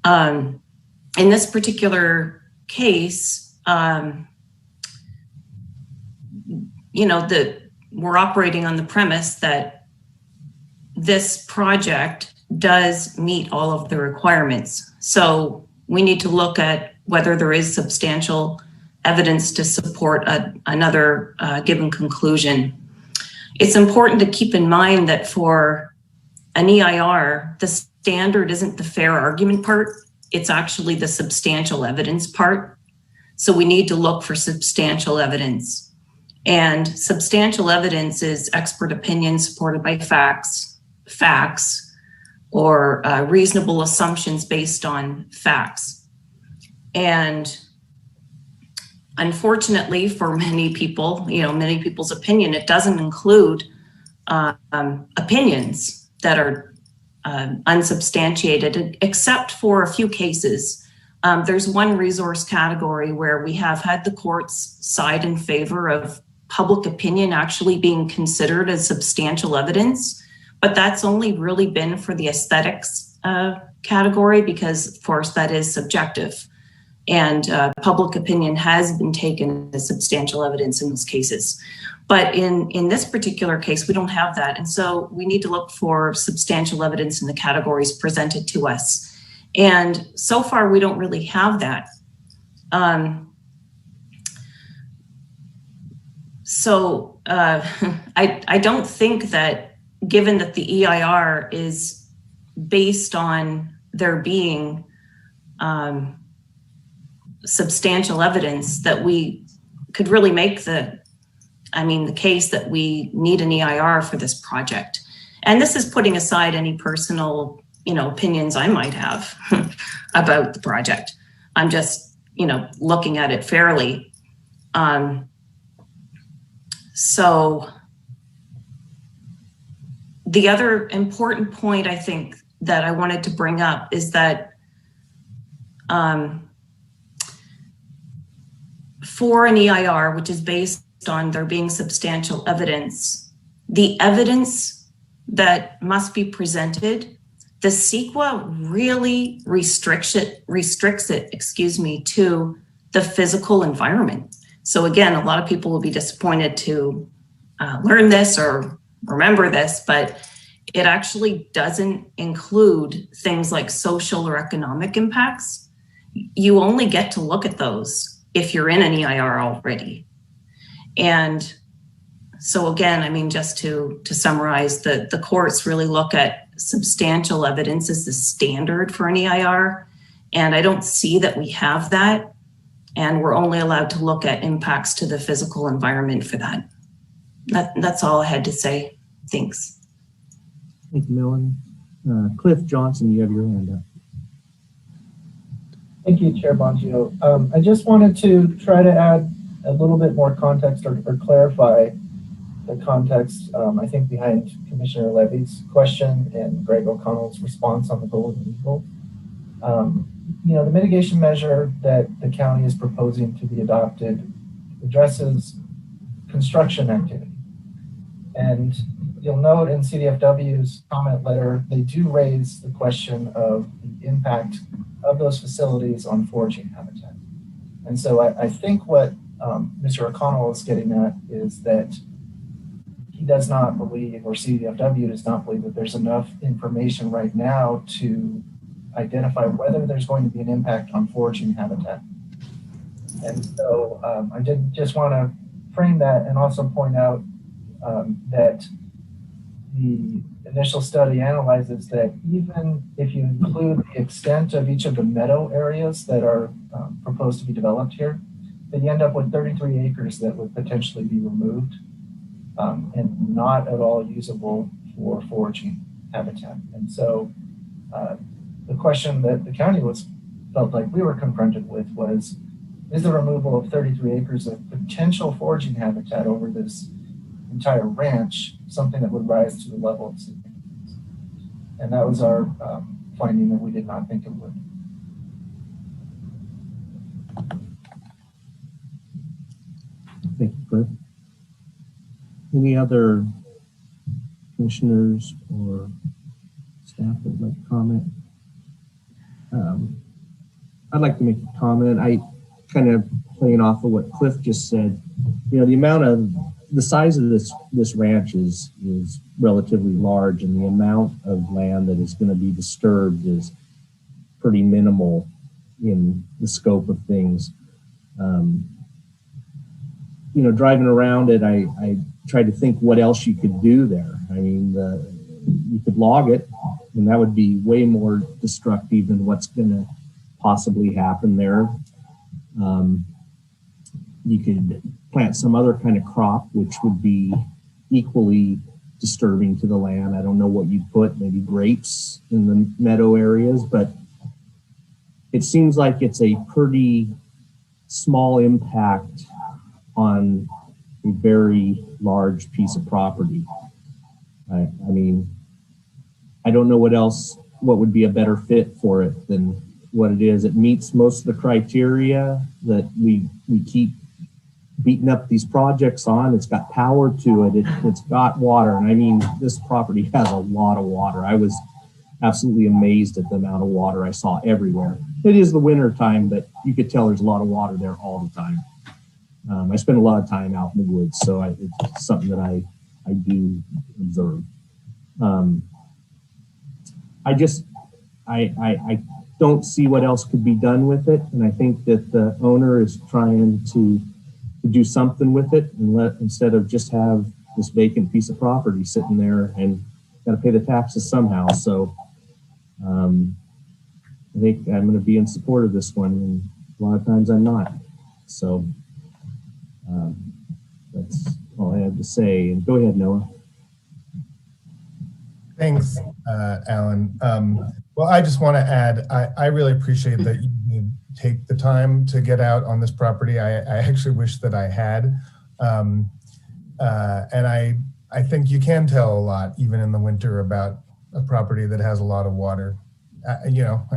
In this particular case, we're operating on the premise that this project does meet all of the requirements. So we need to look at whether there is substantial evidence to support another given conclusion. It's important to keep in mind that for an EIR, the standard isn't the fair argument part, it's actually the substantial evidence part. So we need to look for substantial evidence. And substantial evidence is expert opinion supported by facts, or reasonable assumptions based on facts. And unfortunately for many people, many people's opinion, it doesn't include opinions that are unsubstantiated, except for a few cases. There's one resource category where we have had the courts side in favor of public opinion actually being considered as substantial evidence, but that's only really been for the aesthetics category because, of course, that is subjective. And public opinion has been taken as substantial evidence in those cases. But in this particular case, we don't have that. And so we need to look for substantial evidence in the categories presented to us. And so far, we don't really have that. I don't think that, given that the EIR is based on there being substantial evidence, that we could really make the case that we need an EIR for this project. And this is putting aside any personal, opinions I might have about the project. I'm just, looking at it fairly. So the other important point I think that I wanted to bring up is that for an EIR, which is based on there being substantial evidence, the evidence that must be presented, the CEQA really restricts it, to the physical environment. So again, a lot of people will be disappointed to learn this or remember this, but it actually doesn't include things like social or economic impacts. You only get to look at those if you're in an EIR already. And so again, just to summarize, the courts really look at substantial evidence as the standard for an EIR. And I don't see that we have that. And we're only allowed to look at impacts to the physical environment for that. That's all I had to say. Thanks. Thank you, Melanie. Cliff Johnson, you have your hand up. Thank you, Chair Bongio. I just wanted to try to add a little bit more context or clarify the context, I think, behind Commissioner Levy's question and Greg O'Connell's response on the golden eagle. The mitigation measure that the county is proposing to be adopted addresses construction activity. And you'll note in CDFW's comment letter, they do raise the question of the impact of those facilities on foraging habitat. And so I think what Mr. O'Connell is getting at is that he does not believe, or CDFW does not believe, that there's enough information right now to identify whether there's going to be an impact on foraging habitat. And so I did just want to frame that and also point out that the initial study analyzes that even if you include the extent of each of the meadow areas that are proposed to be developed here, that you end up with 33 acres that would potentially be removed and not at all usable for foraging habitat. And so the question that the county felt like we were confronted with was, is the removal of 33 acres of potential foraging habitat over this entire ranch something that would rise to the level of significance? And that was our finding, that we did not think it would. Thank you, Cliff. Any other commissioners or staff that would like to comment? I'd like to make a comment. I kind of playing off of what Cliff just said. You know, the size of this ranch is relatively large, and the amount of land that is going to be disturbed is pretty minimal in the scope of things. You know, driving around it, I tried to think what else you could do there. I mean, you could log it, and that would be way more destructive than what's going to possibly happen there. You could plant some other kind of crop, which would be equally disturbing to the land. I don't know what you'd put, maybe grapes in the meadow areas, but it seems like it's a pretty small impact on a very large piece of property. I mean, I don't know what would be a better fit for it than what it is. It meets most of the criteria that we keep beating up these projects on. It's got power to it. It's got water. And I mean, this property has a lot of water. I was absolutely amazed at the amount of water I saw everywhere. It is the winter time, but you could tell there's a lot of water there all the time. I spend a lot of time out in the woods, so it's something that I do observe. I don't see what else could be done with it, and I think that the owner is trying to do something with it, and instead of just have this vacant piece of property sitting there and got to pay the taxes somehow. So I think I'm going to be in support of this one, and a lot of times I'm not. So that's all I have to say. And go ahead, Noah. Thanks, Alan. Well, I just want to add, I really appreciate that you did take the time to get out on this property. I actually wish that I had. And I think you can tell a lot, even in the winter, about a property that has a lot of water. You know,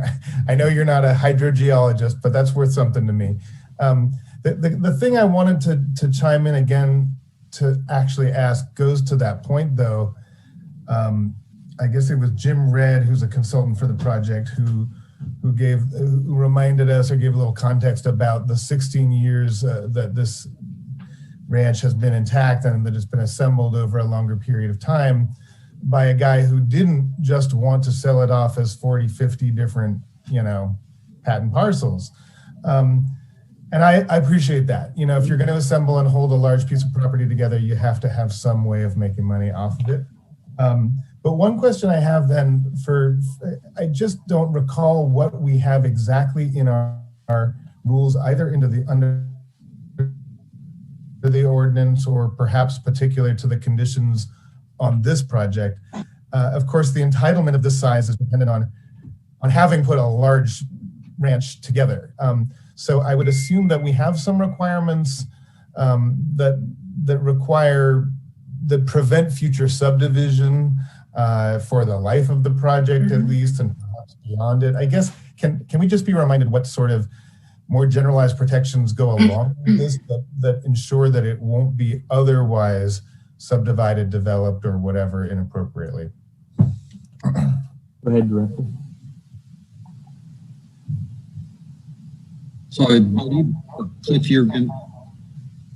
I know you're not a hydrogeologist, but that's worth something to me. The thing I wanted to chime in again to actually ask goes to that point, though. I guess it was Jim Redd, who's a consultant for the project, who reminded us or gave a little context about the 16 years that this ranch has been intact and that it's been assembled over a longer period of time by a guy who didn't just want to sell it off as 40, 50 different, patent parcels. And I appreciate that. You know, if you're going to assemble and hold a large piece of property together, you have to have some way of making money off of it. But one question I have then I just don't recall what we have exactly in our rules, either under the ordinance or perhaps particular to the conditions on this project. Of course, the entitlement of this size is dependent on having put a large ranch together. So I would assume that we have some requirements that prevent future subdivision for the life of the project, at least, and perhaps beyond it. I guess, can we just be reminded what sort of more generalized protections go along with this that ensure that it won't be otherwise subdivided, developed, or whatever inappropriately? Go ahead, Director. So I believe, Cliff, you're going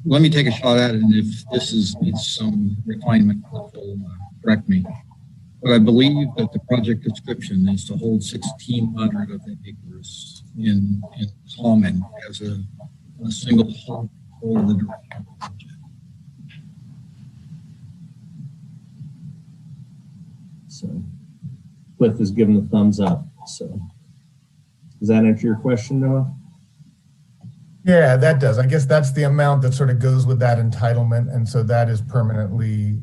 let me take a shot at it, and if this needs some refinement, correct me. But I believe that the project description is to hold 1,600 of the acres in common as a single whole for the duration. So Cliff is giving the thumbs up. So does that answer your question, Noah? Yeah, that does. I guess that's the amount that sort of goes with that entitlement, and so that is permanently.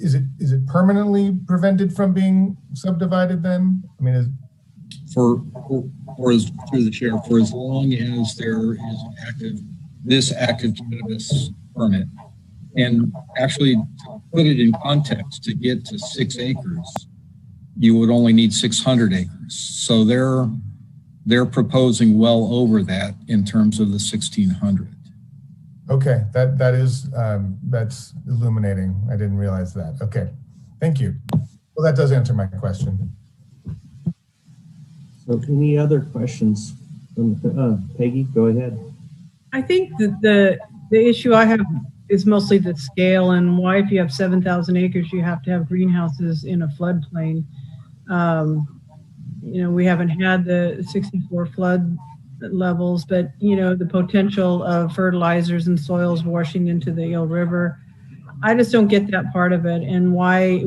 Is it permanently prevented from being subdivided? Then I mean, for as through the chair, for as long as there is this active cannabis permit, and actually to put it in context, to get to 6 acres, you would only need 600 acres. So they're proposing well over that in terms of the 1,600. okay, that is that's illuminating. I didn't realize that. Okay, thank you. Well, that does answer my question. So any other questions? Peggy, go ahead. I think that the issue I have is mostly the scale and why, if you have 7,000 acres, you have to have greenhouses in a floodplain. You know, we haven't had the 64 flood levels, but you know, the potential of fertilizers and soils washing into the Eel River. I just don't get that part of it, and why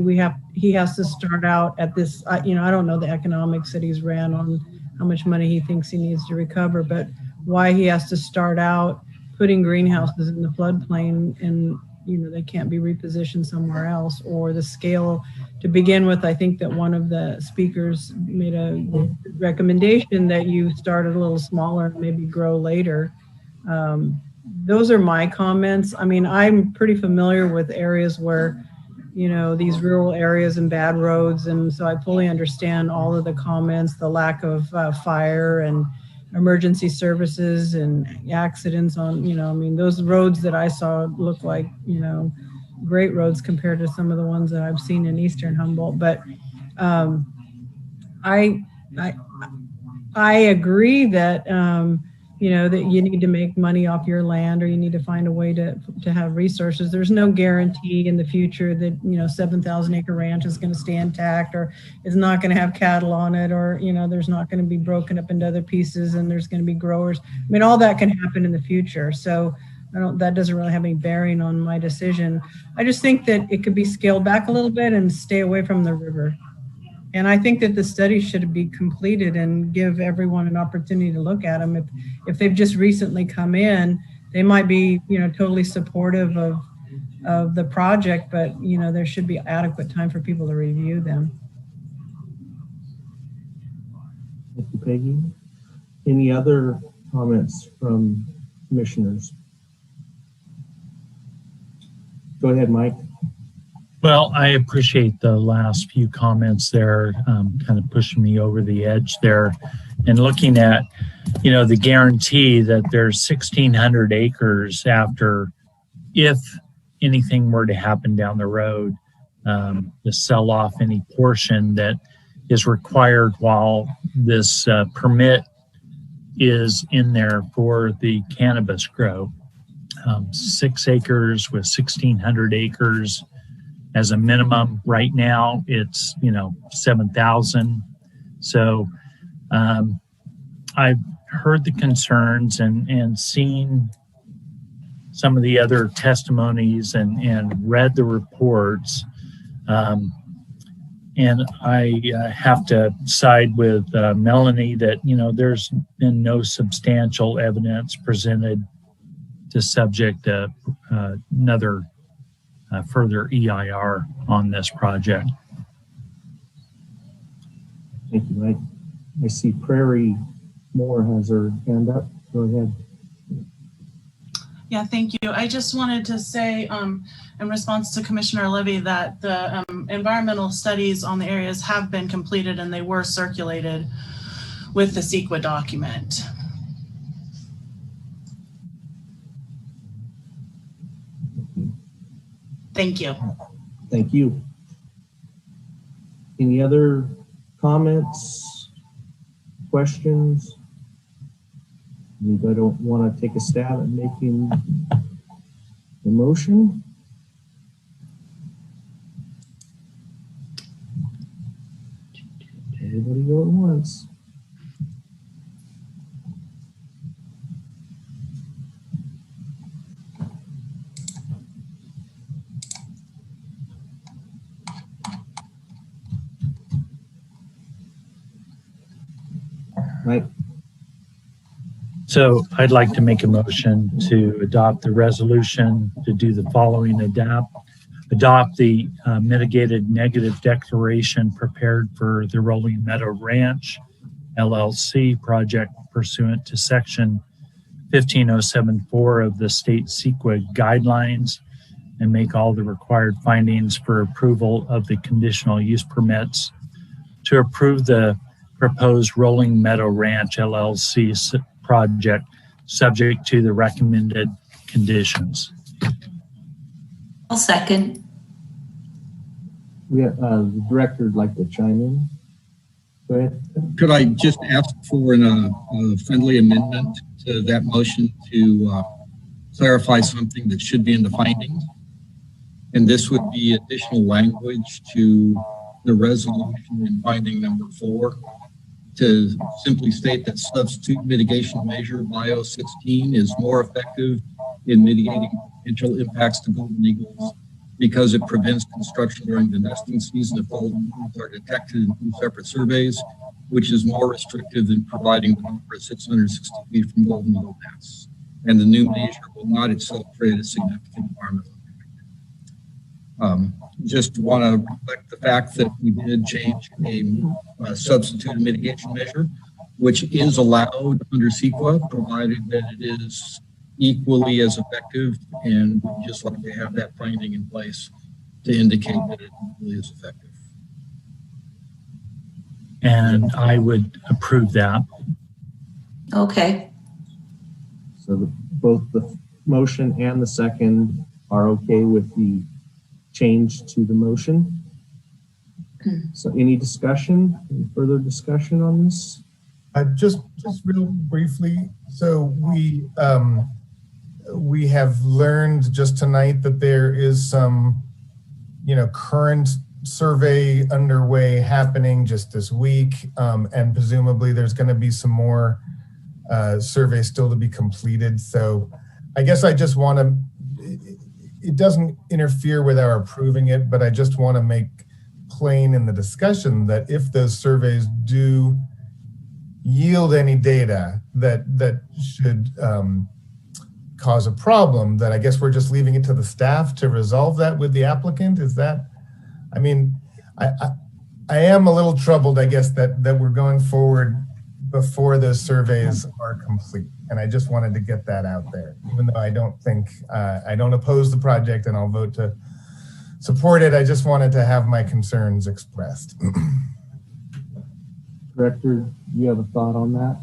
he has to start out at this. You know, I don't know the economics that he's ran on how much money he thinks he needs to recover, but why he has to start out putting greenhouses in the floodplain, and you know, they can't be repositioned somewhere else, or the scale to begin with. I think that one of the speakers made a recommendation that you start a little smaller and maybe grow later. Those are my comments. I mean, I'm pretty familiar with areas where, you know, these rural areas and bad roads, and so I fully understand all of the comments, the lack of fire and emergency services and accidents on, you know, I mean, those roads that I saw look like, you know, great roads compared to some of the ones that I've seen in Eastern Humboldt. But I agree that, you know, that you need to make money off your land, or you need to find a way to have resources. There's no guarantee in the future that, you know, 7,000 acre ranch is going to stay intact, or is not going to have cattle on it, or, you know, there's not going to be broken up into other pieces and there's going to be growers. I mean, all that can happen in the future. So that doesn't really have any bearing on my decision. I just think that it could be scaled back a little bit and stay away from the river. And I think that the study should be completed and give everyone an opportunity to look at them. If they've just recently come in, they might be, you know, totally supportive of the project, but, you know, there should be adequate time for people to review them. Thank you, Peggy. Any other comments from commissioners? Go ahead, Mike. Well, I appreciate the last few comments there, kind of pushing me over the edge there, and looking at, you know, the guarantee that there's 1,600 acres after, if anything were to happen down the road, to sell off any portion that is required while this permit is in there for the cannabis grow. 6 acres with 1,600 acres as a minimum. Right now, it's, you know, 7,000. So I've heard the concerns and seen some of the other testimonies and read the reports. And I have to side with Melanie that, you know, there's been no substantial evidence presented to subject another further EIR on this project. Thank you, Mike. I see Prairie Moore has her hand up. Go ahead. Yeah, thank you. I just wanted to say in response to Commissioner Levy that the environmental studies on the areas have been completed and they were circulated with the CEQA document. Thank you. Thank you. Any other comments, questions? Anybody don't want to take a stab at making the motion? Everybody go at once. Right. So I'd like to make a motion to adopt the resolution to do the following: adopt the mitigated negative declaration prepared for the Rolling Meadow Ranch LLC project pursuant to section 15074 of the state CEQA guidelines, and make all the required findings for approval of the conditional use permits to approve the proposed Rolling Meadow Ranch LLC project subject to the recommended conditions. I'll second. Yeah, the director would like to chime in. Go ahead. Could I just ask for a friendly amendment to that motion to clarify something that should be in the findings? And this would be additional language to the resolution in finding number 4 to simply state that substitute mitigation measure bio 16 is more effective in mitigating potential impacts to golden eagles because it prevents construction during the nesting season if golden eagles are detected in 2 separate surveys, which is more restrictive than providing the number of 660 feet from golden eagle nests. And the new measure will not itself create a significant environmental impact. Just want to reflect the fact that we did change a substitute mitigation measure, which is allowed under CEQA, provided that it is equally as effective, and we'd just like to have that finding in place to indicate that it really is effective. And I would approve that. Okay. So both the motion and the second are okay with the change to the motion. So any discussion, any further discussion on this? Just real briefly. So we have learned just tonight that there is some, current survey underway happening just this week. And presumably there's going to be some more surveys still to be completed. So I guess I just want to, it doesn't interfere with our approving it, but I just want to make plain in the discussion that if those surveys do yield any data that should cause a problem, that I guess we're just leaving it to the staff to resolve that with the applicant. Is that, I mean, I am a little troubled, I guess, that we're going forward before those surveys are complete. And I just wanted to get that out there, even though I don't think, I don't oppose the project and I'll vote to support it. I just wanted to have my concerns expressed. Director, do you have a thought on that?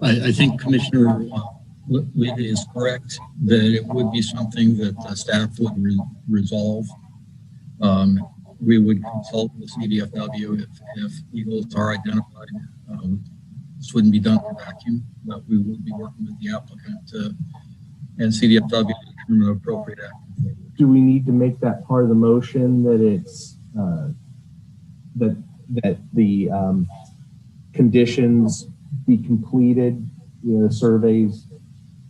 I think Commissioner Levy is correct that it would be something that the staff would resolve. We would consult with CDFW if eagles are identified. This wouldn't be done in a vacuum, but we would be working with the applicant and CDFW to determine appropriate action. Do we need to make that part of the motion that it's that the conditions be completed? The surveys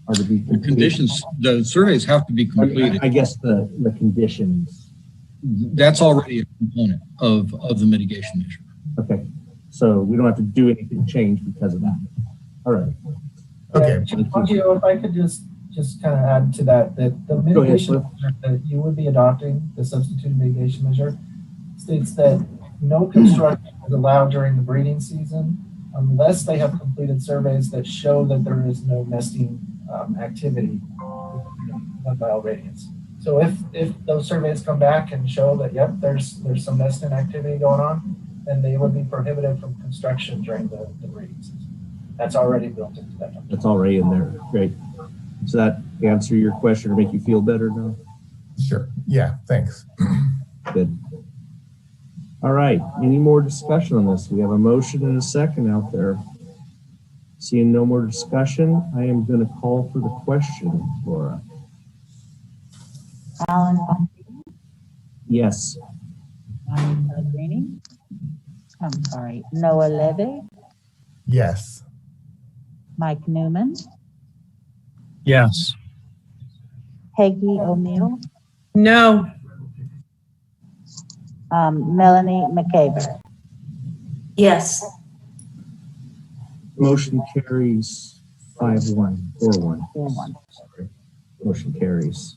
are to be completed. The surveys have to be completed. I guess the conditions. That's already a component of the mitigation measure. Okay, so we don't have to do anything change because of that. All right. Okay. If I could just kind of add to that the mitigation measure that you would be adopting, the substitute mitigation measure, states that no construction is allowed during the breeding season unless they have completed surveys that show that there is no nesting activity within 1 mile radius. So if those surveys come back and show that, yep, there's some nesting activity going on, then they would be prohibited from construction during the breeding season. That's already built into that number. That's already in there. Great. Does that answer your question or make you feel better now? Sure. Yeah, thanks. Good. All right. Any more discussion on this? We have a motion and a second out there. Seeing no more discussion, I am going to call for the question, Laura. Alan Yes. Pellegrini. I'm sorry, Noah Levy, Yes. Mike Newman, Yes. Peggy O'Neill, No. Melanie McCabe. Yes. Motion carries 5-1, 4-1. 4-1. Sorry. Motion carries.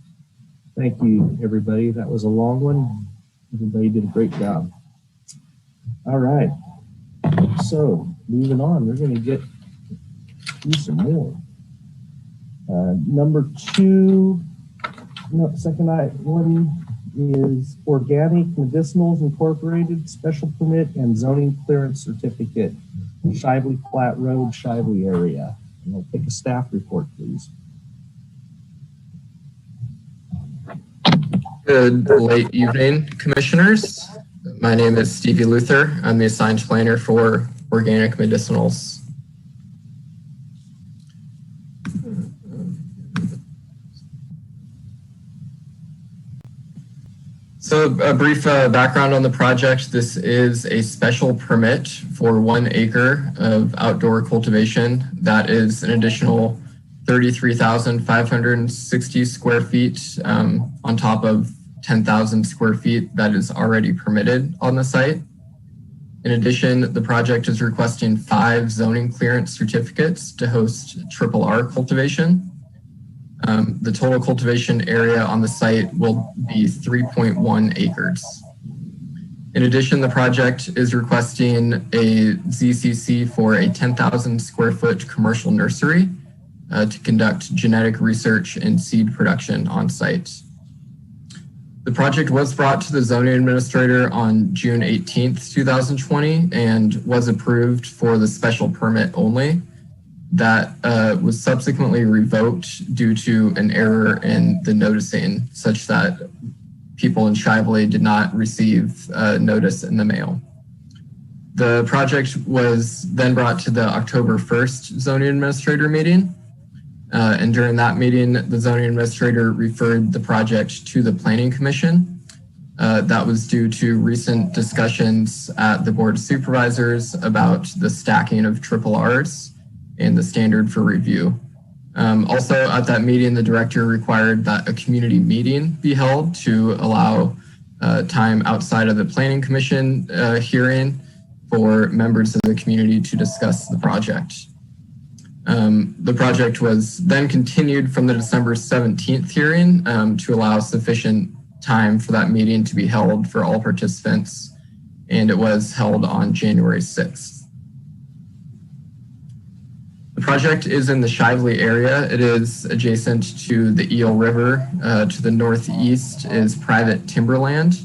Thank you, everybody. That was a long one. Everybody did a great job. All right. So moving on, we're going to get do some more. Number two, second one is Organic Medicinals Incorporated Special Permit and Zoning Clearance Certificate, Shively Flat Road, Shively area. And I'll take a staff report, please. Good late evening, commissioners. My name is Stevie Luther. I'm the assigned planner for Organic Medicinals. So a brief background on the project. This is a special permit for 1 acre of outdoor cultivation. That is an additional 33,560 square feet on top of 10,000 square feet that is already permitted on the site. In addition, the project is requesting 5 zoning clearance certificates to host RRR cultivation. The total cultivation area on the site will be 3.1 acres. In addition, the project is requesting a ZCC for a 10,000 square foot commercial nursery to conduct genetic research and seed production on site. The project was brought to the zoning administrator on June 18th, 2020, and was approved for the special permit only. That was subsequently revoked due to an error in the noticing, such that people in Shively did not receive notice in the mail. The project was then brought to the October 1st zoning administrator meeting. And during that meeting, the zoning administrator referred the project to the Planning Commission. That was due to recent discussions at the Board of Supervisors about the stacking of RRRs and the standard for review. Also at that meeting, the director required that a community meeting be held to allow time outside of the Planning Commission hearing for members of the community to discuss the project. The project was then continued from the December 17th hearing to allow sufficient time for that meeting to be held for all participants, and it was held on January 6th. The project is in the Shively area. It is adjacent to the Eel River. To the northeast is private timberland,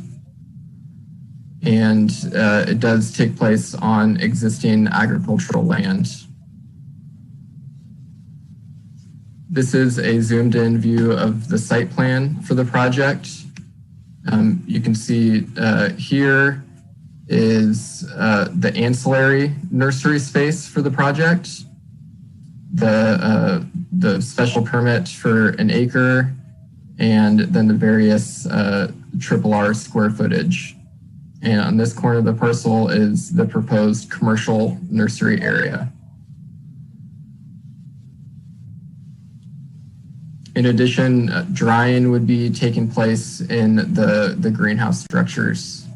and it does take place on existing agricultural land. This is a zoomed in view of the site plan for the project. You can see here is the ancillary nursery space for the project, the special permit for 1 acre, and then the various RRR square footage. And on this corner of the parcel is the proposed commercial nursery area. In addition, drying would be taking place in the greenhouse structures.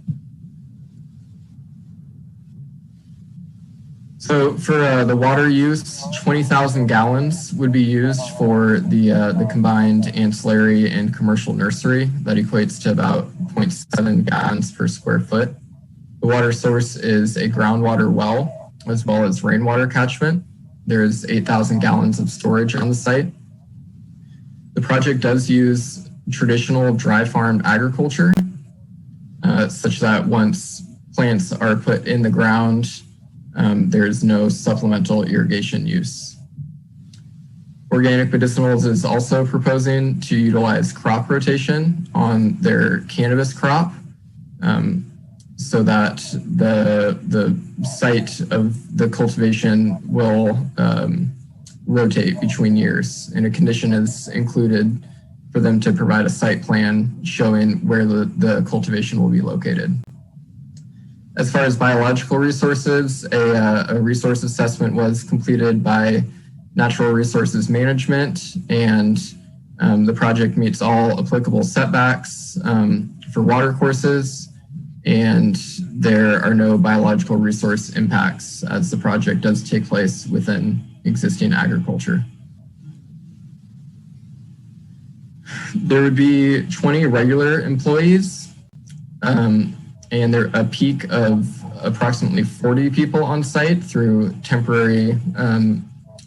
So for the water use, 20,000 gallons would be used for the combined ancillary and commercial nursery. That equates to about 0.7 gallons per square foot. The water source is a groundwater well, as well as rainwater catchment. There's 8,000 gallons of storage on the site. The project does use traditional dry farm agriculture, such that once plants are put in the ground, there's no supplemental irrigation use. Organic Medicinals is also proposing to utilize crop rotation on their cannabis crop. so that the site of the cultivation will rotate between years. And a condition is included for them to provide a site plan showing where the cultivation will be located. As far as biological resources, a resource assessment was completed by Natural Resources Management, and the project meets all applicable setbacks for watercourses, and there are no biological resource impacts as the project does take place within existing agriculture. There would be 20 regular employees, and there a peak of approximately 40 people on site through temporary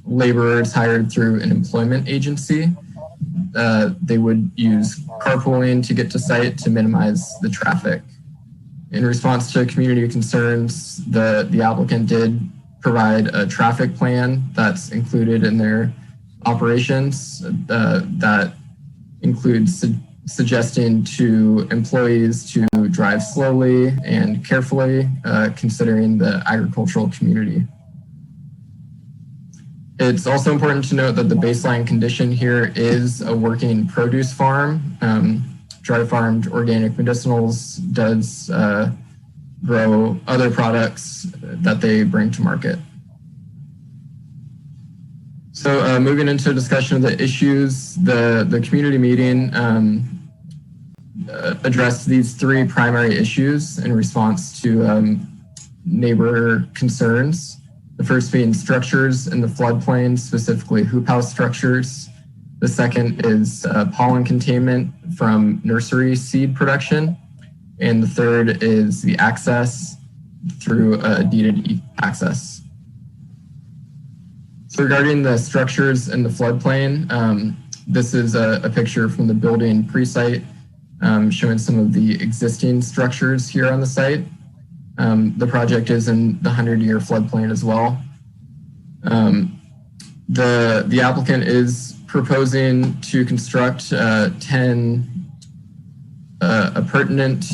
laborers hired through an employment agency. They would use carpooling to get to site to minimize the traffic. In response to community concerns, the applicant did provide a traffic plan that's included in their operations that includes suggesting to employees to drive slowly and carefully, considering the agricultural community. It's also important to note that the baseline condition here is a working produce farm. Dry farmed organic medicinals does grow other products that they bring to market. So moving into a discussion of the issues, the community meeting addressed these three primary issues in response to neighbor concerns. The first being structures in the floodplain, specifically hoop house structures. The second is pollen containment from nursery seed production. And the third is the access through deeded access. So regarding the structures in the floodplain, this is a picture from the building pre-site showing some of the existing structures here on the site. The project is in the 100-year floodplain as well. The applicant is proposing to construct 10 pertinent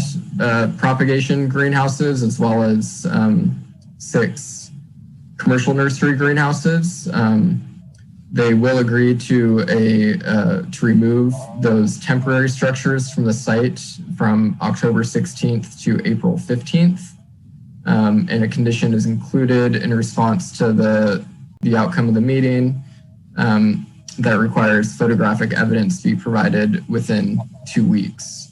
propagation greenhouses, as well as 6 commercial nursery greenhouses. They will agree to remove those temporary structures from the site from October 16th to April 15th. And a condition is included in response to the outcome of the meeting that requires photographic evidence to be provided within 2 weeks.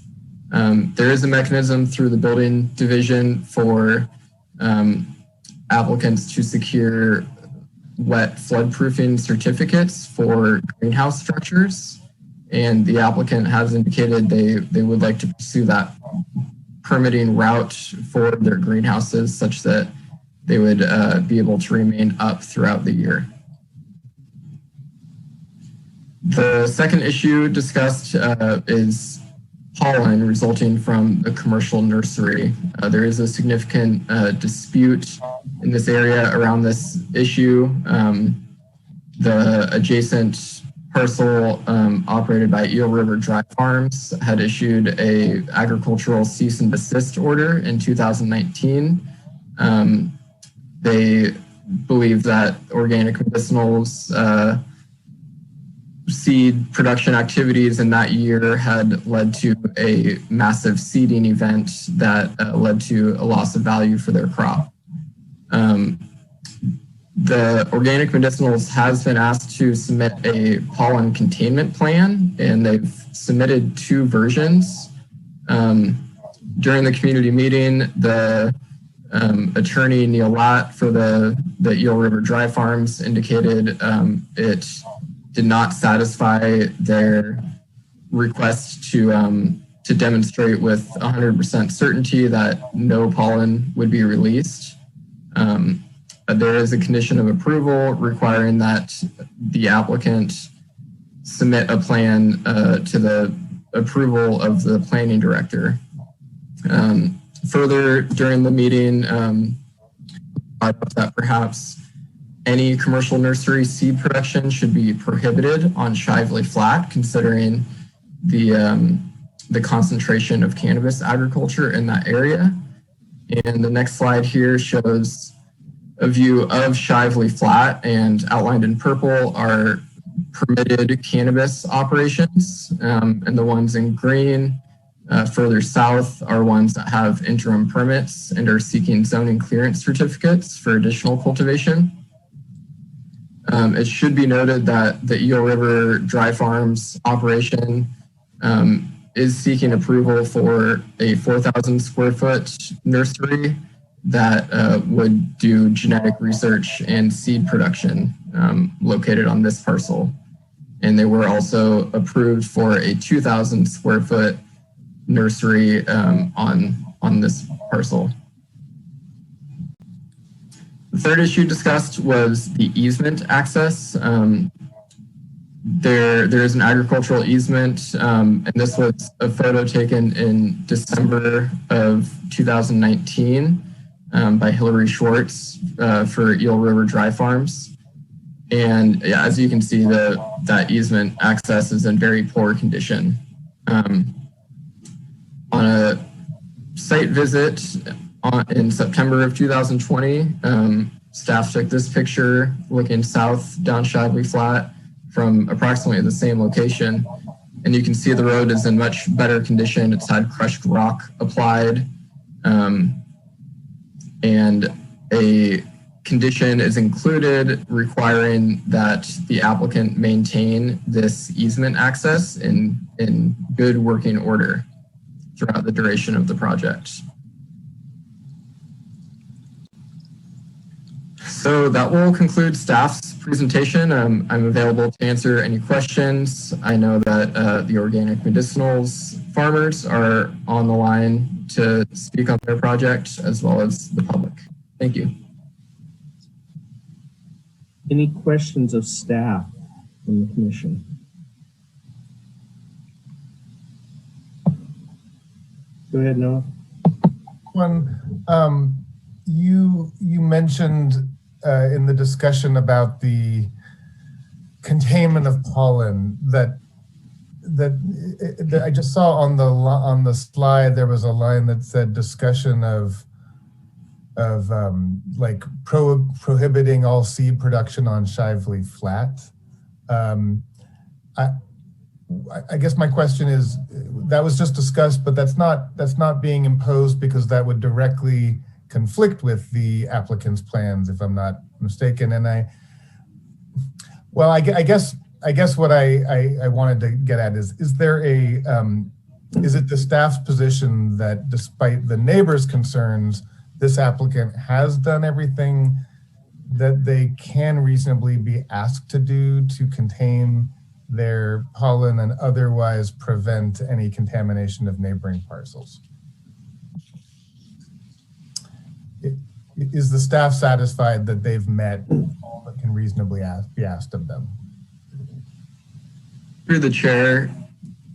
There is a mechanism through the building division for applicants to secure wet floodproofing certificates for greenhouse structures. And the applicant has indicated they would like to pursue that permitting route for their greenhouses such that they would be able to remain up throughout the year. The second issue discussed is pollen resulting from the commercial nursery. There is a significant dispute in this area around this issue. The adjacent parcel operated by Eel River Dry Farms had issued a agricultural cease and desist order in 2019. They believe that organic medicinals seed production activities in that year had led to a massive seeding event that led to a loss of value for their crop. The organic medicinals has been asked to submit a pollen containment plan, and they've submitted 2 versions. During the community meeting, the attorney Neil Lott for the Eel River Dry Farms indicated it did not satisfy their request to demonstrate with 100% certainty that no pollen would be released. There is a condition of approval requiring that the applicant submit a plan to the approval of the planning director. Further, during the meeting, that perhaps any commercial nursery seed production should be prohibited on Shively Flat, considering the concentration of cannabis agriculture in that area. And the next slide here shows a view of Shively Flat, and outlined in purple are permitted cannabis operations, and the ones in green further south are ones that have interim permits and are seeking zoning clearance certificates for additional cultivation. It should be noted that the Eel River Dry Farms operation is seeking approval for a 4,000 square foot nursery that would do genetic research and seed production located on this parcel. And they were also approved for a 2,000 square foot nursery on this parcel. The third issue discussed was the easement access. There is an agricultural easement, and this was a photo taken in December of 2019 by Hillary Schwartz for Eel River Dry Farms. And yeah, as you can see, that easement access is in very poor condition. On a site visit in September of 2020, staff took this picture looking south down Shively Flat from approximately the same location. And you can see the road is in much better condition. It's had crushed rock applied. And a condition is included requiring that the applicant maintain this easement access in good working order throughout the duration of the project. So that will conclude staff's presentation. I'm available to answer any questions. I know that the organic medicinals farmers are on the line to speak on their project, as well as the public. Thank you. Any questions of staff from the commission? Go ahead, Noah. One, you mentioned in the discussion about the containment of pollen that I just saw on the slide. There was a line that said discussion of like prohibiting all seed production on Shively Flat. I guess my question is, that was just discussed, but that's not being imposed because that would directly conflict with the applicant's plans, if I'm not mistaken. And I guess what I wanted to get at is there is it the staff's position that despite the neighbors' concerns, this applicant has done everything that they can reasonably be asked to do to contain their pollen and otherwise prevent any contamination of neighboring parcels? Is the staff satisfied that they've met all that can reasonably be asked of them? Through the chair,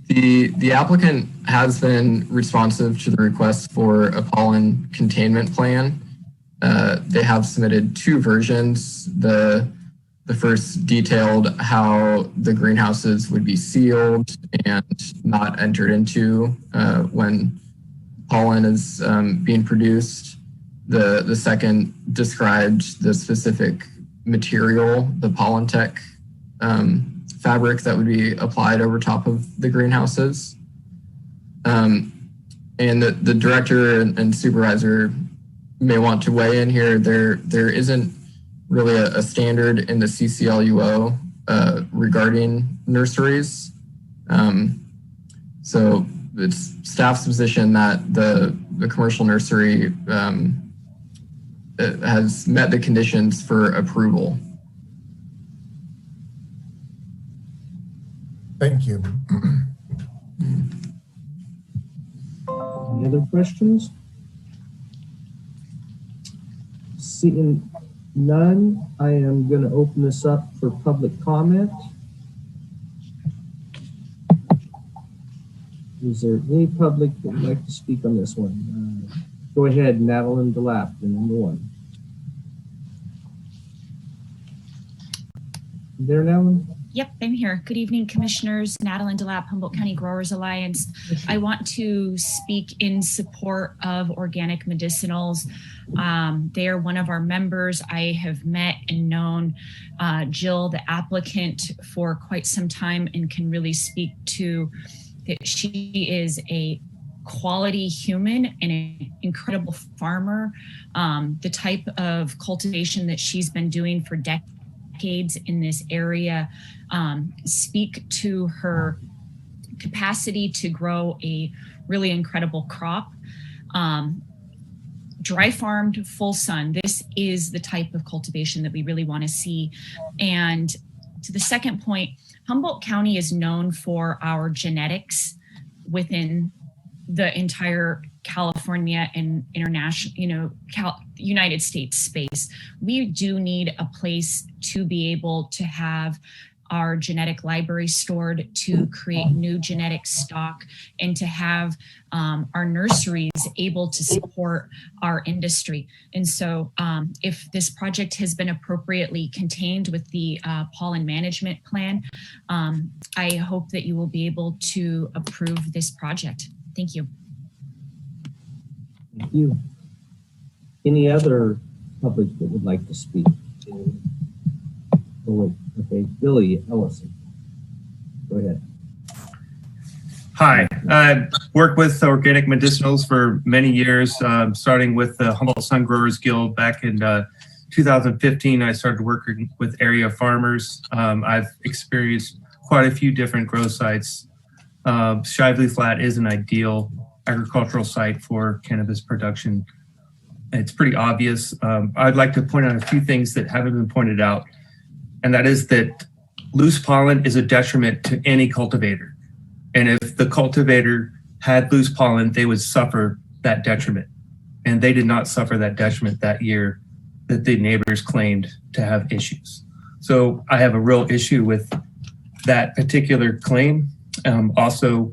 the applicant has been responsive to the request for a pollen containment plan. They have submitted two versions. The first detailed how the greenhouses would be sealed and not entered into when pollen is being produced. The second described the specific material, the pollen tech fabric that would be applied over top of the greenhouses. And the director and supervisor may want to weigh in here. There isn't really a standard in the CCLUO regarding nurseries. So it's staff's position that the commercial nursery has met the conditions for approval. Thank you. Any other questions? Seeing none, I am going to open this up for public comment. Is there any public that would like to speak on this one? Go ahead, Madeline DeLapp, number one. There, Madeline? Yep, I'm here. Good evening, Commissioners. Natalie DeLapp, Humboldt County Growers Alliance. I want to speak in support of organic medicinals. They are one of our members. I have met and known Jill, the applicant, for quite some time and can really speak to that she is a quality human and an incredible farmer. The type of cultivation that she's been doing for decades in this area speak to her capacity to grow a really incredible crop. Dry farmed, full sun, this is the type of cultivation that we really want to see. And to the second point, Humboldt County is known for our genetics within the entire California and international, United States space. We do need a place to be able to have our genetic library stored, to create new genetic stock, and to have our nurseries able to support our industry. And so if this project has been appropriately contained with the pollen management plan, I hope that you will be able to approve this project. Thank you. Thank you. Any other public that would like to speak? Okay, Billy Ellison, go ahead. Hi, I worked with organic medicinals for many years, starting with the Humboldt Sun Growers Guild back in 2015. I started working with area farmers. I've experienced quite a few different grow sites. Shively Flat is an ideal agricultural site for cannabis production. It's pretty obvious. I'd like to point out a few things that haven't been pointed out, and that is that loose pollen is a detriment to any cultivator. And if the cultivator had loose pollen, they would suffer that detriment. And they did not suffer that detriment that year that the neighbors claimed to have issues. So I have a real issue with that particular claim. Also,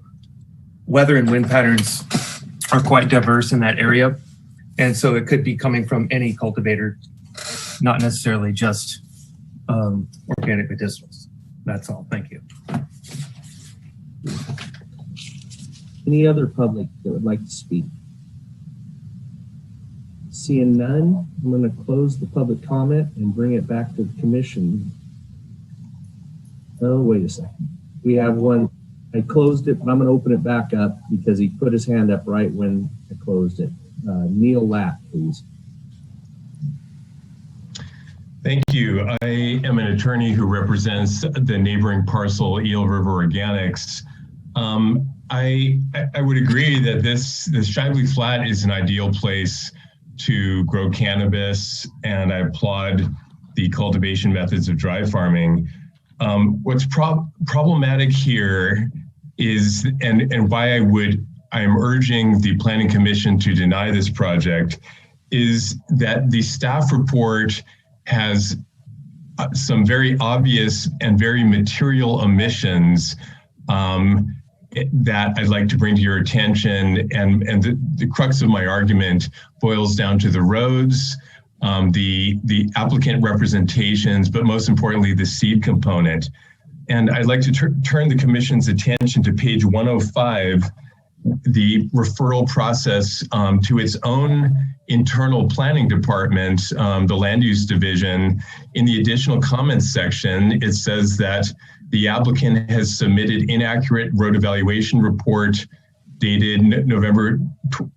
weather and wind patterns are quite diverse in that area. And so it could be coming from any cultivator, not necessarily just organic medicinals. That's all. Thank you. Any other public that would like to speak? Seeing none, I'm going to close the public comment and bring it back to the commission. Oh, wait a second. We have one. I closed it, but I'm going to open it back up because he put his hand up right when I closed it. Neil Lapp, please. Thank you. I am an attorney who represents the neighboring parcel, Eel River Organics. I would agree that this Shively Flat is an ideal place to grow cannabis, and I applaud the cultivation methods of dry farming. What's problematic here is, and why I am urging the Planning Commission to deny this project, is that the staff report has some very obvious and very material omissions that I'd like to bring to your attention. And the crux of my argument boils down to the roads, the applicant representations, but most importantly, the seed component. And I'd like to turn the commission's attention to page 105, the referral process to its own internal planning department, the land use division. In the additional comments section, it says that the applicant has submitted inaccurate road evaluation report dated November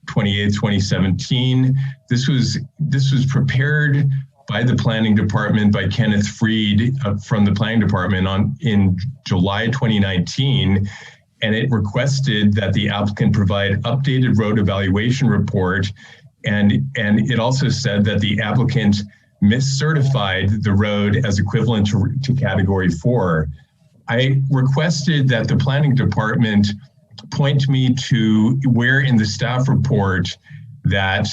28, 2017. This was prepared by the planning department by Kenneth Freed from the planning department in July 2019. And it requested that the applicant provide updated road evaluation report. And it also said that the applicant miscertified the road as equivalent to category 4. I requested that the planning department point me to where in the staff report that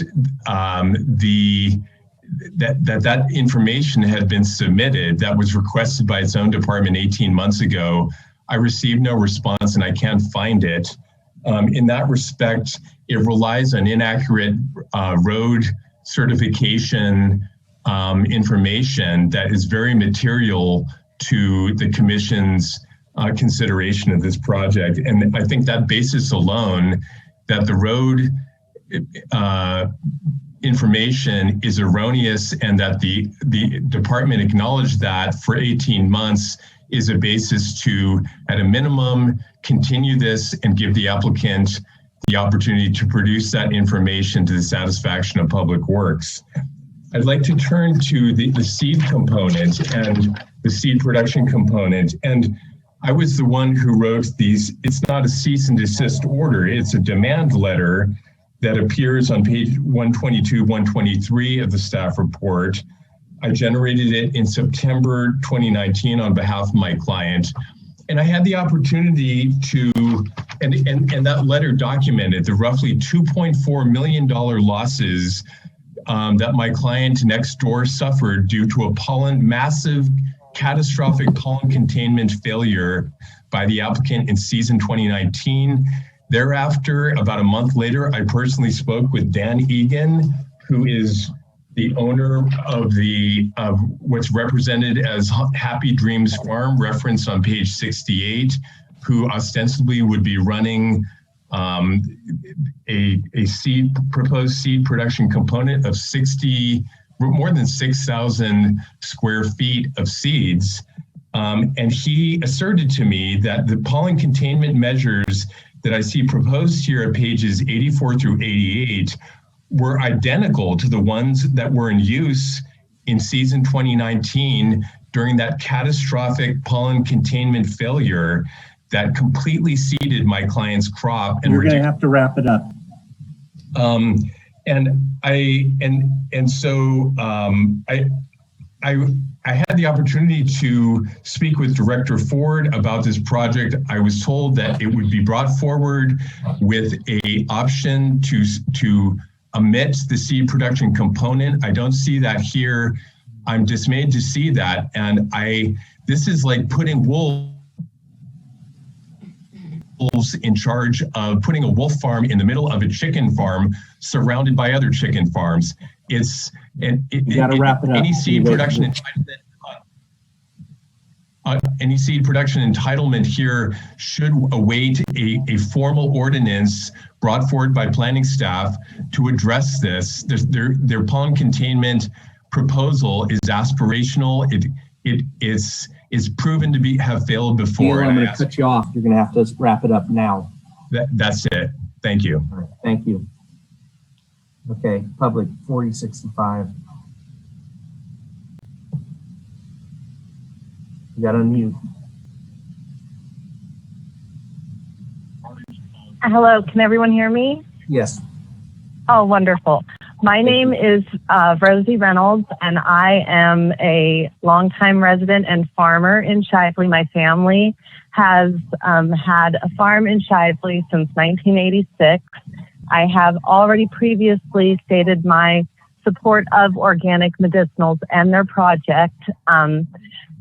that information had been submitted that was requested by its own department 18 months ago. I received no response and I can't find it. In that respect, it relies on inaccurate road certification information that is very material to the commission's consideration of this project. And I think that basis alone, that the road information is erroneous and that the department acknowledged that for 18 months is a basis to, at a minimum, continue this and give the applicant the opportunity to produce that information to the satisfaction of Public Works. I'd like to turn to the seed component and the seed production component. And I was the one who wrote these. It's not a cease and desist order. It's a demand letter that appears on page 122, 123 of the staff report. I generated it in September 2019 on behalf of my client. And I had the opportunity to, and that letter documented the roughly $2.4 million losses that my client next door suffered due to a massive catastrophic pollen containment failure by the applicant in season 2019. Thereafter, about a month later, I personally spoke with Dan Egan, who is the owner of what's represented as Happy Dreams Farm, referenced on page 68, who ostensibly would be running a proposed seed production component of more than 6,000 square feet of seeds. And he asserted to me that the pollen containment measures that I see proposed here at pages 84 through 88 were identical to the ones that were in use in season 2019 during that catastrophic pollen containment failure that completely seeded my client's crop. And we're going to have to wrap it up. I had the opportunity to speak with Director Ford about this project. I was told that it would be brought forward with a option to omit the seed production component. I don't see that here. I'm dismayed to see that. And this is like putting wolves in charge of putting a wolf farm in the middle of a chicken farm surrounded by other chicken farms. You got to wrap it up. Any seed production entitlement here should await a formal ordinance brought forward by planning staff to address this. Their pollen containment proposal is aspirational. It is proven to have failed before. Neil, I'm going to cut you off. You're going to have to wrap it up now. That's it. Thank you. All right, thank you. Okay, public 4065. You got to unmute. Hello, can everyone hear me? Yes. Oh, wonderful. My name is Rosie Reynolds, and I am a longtime resident and farmer in Shively. My family has had a farm in Shively since 1986. I have already previously stated my support of organic medicinals and their project.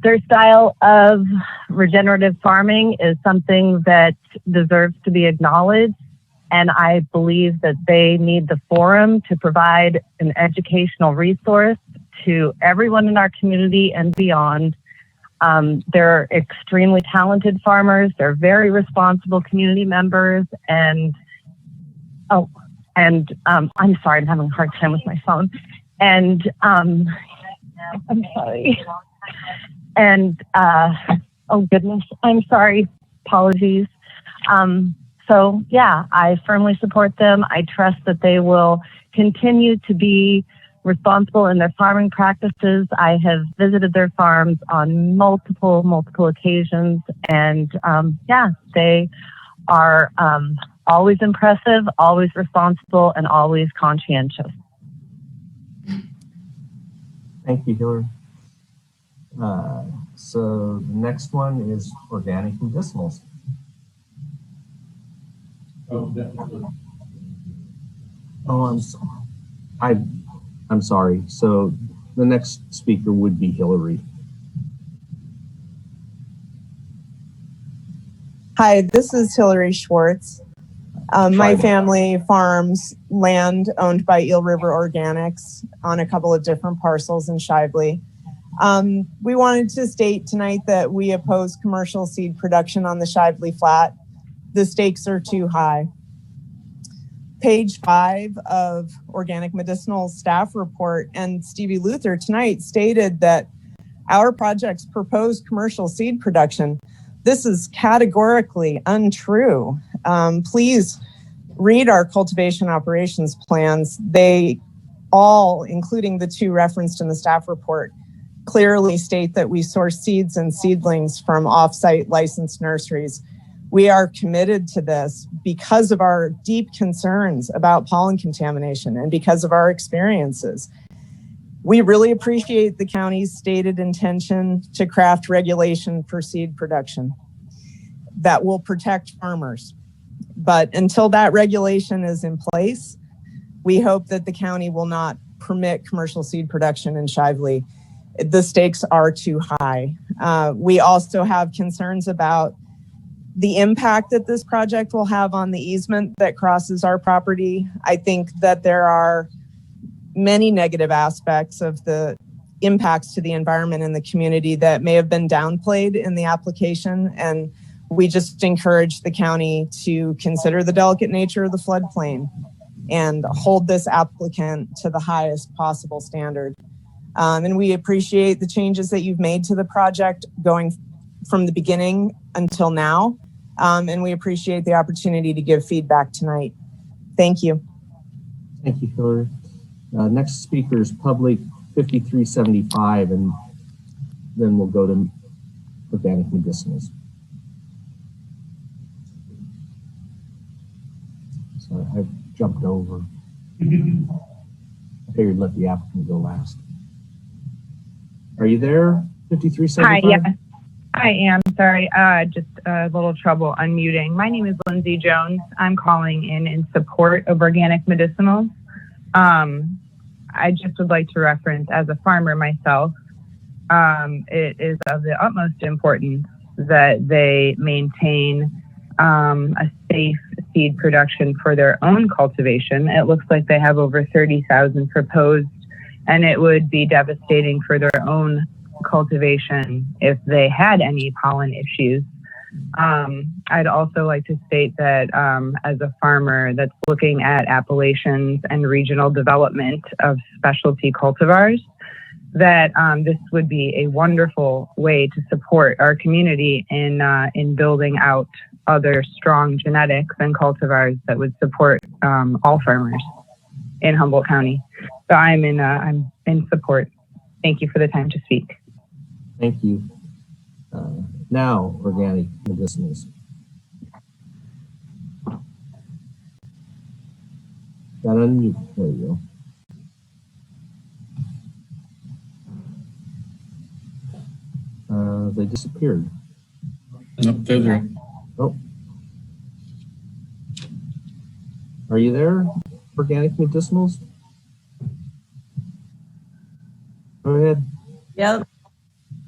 Their style of regenerative farming is something that deserves to be acknowledged, and I believe that they need the forum to provide an educational resource to everyone in our community and beyond. They're extremely talented farmers. They're very responsible community members, and I'm sorry, I'm having a hard time with my phone. And I'm sorry. And oh goodness, I'm sorry. Apologies. So yeah, I firmly support them. I trust that they will continue to be responsible in their farming practices. I have visited their farms on multiple occasions, and yeah, they are always impressive, always responsible, and always conscientious. Thank you, Hillary. So the next one is organic medicinals. I'm sorry. So the next speaker would be Hillary. Hi, this is Hillary Schwartz. My family farms land owned by Eel River Organics on a couple of different parcels in Shively. We wanted to state tonight that we oppose commercial seed production on the Shively Flat. The stakes are too high. Page 5 of Organic Medicinal staff report and Stevie Luther tonight stated that our project's proposed commercial seed production. This is categorically untrue. Please read our cultivation operations plans. They all, including the 2 referenced in the staff report, clearly state that we source seeds and seedlings from off-site licensed nurseries. We are committed to this because of our deep concerns about pollen contamination and because of our experiences. We really appreciate the county's stated intention to craft regulation for seed production that will protect farmers. But until that regulation is in place, we hope that the county will not permit commercial seed production in Shively. The stakes are too high. We also have concerns about the impact that this project will have on the easement that crosses our property. I think that there are many negative aspects of the impacts to the environment and the community that may have been downplayed in the application. And we just encourage the county to consider the delicate nature of the floodplain and hold this applicant to the highest possible standard. And we appreciate the changes that you've made to the project going from the beginning until now. And we appreciate the opportunity to give feedback tonight. Thank you. Thank you, Hillary. Next speaker is Public 5375, and then we'll go to Organic Medicinals. So I jumped over. I figured let the applicant go last. Are you there, 5375? Hi, yeah. I am. Sorry, just a little trouble unmuting. My name is Lindsay Jones. I'm calling in support of Organic Medicinals. I just would like to reference, as a farmer myself, it is of the utmost importance that they maintain a safe seed production for their own cultivation. It looks like they have over 30,000 proposed, and it would be devastating for their own cultivation if they had any pollen issues. I'd also like to state that as a farmer that's looking at appellations and regional development of specialty cultivars, that this would be a wonderful way to support our community in building out other strong genetics and cultivars that would support all farmers in Humboldt County. So I'm in support. Thank you for the time to speak. Thank you. Now, Organic Medicinals. Got unmute. There you go. They disappeared. Nope, they're there. Oh. Are you there, Organic Medicinals? Go ahead. Yep.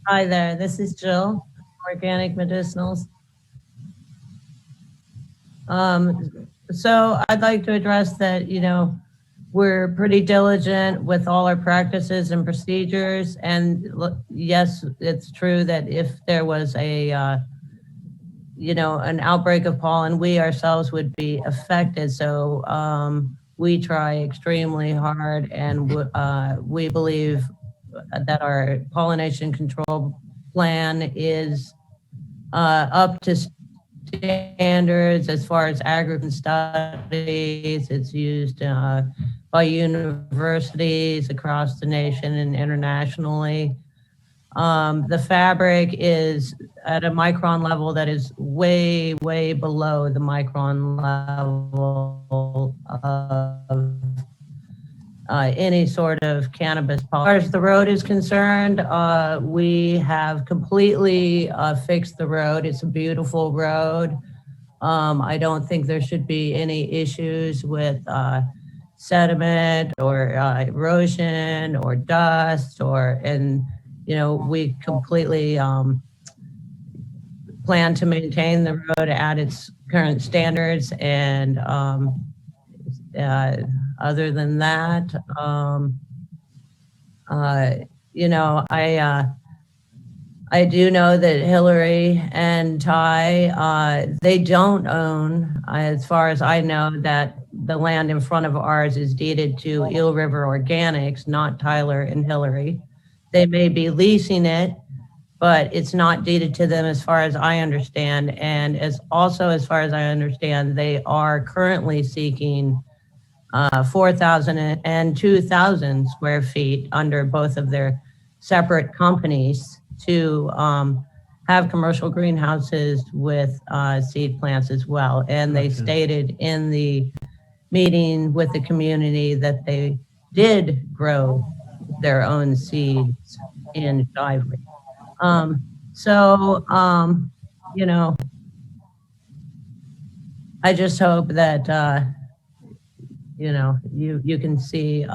Hi there, this is Jill, Organic Medicinals. So I'd like to address that, we're pretty diligent with all our practices and procedures. And yes, it's true that if there was an outbreak of pollen, we ourselves would be affected. So we try extremely hard, and we believe that our pollination control plan is up to standards as far as agroecology studies. It's used by universities across the nation and internationally. The fabric is at a micron level that is way, way below the micron level of any sort of cannabis pollen. As far as the road is concerned, we have completely fixed the road. It's a beautiful road. I don't think there should be any issues with sediment or erosion or dust we completely plan to maintain the road at its current standards. And other than that, I do know that Hillary and Ty, they don't own, as far as I know, that the land in front of ours is deeded to Eel River Organics, not Tyler and Hillary. They may be leasing it, but it's not deeded to them as far as I understand. And as far as I understand, they are currently seeking 4,000 and 2,000 square feet under both of their separate companies to have commercial greenhouses with seed plants as well. And they stated in the meeting with the community that they did grow their own seeds in Shively. I just hope that, you can see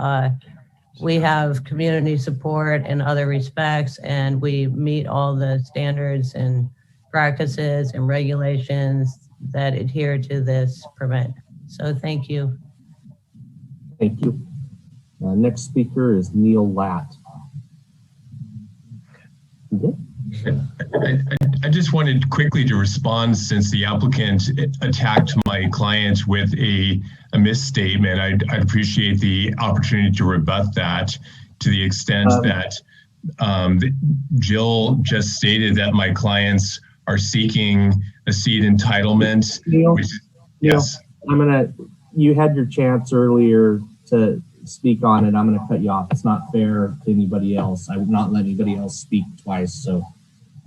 we have community support in other respects, and we meet all the standards and practices and regulations that adhere to this permit. So thank you. Thank you. Next speaker is Neil Latt. I just wanted quickly to respond, since the applicant attacked my client with a misstatement. I'd appreciate the opportunity to rebut that, to the extent that Jill just stated that my clients are seeking a seed entitlement. Neil, yes. You had your chance earlier to speak on it. I'm going to cut you off. It's not fair to anybody else. I would not let anybody else speak twice, so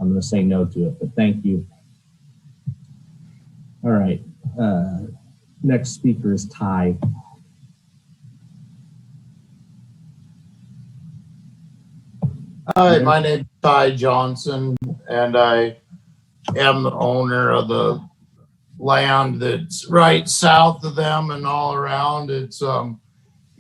I'm going to say no to it, but thank you. All right. Next speaker is Ty. Hi, my name is Ty Johnson, and I am the owner of the land that's right south of them and all around. It's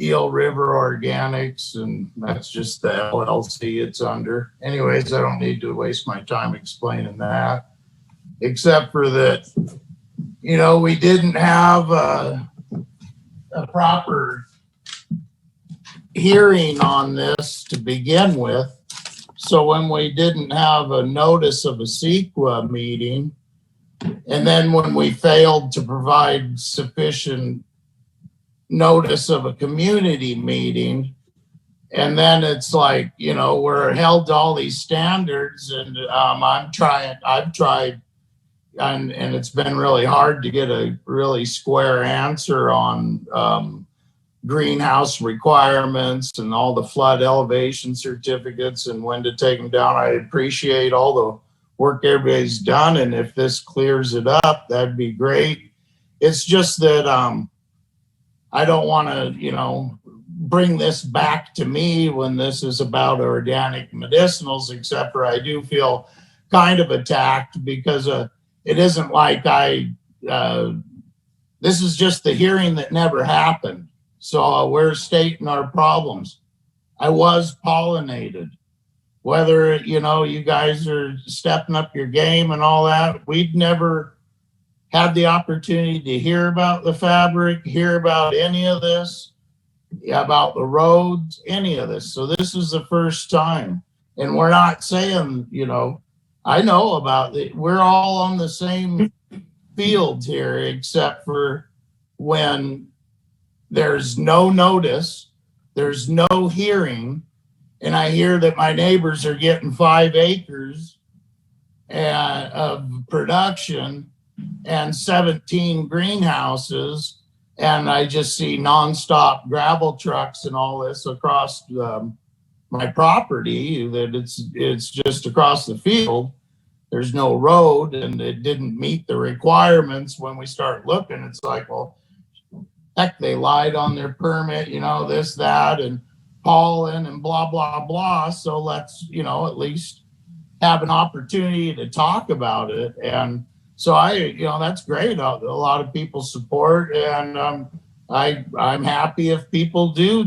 Eel River Organics, and that's just the LLC it's under. Anyways, I don't need to waste my time explaining that, except for that, we didn't have a proper hearing on this to begin with. So when we didn't have a notice of a CEQA meeting, and then when we failed to provide sufficient notice of a community meeting, and then it's like, we're held to all these standards, and I've tried, and it's been really hard to get a really square answer on greenhouse requirements and all the flood elevation certificates and when to take them down. I appreciate all the work everybody's done, and if this clears it up, that'd be great. It's just that I don't want to, bring this back to me when this is about organic medicinals, except for I do feel kind of attacked because it isn't like this is just the hearing that never happened. So we're stating our problems. I was pollinated. Whether, you guys are stepping up your game and all that, we'd never had the opportunity to hear about the fabric, hear about any of this, about the roads, any of this. So this is the first time. And we're not saying, I know about it. We're all on the same field here, except for when there's no notice, there's no hearing, and I hear that my neighbors are getting 5 acres of production and 17 greenhouses, and I just see nonstop gravel trucks and all this across my property, that it's just across the field. There's no road, and it didn't meet the requirements. When we start looking, it's like, well, heck, they lied on their permit, this, that, and pollen and blah, blah, blah. So let's, at least have an opportunity to talk about it. And so that's great. A lot of people support, and I'm happy if people do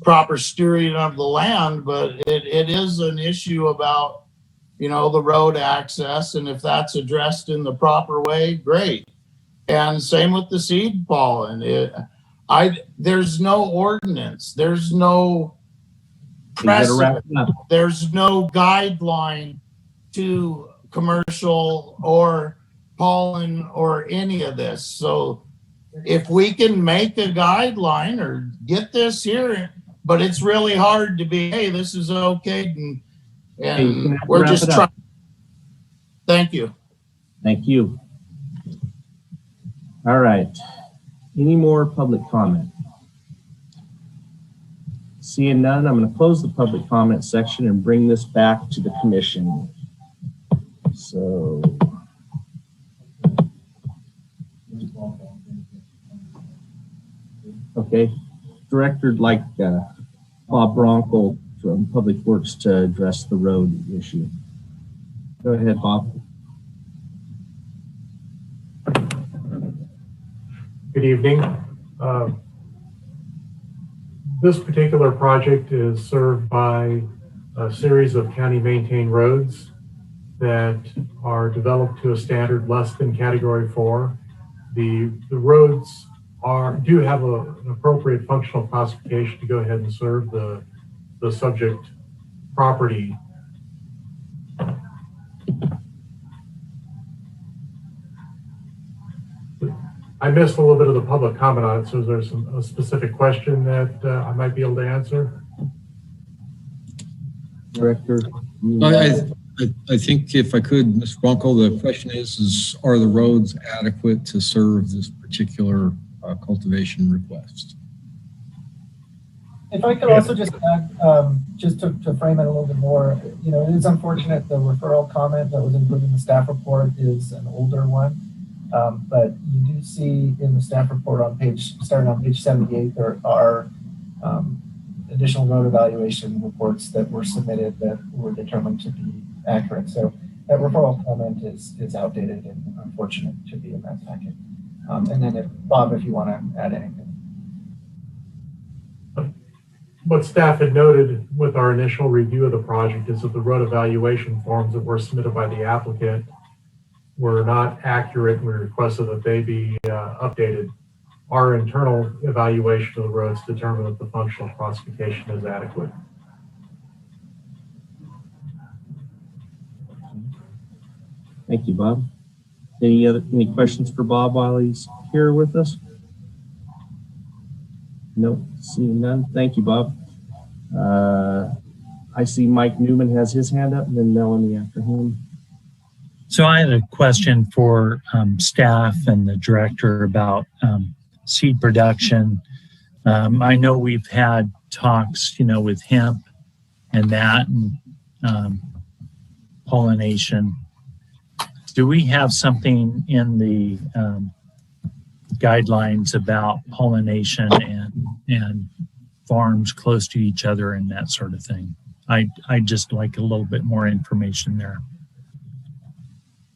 proper stewarding of the land, but it is an issue about, the road access. And if that's addressed in the proper way, great. And same with the seed pollen. there's no ordinance, there's no You gotta wrap precedent, it up. there's no guideline to commercial or pollen or any of this. So if we can make a guideline or get this here, but it's really hard to be, hey, this is okay, and we're just trying. Thank you. Thank you. All right. Any more public comment? Seeing none, I'm going to close the public comment section and bring this back to the commission. So, okay. Director, like Bob Bronco from Public Works to address the road issue. Go ahead, Bob. Good evening. This particular project is served by a series of county maintained roads that are developed to a standard less than Category 4. The roads do have an appropriate functional classification to go ahead and serve the subject property. I missed a little bit of the public comment on it, so is there a specific question that I might be able to answer? Director? I think if I could, Ms. Bronco, the question is are the roads adequate to serve this particular cultivation request? If I could also just add, just to frame it a little bit more, it is unfortunate the referral comment that was included in the staff report is an older one. But you do see in the staff report starting on page 78, there are additional road evaluation reports that were submitted that were determined to be accurate. So that referral comment is outdated and unfortunate to be in that packet. And then Bob, if you want to add anything. What staff had noted with our initial review of the project is that the road evaluation forms that were submitted by the applicant were not accurate, and we requested that they be updated. Our internal evaluation of the roads determined that the functional classification is adequate. Thank you, Bob. Any questions for Bob while he's here with us? Nope, seeing none. Thank you, Bob. I see Mike Newman has his hand up, and then Melanie after him. So I had a question for staff and the director about seed production. I know we've had talks, with hemp and that and pollination. Do we have something in the guidelines about pollination and farms close to each other and that sort of thing? I'd just like a little bit more information there.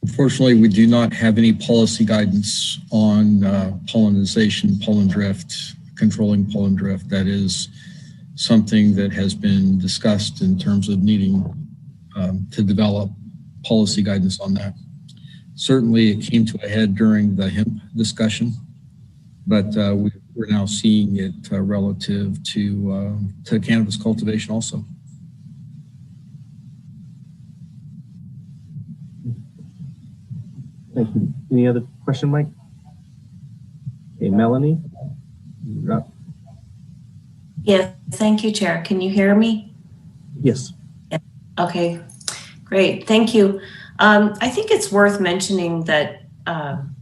Unfortunately, we do not have any policy guidance on pollination, pollen drift, controlling pollen drift. That is something that has been discussed in terms of needing to develop policy guidance on that. Certainly, it came to a head during the hemp discussion, but we're now seeing it relative to cannabis cultivation also. Thank you. Any other question, Mike? Okay, Melanie, you're up. Yeah, thank you, Chair. Can you hear me? Yes. Yeah. Okay, great. Thank you. I think it's worth mentioning that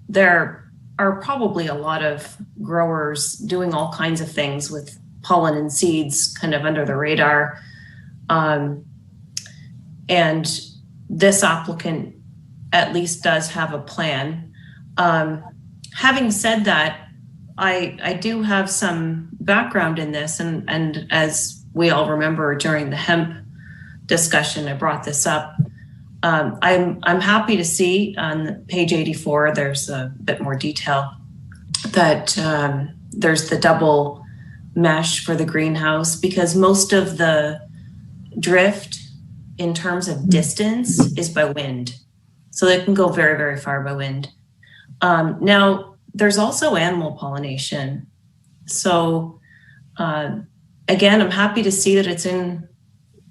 there are probably a lot of growers doing all kinds of things with pollen and seeds kind of under the radar. And this applicant at least does have a plan. Having said that, I do have some background in this, and as we all remember during the hemp discussion, I brought this up. I'm happy to see on page 84, there's a bit more detail that there's the double mesh for the greenhouse, because most of the drift in terms of distance is by wind. So they can go very, very far by wind. Now, there's also animal pollination So again, I'm happy to see that it's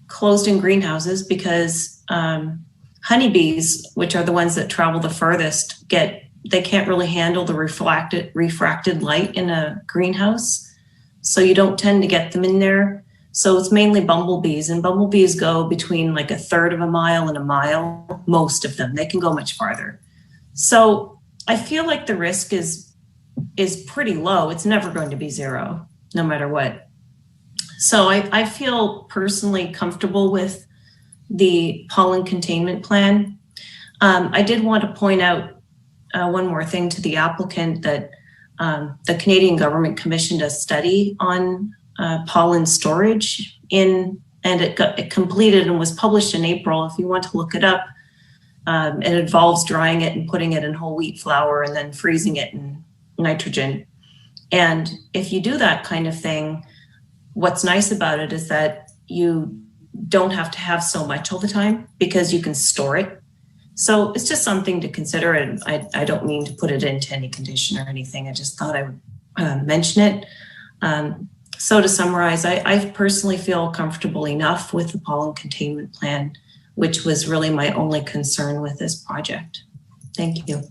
closed in greenhouses because honeybees, which are the ones that travel the furthest, they can't really handle the refracted light in a greenhouse. So you don't tend to get them in there. So it's mainly bumblebees, and bumblebees go between like 1/3 of a mile and a mile, most of them. They can go much farther. So I feel like the risk is pretty low. It's never going to be zero, no matter what. So I feel personally comfortable with the pollen containment plan. I did want to point out one more thing to the applicant, that the Canadian government commissioned a study on pollen storage and it completed and was published in April. If you want to look it up, it involves drying it and putting it in whole wheat flour and then freezing it in nitrogen. And if you do that kind of thing, what's nice about it is that you don't have to have so much all the time because you can store it. So it's just something to consider, and I don't mean to put it into any condition or anything. I just thought I would mention it. So to summarize, I personally feel comfortable enough with the pollen containment plan, which was really my only concern with this project. Thank you.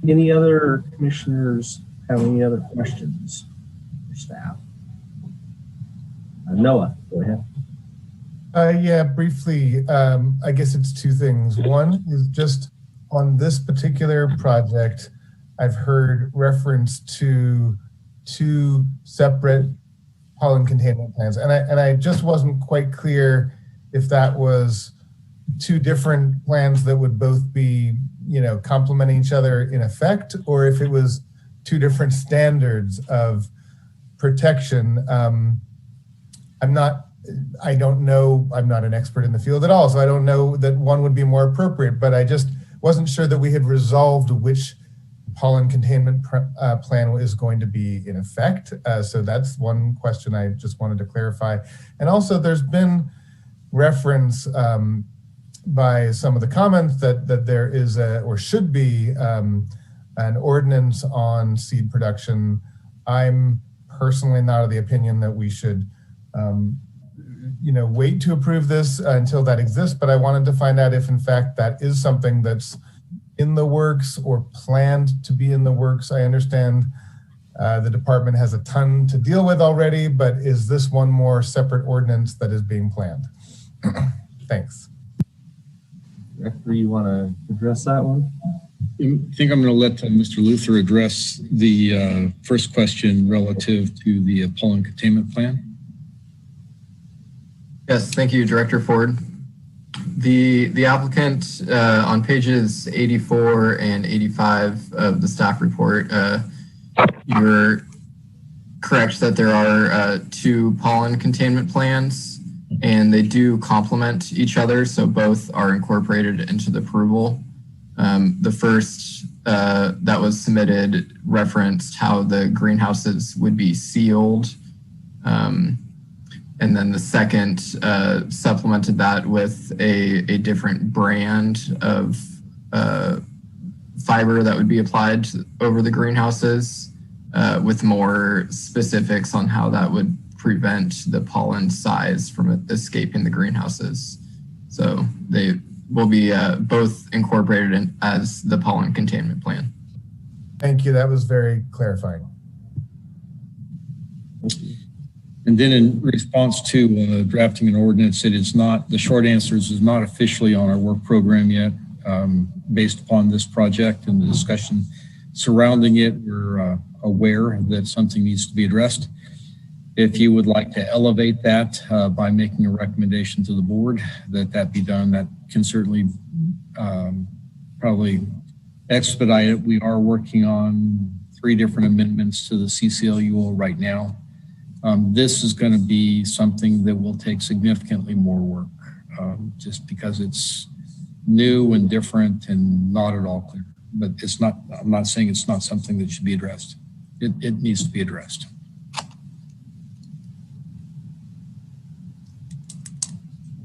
Any other commissioners have any other questions for staff? Noah, go ahead. Yeah, briefly, I guess it's two things. One is just on this particular project, I've heard reference to 2 separate pollen containment plans. And I just wasn't quite clear if that was 2 different plans that would both be, complementing each other in effect, or if it was 2 different standards of protection. I don't know, I'm not an expert in the field at all, so I don't know that one would be more appropriate, but I just wasn't sure that we had resolved which pollen containment plan is going to be in effect. So that's one question I just wanted to clarify. And also there's been reference by some of the comments that there is or should be an ordinance on seed production. I'm personally not of the opinion that we should wait to approve this until that exists, but I wanted to find out if in fact that is something that's in the works or planned to be in the works. I understand the department has a ton to deal with already, but is this one more separate ordinance that is being planned? Thanks. Director, you want to address that one? I think I'm going to let Mr. Luther address the first question relative to the pollen containment plan. Yes, thank you, Director Ford. The applicant on pages 84 and 85 of the staff report, you're correct that there are 2 pollen containment plans, and they do complement each other, so both are incorporated into the approval. The first that was submitted referenced how the greenhouses would be sealed. And then the second supplemented that with a different brand of fiber that would be applied over the greenhouses with more specifics on how that would prevent the pollen size from escaping the greenhouses. So they will be both incorporated in as the pollen containment plan. Thank you. That was very clarifying. And then in response to drafting an ordinance, it is not, the short answer is not officially on our work program yet. Based upon this project and the discussion surrounding it, we're aware that something needs to be addressed. If you would like to elevate that by making a recommendation to the board that be done, that can certainly probably expedite it. We are working on 3 different amendments to the CCLUO right now. This is going to be something that will take significantly more work just because it's new and different and not at all clear. But it's not, I'm not saying it's not something that should be addressed. It needs to be addressed.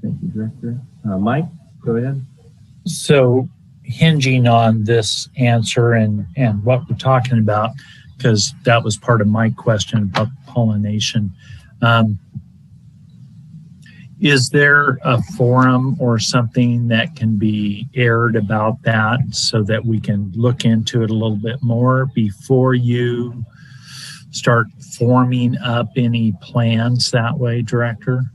Thank you, Director. Mike, go ahead. So hinging on this answer and what we're talking about, because that was part of my question about pollination. Is there a forum or something that can be aired about that so that we can look into it a little bit more before you start forming up any plans that way, Director?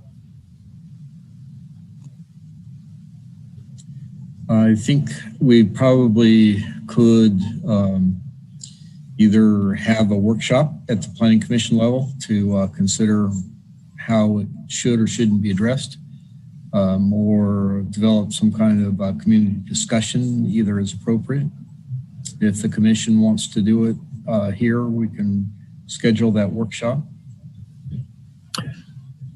I think we probably could either have a workshop at the Planning Commission level to consider how it should or shouldn't be addressed, or develop some kind of community discussion, either is appropriate. If the commission wants to do it here, we can schedule that workshop.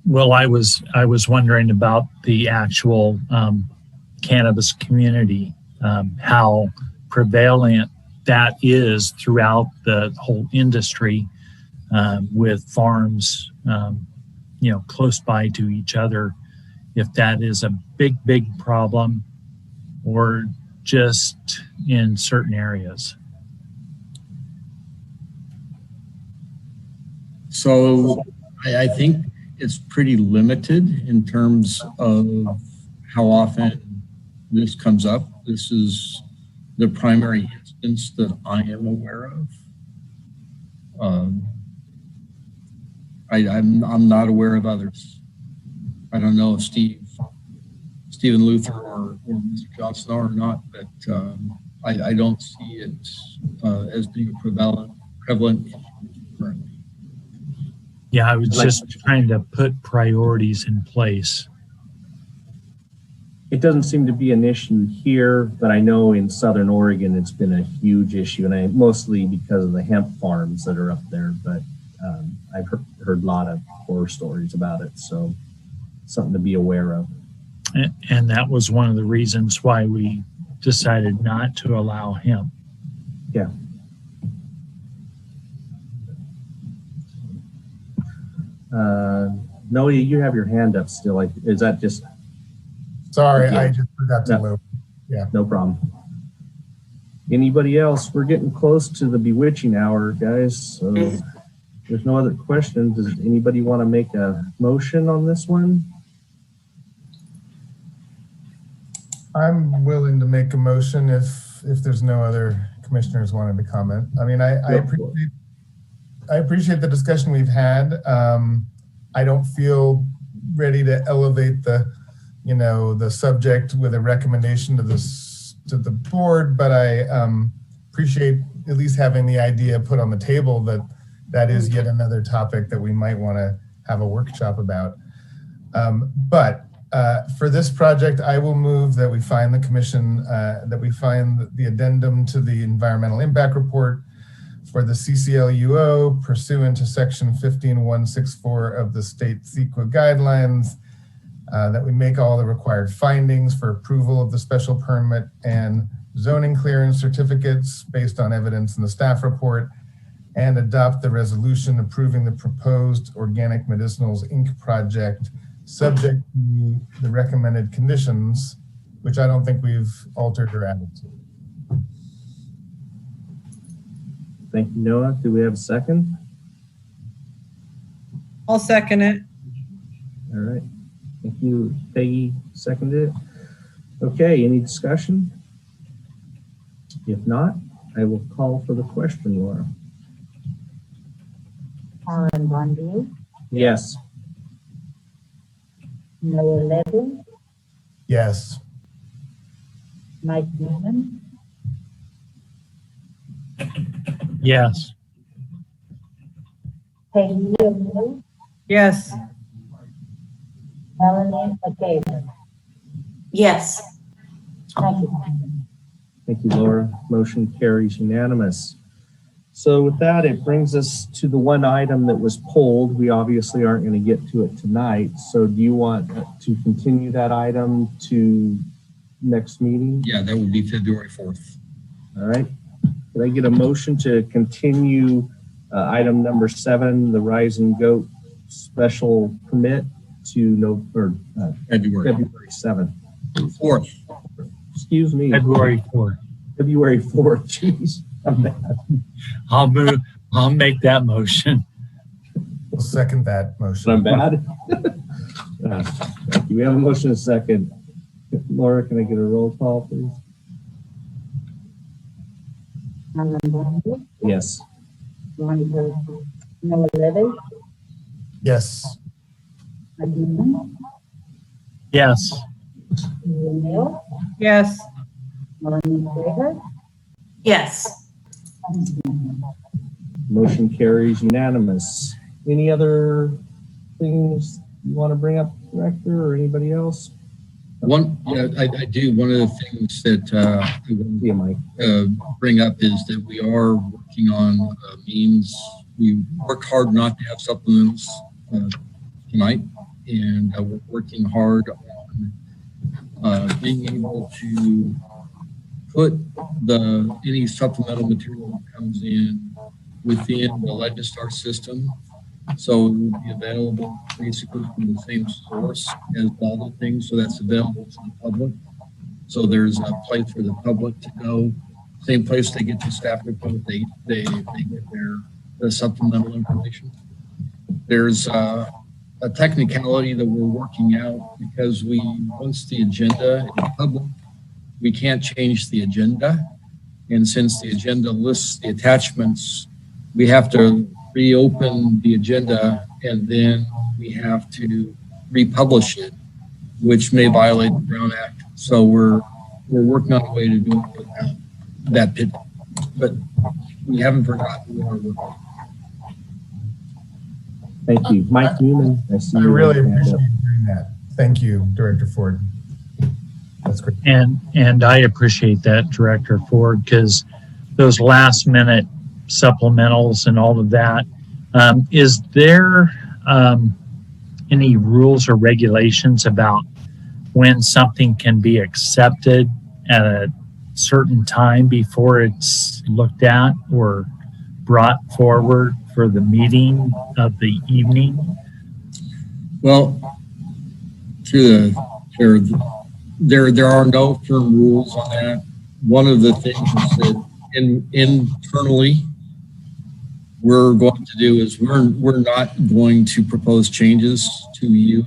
Well, I was wondering about the actual cannabis community, how prevalent that is throughout the whole industry, with farms, close by to each other, if that is a big problem or just in certain areas. So I think it's pretty limited in terms of how often this comes up. This is the primary instance that I am aware of. I'm not aware of others. I don't know if Stephen Luther or Mr. Johnson are or not, but I don't see it as being a prevalent issue currently. Yeah, I was just trying to put priorities in place. It doesn't seem to be an issue here, but I know in Southern Oregon it's been a huge issue, and mostly because of the hemp farms that are up there. But I've heard a lot of horror stories about it, so something to be aware of. And that was one of the reasons why we decided not to allow hemp. Yeah. Noe, you have your hand up still. Is that just? Sorry, I just forgot to move. Yeah. No problem. Anybody else? We're getting close to the bewitching hour, guys. So there's no other questions. Does anybody want to make a motion on this one? I'm willing to make a motion if there's no other commissioners wanting to comment. I mean, I appreciate the discussion we've had. I don't feel ready to elevate the subject with a recommendation to the board, but I appreciate at least having the idea put on the table that is yet another topic that we might want to have a workshop about. But for this project, I will move that we find the commission, that we find the addendum to the environmental impact report for the CCLUO pursuant to section 15164 of the state CEQA guidelines, that we make all the required findings for approval of the special permit and zoning clearance certificates based on evidence in the staff report, and adopt the resolution approving the proposed Organic Medicinals Inc. project subject to the recommended conditions, which I don't think we've altered or added to. Thank you, Noah. Do we have a second? I'll second it. All right. Thank you, Peggy. Seconded it. Okay, any discussion? If not, I will call for the question, Laura. Alan Bonville, Yes. Noah Levy, Yes. Mike Newman, Yes. Peggy O'Neill, Yes. Melanie McCabe. Yes. Thank you. Thank you, Laura. Motion carries unanimous. So with that, it brings us to the one item that was pulled. We obviously aren't going to get to it tonight. So do you want to continue that item to next meeting? Yeah, that would be February 4th. All right. Could I get a motion to continue item number 7, the Rising Goat special permit to February 7th? 4th. Excuse me. February 4th. February 4th. Jeez, I'm bad. I'll make that motion. We'll second that motion. I'm bad. Thank you. We have a motion and a second. Laura, can I get a roll call, please? Yes. Yes. Yes. Yes. Yes. Motion carries unanimous. Any other things you want to bring up, Director, or anybody else? I do. One of the things that I want to bring up is that we are working on means. We worked hard not to have supplements tonight, and we're working hard on being able to put any supplemental material that comes in within the Legistar system. So it will be available basically from the same source as all the things. So that's available to the public. So there's a place for the public to go. Same place they get the staff report, they get the supplemental information. There's a technicality that we're working out because once the agenda is public, we can't change the agenda. And since the agenda lists the attachments, we have to reopen the agenda and then we have to republish it, which may violate the Brown Act. So we're working on a way to do it without that pit, but we haven't forgotten what we're working on. Thank you. Mike Newman, I really appreciate you doing that. Thank you, Director Ford. That's great. And I appreciate that, Director Ford, because those last minute supplementals and all of that. Is there any rules or regulations about when something can be accepted at a certain time before it's looked at or brought forward for the meeting of the evening? Well, through the chair, there are no firm rules on that. One of the things that internally we're going to do is we're not going to propose changes to you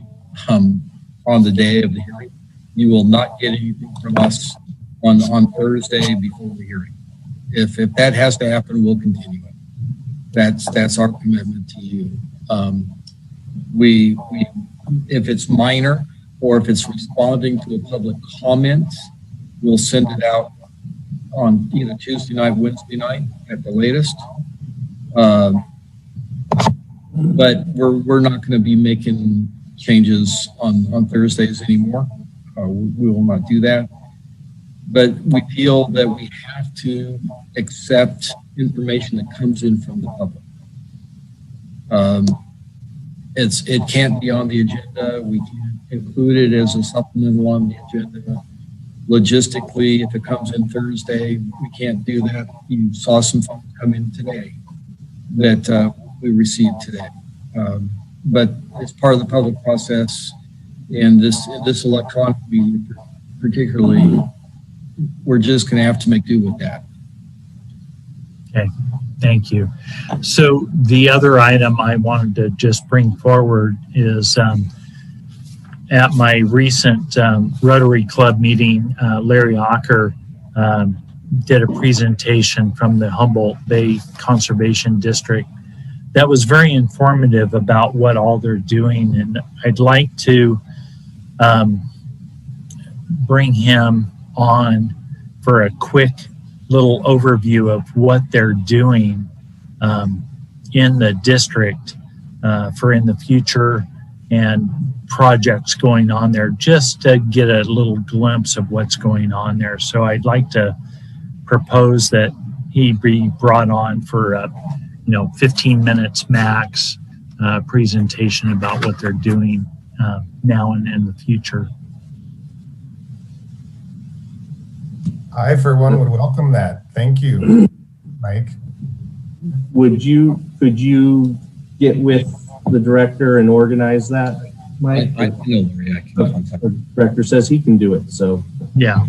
on the day of the hearing. You will not get anything from us on Thursday before the hearing. If that has to happen, we'll continue it. That's our commitment to you. We if it's minor or if it's responding to a public comment, we'll send it out on either Tuesday night, Wednesday night at the latest. But we're not going to be making changes on Thursdays anymore. We will not do that. But we feel that we have to accept information that comes in from the public. It can't be on the agenda. We can't include it as a supplemental on the agenda. Logistically, if it comes in Thursday, we can't do that. You saw some funds come in today that we received today. But it's part of the public process, and this electronic meeting particularly, we're just going to have to make do with that. Okay, thank you. So the other item I wanted to just bring forward is at my recent Rotary Club meeting, Larry Ocker did a presentation from the Humboldt Bay Conservation District that was very informative about what all they're doing. And I'd like to bring him on for a quick little overview of what they're doing in the district for in the future and projects going on there, just to get a little glimpse of what's going on there. So I'd like to propose that he be brought on for 15 minutes max presentation about what they're doing now and in the future. I, for one, would welcome that. Thank you, Mike. Could you get with the director and organize that, Mike? I know Larry. The director says he can do it, so. Yeah.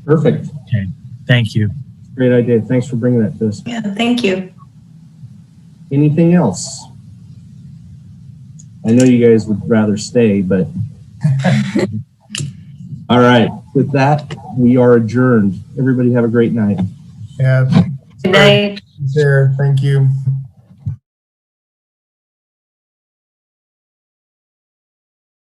Perfect. Okay, thank you. Great idea. Thanks for bringing that to us. Yeah, thank you. Anything else? I know you guys would rather stay, but all right. With that, we are adjourned. Everybody have a great night. Yeah. Good night. There. Thank you.